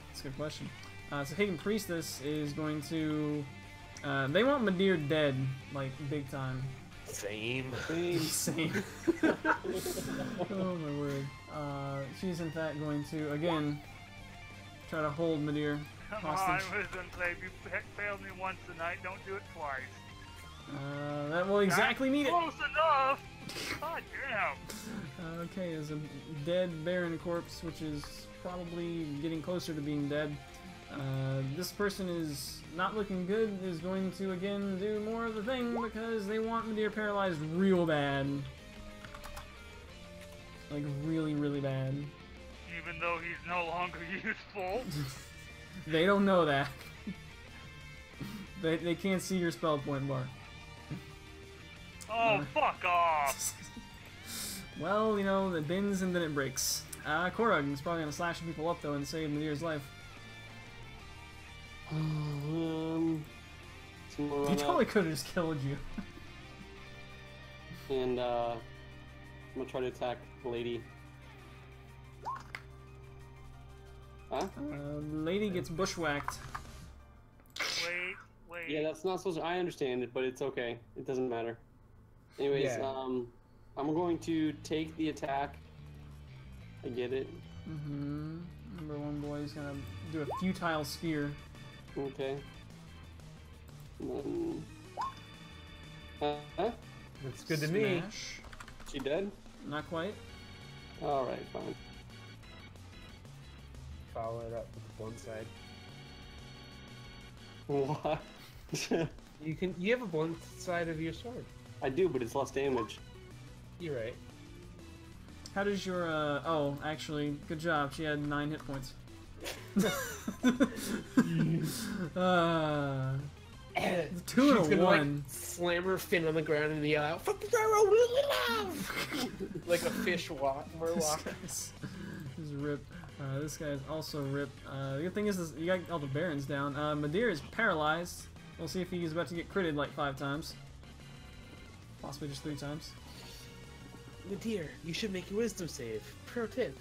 That's a good question. So Hagen Priestess is going to. They want Madeir dead, like big time. Same. Same. Oh my word. She's in fact going to again try to hold Madeir Come on, hostage. Wisdom Save. You failed me once tonight. Don't do it twice. That will exactly meet it. Close enough. God damn. Okay, there's a dead Baron corpse, which is probably getting closer to being dead. This person is not looking good, is going to again do more of the thing because they want Madeir paralyzed real bad. Like really, really bad. Even though he's no longer useful. They don't know that. They can't see your spell point bar. Oh, fuck off! Well, you know, it bends and then it breaks. Korug is probably gonna slash people up though and save Madeir's life. He totally could have just killed you. And I'm gonna try to attack the lady. Huh? Lady gets bushwhacked. Wait. Yeah, that's not supposed to. I understand it, but it's okay. It doesn't matter. Anyways, Yeah. I'm going to take the attack. I get it. Number one boy is gonna do a futile spear. Okay. And then... Huh? Looks good to me. Smash. She dead? Not quite. Alright, fine. Follow it up with the one side. What? You have a blunt side of your sword. I do, but it's less damage. You're right. How does your oh, actually, good job. She had 9 hit points. Two She's and a gonna, one. like, slam her fin on the ground and yell out, "Fuck the arrow, like a fish warlock. This is rip. This guy is also rip. The good thing is you got all the barons down. Madeir is paralyzed. We'll see if he's about to get critted like 5 times. Possibly just 3 times. Madeir, you should make your wisdom save. Pro tip.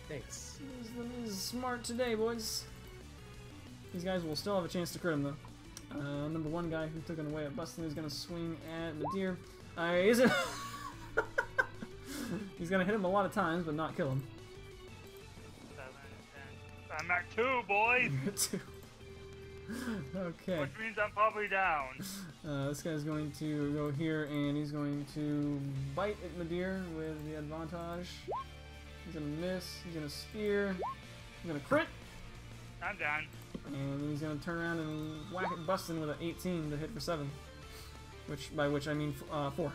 Thanks. Wisdom is smart today, boys. These guys will still have a chance to crit him though. Number one guy who took him away at Bustin is gonna swing at Madeir. Is it? He's gonna hit him a lot of times, but not kill him. 7, 10. I'm at 2, boys! 2. Okay. Which means I'm probably down. This guy's going to go here and he's going to bite at Madeir with the advantage. He's gonna miss. He's gonna spear. He's gonna crit. I'm down. And then he's gonna turn around and whack at Bustin with an 18 to hit for 7. By which I mean 4.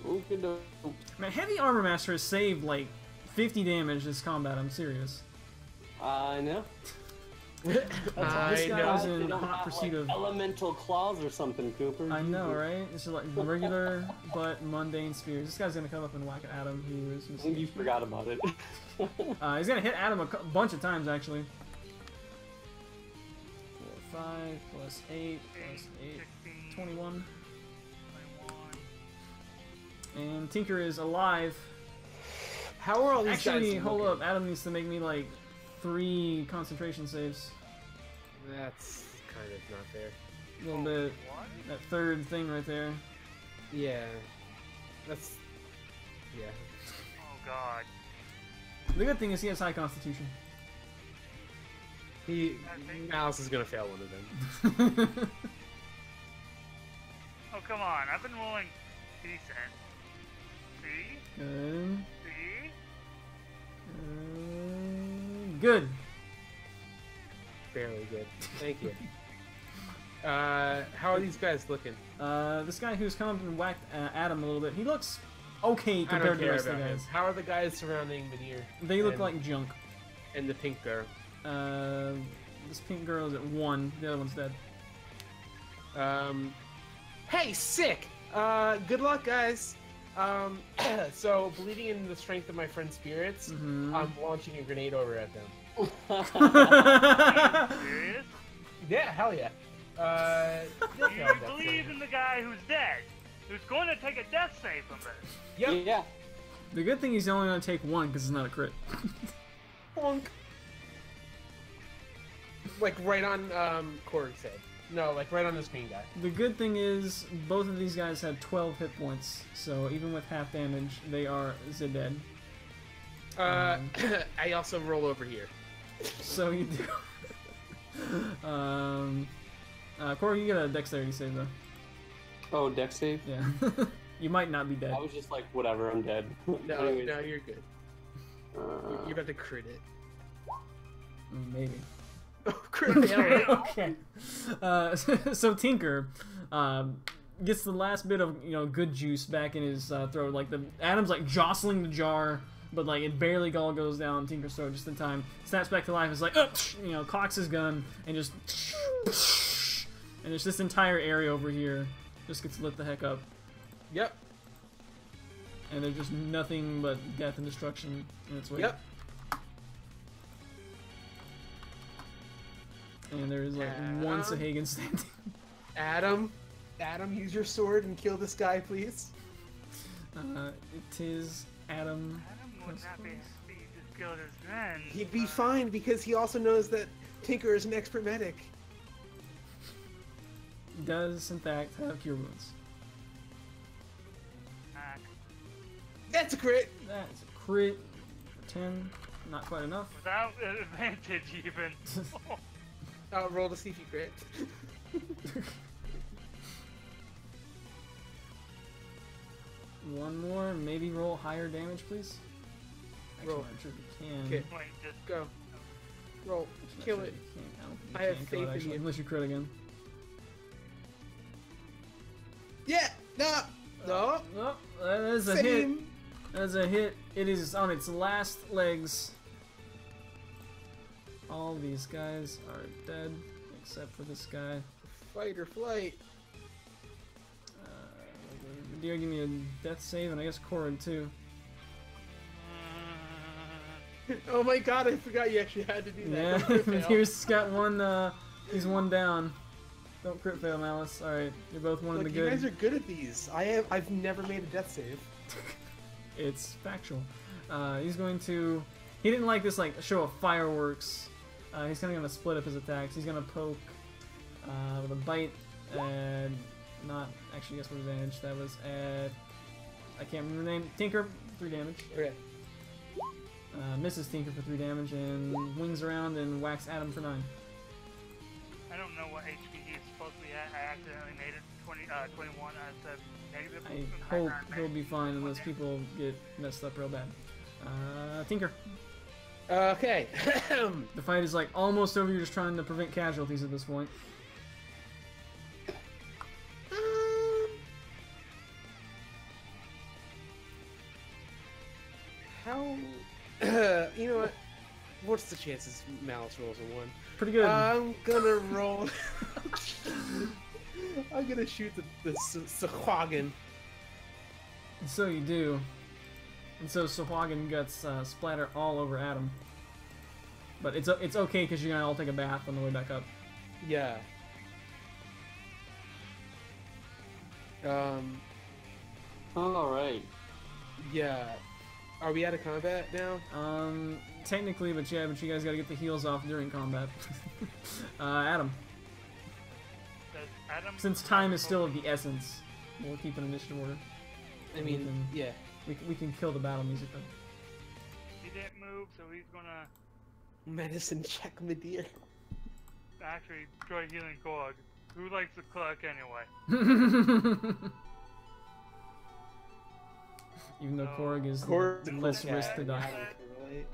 Okey-doke. Man, Heavy Armor Master has saved like 50 damage this combat. I'm serious. I know. This I guy know. was They in don't hot have, pursuit like, of. elemental claws or something, Cooper. I know, right? It's just like regular but mundane spears. This guy's gonna come up and whack at Adam, who is I think you forgot about it. he's gonna hit Adam a bunch of times actually. 4, 5 plus 8 plus 8, 16, 21. 21. And Tinker is alive. How are all these Actually, guys hold looking? up. Adam needs to make me like 3 concentration saves. That's kind of not fair. A little bit. What? That third thing right there. Yeah. That's... Yeah. Oh god. The good thing is he has high constitution. Malice is gonna fail one of them. Oh, come on. I've been rolling decent. See? Good. See? Good. Fairly good. Thank you. How are these guys looking? This guy who's come up and whacked Adam a little bit, he looks okay I don't compared to the care rest of about the him. guys. How are the guys surrounding Manir? They look and- like junk. And the pink girl. This pink girl is at 1, the other one's dead. Hey, sick! Good luck, guys. So, believing in the strength of my friend's spirits, Mhm. I'm launching a grenade over at them. Serious? Yeah, hell yeah. They'll You fail that believe thing. in the guy who's dead, who's going to take a death save from this. Yep. Yeah. The good thing he's only going to take 1 because it's not a crit. Bonk. Like right on Korg's head. No, like right on the screen guy. The good thing is both of these guys had 12 hit points, so even with half damage, they are dead. I also roll over here. So you do. Corey, you get a dexterity save though. Oh, deck save? Yeah. You might not be dead. I was just like, whatever, I'm dead. No, Anyways, no, you're good. You're about to crit it. Maybe. Oh, crit fail. Okay. So Tinker gets the last bit of good juice back in his throat. Like Adam's like jostling the jar, but like it barely all goes down Tinker's throat just in time. Snaps back to life. Is like cocks his gun and just and there's this entire area over here just gets lit the heck up. Yep. And there's just nothing but death and destruction in its way. Yep. And there's like one Sahagin standing. Adam, use your sword and kill this guy, please. It is Adam. Adam would not be happy to kill his friend. He'd be fine because he also knows that Tinker is an expert medic. Does in fact have cure wounds. That's a crit. That's a crit for 10. Not quite enough. Without an advantage, even. I'll roll to see if you crit. One more. Maybe roll higher damage, please. Actually, Roll. I'm sure you can. Okay. Wait, just Go. Roll. Actually, Kill I'm it. sure you can. I don't think I you have can faith kill it, in actually, you. unless you crit again. Yeah. No. No. Oh, that is a hit. Same. That is a hit. It is on its last legs. All these guys are dead, except for this guy. Fight or flight. Dear, give me a death save, and I guess Corin too. Oh my god, I forgot you actually had to do that. Yeah, Don't crit fail. here's got one. He's one down. Don't crit fail, Malice. All right, you're both one in Look, the you good. guys are good at these. I've never made a death save. It's factual. He's going to. He didn't like this like show of fireworks. He's kind of gonna split up his attacks. He's gonna poke with a bite and not actually guess what advantage that was at. I can't remember the name. Tinker, 3 damage. Okay. Misses Tinker for 3 damage and wings around and whacks Adam for 9. I don't know what HP he's supposed to be at. I accidentally made it 21 as a negative. I hope he'll be fine unless people get messed up real bad. Tinker. Okay. The fight is like almost over. You're just trying to prevent casualties at this point. How? You know what? What's the chances Malice rolls a 1? Pretty good. I'm gonna roll. I'm gonna shoot the Sahagin. So you do. And so Sahagin guts splatter all over Adam. But it's okay because you're gonna all take a bath on the way back up. Yeah. Alright. Yeah. Are we out of combat now? Technically, but you guys gotta get the heals off during combat. Adam. Does Adam Since time is still of the essence, we'll keep an initiative order. I mean, yeah. We can kill the battle music though. He didn't move move, so he's gonna Medicine check Madeir. actually try healing Korg. Who likes the clerk anyway? Even though So- Korg is Korg's a less cool risk cat. to die. Right?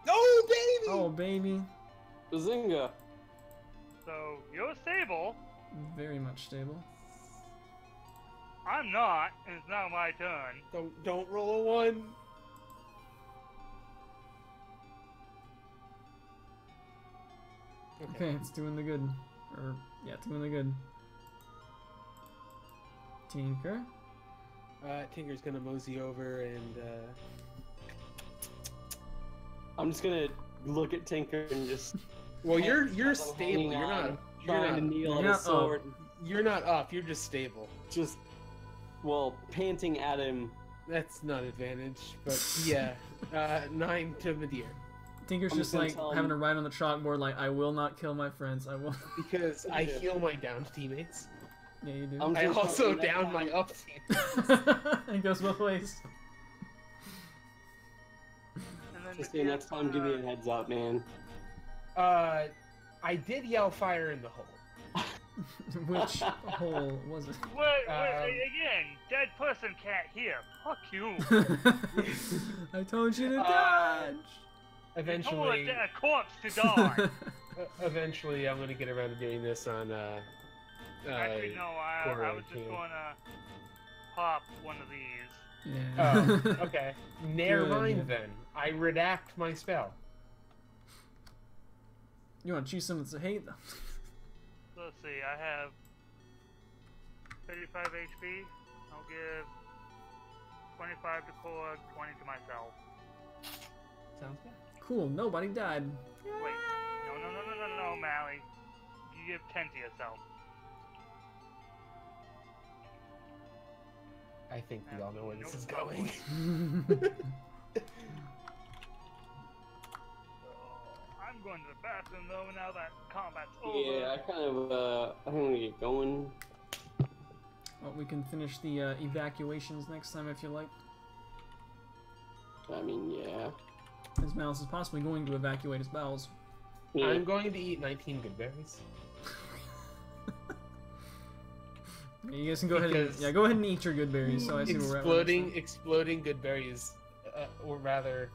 Oh, baby! Oh, baby. Bazinga. So you're stable. Very much stable. I'm not, and it's now my turn. Don't roll a 1. Okay, it's doing the good. Or, yeah, doing the good. Tinker. Tinker's gonna mosey over and I'm just gonna look at Tinker and just. well, you're hanging stable. You're on, not trying to you're kneel you're on not his sword. you're not up. You're just stable. Just, well, panting at him. That's not advantage, but yeah. 9 to Madeir. Tinker's I'm just just gonna like tell him- having to write on the chalkboard like, I will not kill my friends. I will. Because I Yeah. heal my downed teammates. Yeah, you do. I'm I just also hoping down my next up team. It goes both ways. And then Just say next time, give me a heads up, man. I did yell fire in the hole. Which hole was it? Wait, Um, again, dead person can't hear. Fuck you. I told you to dodge. I told Eventually, a corpse to die. eventually, I'm gonna get around to doing this on Actually, no, I Corey, was just too. gonna pop one of these. Yeah. Oh, okay. Never Good, mind yeah. then. I redact my spell. You want to choose something to hate? So let's see, I have 35 HP. I'll give 25 to Korg, 20 to myself. Sounds good. Cool. Nobody died. Wait, no, Mally. You give 10 to yourself. I think we all know where this is Nope. going. I'm going to the bathroom though now that combat's over. Yeah, I kind of, I think I'm gonna get going. Well, we can finish the evacuations next time if you like. I mean, yeah. As Malice is possibly going to evacuate his bowels. Yeah. I'm going to eat 19 good berries. Yeah, you guys can go ahead and Because- go ahead and eat your good berries. So I see where we're at with this Exploding good berries, or rather,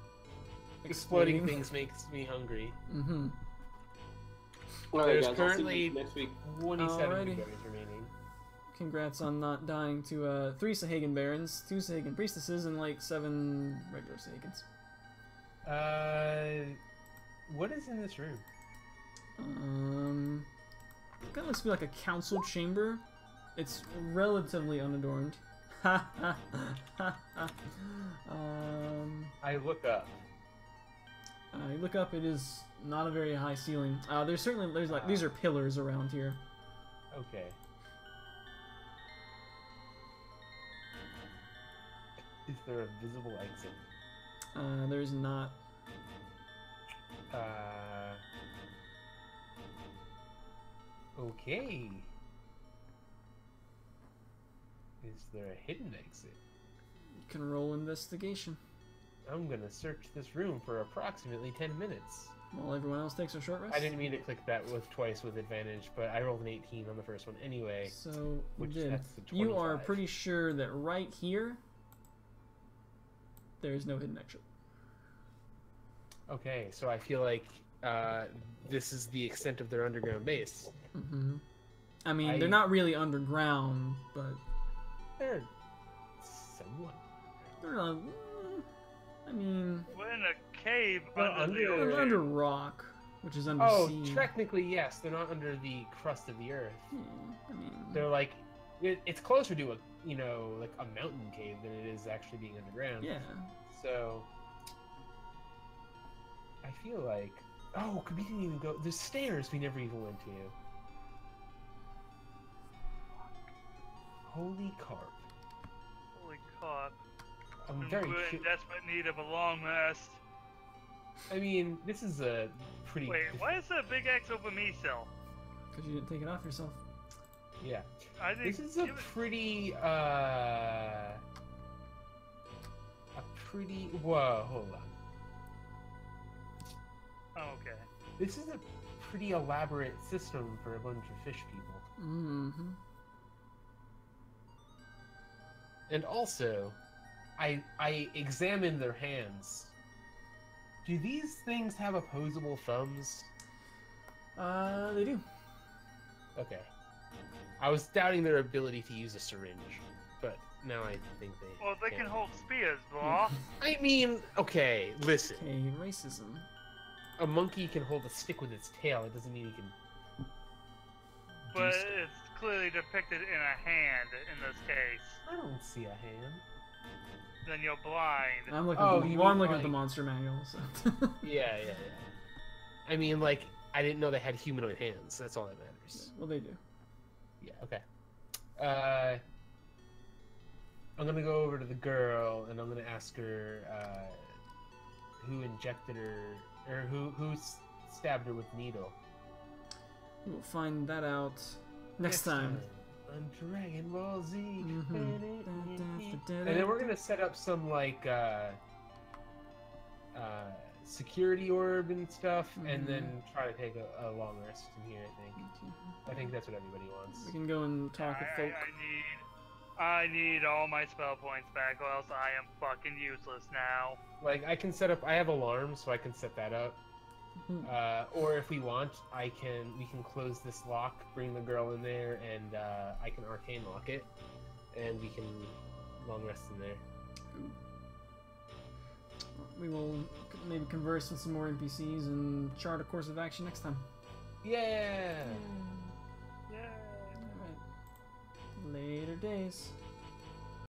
exploding things makes me hungry. Mm-hmm. All right, There's guys, I'll see you currently- next week. 27 Alrighty. good berries remaining. Congrats on not dying to 3 Sahagin Barons, 2 Sahagin Priestesses, and like 7 regular Sahagins. What is in this room? Kind of looks to be like a council chamber. It's relatively unadorned. Ha ha ha ha. I look up. You look up. It is not a very high ceiling. There's like these are pillars around here. Okay. Is there a visible exit? There's not. Okay. Is there a hidden exit? You can roll investigation. I'm gonna search this room for approximately 10 minutes. While everyone else takes a short rest. I didn't mean to click that with twice with advantage, but I rolled an 18 on the first one anyway. So you Which did. that's the You are 25. pretty sure that right here there is no hidden exit. Okay, so I feel like this is the extent of their underground base. Mm-hmm. I mean, I- they're not really underground, but They're somewhat. they're not. I mean, We're in a cave Well, under the under- they're ocean. under rock, which is under Oh, sea. technically yes, they're not under the crust of the earth. I mean, They're like, it's closer to a like a mountain cave than it is actually being underground. yeah. So I feel like, oh, we didn't even go. There's stairs we never even went to. Holy carp! Holy cock. I'm very. We're in cu- desperate need of a long rest. I mean, this is a pretty. Wait, why is there a big X over me still? Because you didn't take it off yourself. Yeah. I think This is a it was- pretty pretty. Whoa, hold on. Oh, okay. This is a pretty elaborate system for a bunch of fish people. Mm-hmm. And also, I examined their hands. Do these things have opposable thumbs? They do. Okay. I was doubting their ability to use a syringe, but now I think they. Well, they can hold spears, bro. I mean, okay, listen. Okay, racism. A monkey can hold a stick with its tail. It doesn't mean he can. But stuff. it's clearly depicted in a hand in this case. I don't see a hand. Then you're blind. I'm looking. Oh, at the, you well, I'm mean, looking at the like- monster manual. So. Yeah. I mean, like, I didn't know they had humanoid hands. That's all that matters. Well, they do. Yeah. Okay. I'm gonna go over to the girl and I'm gonna ask her who injected her or who stabbed her with needle. We'll find that out next time. on Dragon Ball Z. Mhm. And then we're gonna set up some like security orb and stuff, and then try to take a long rest in here. I think that's what everybody wants. We can go and talk with folk. I need all my spell points back, or else I am fucking useless now. Like I can set up. I have alarms, so I can set that up. Or if we want, we can close this lock, bring the girl in there, and I can arcane lock it, and we can long rest in there. We will maybe converse with some more NPCs and chart a course of action next time. Yeah. Yeah. Alright. Later days.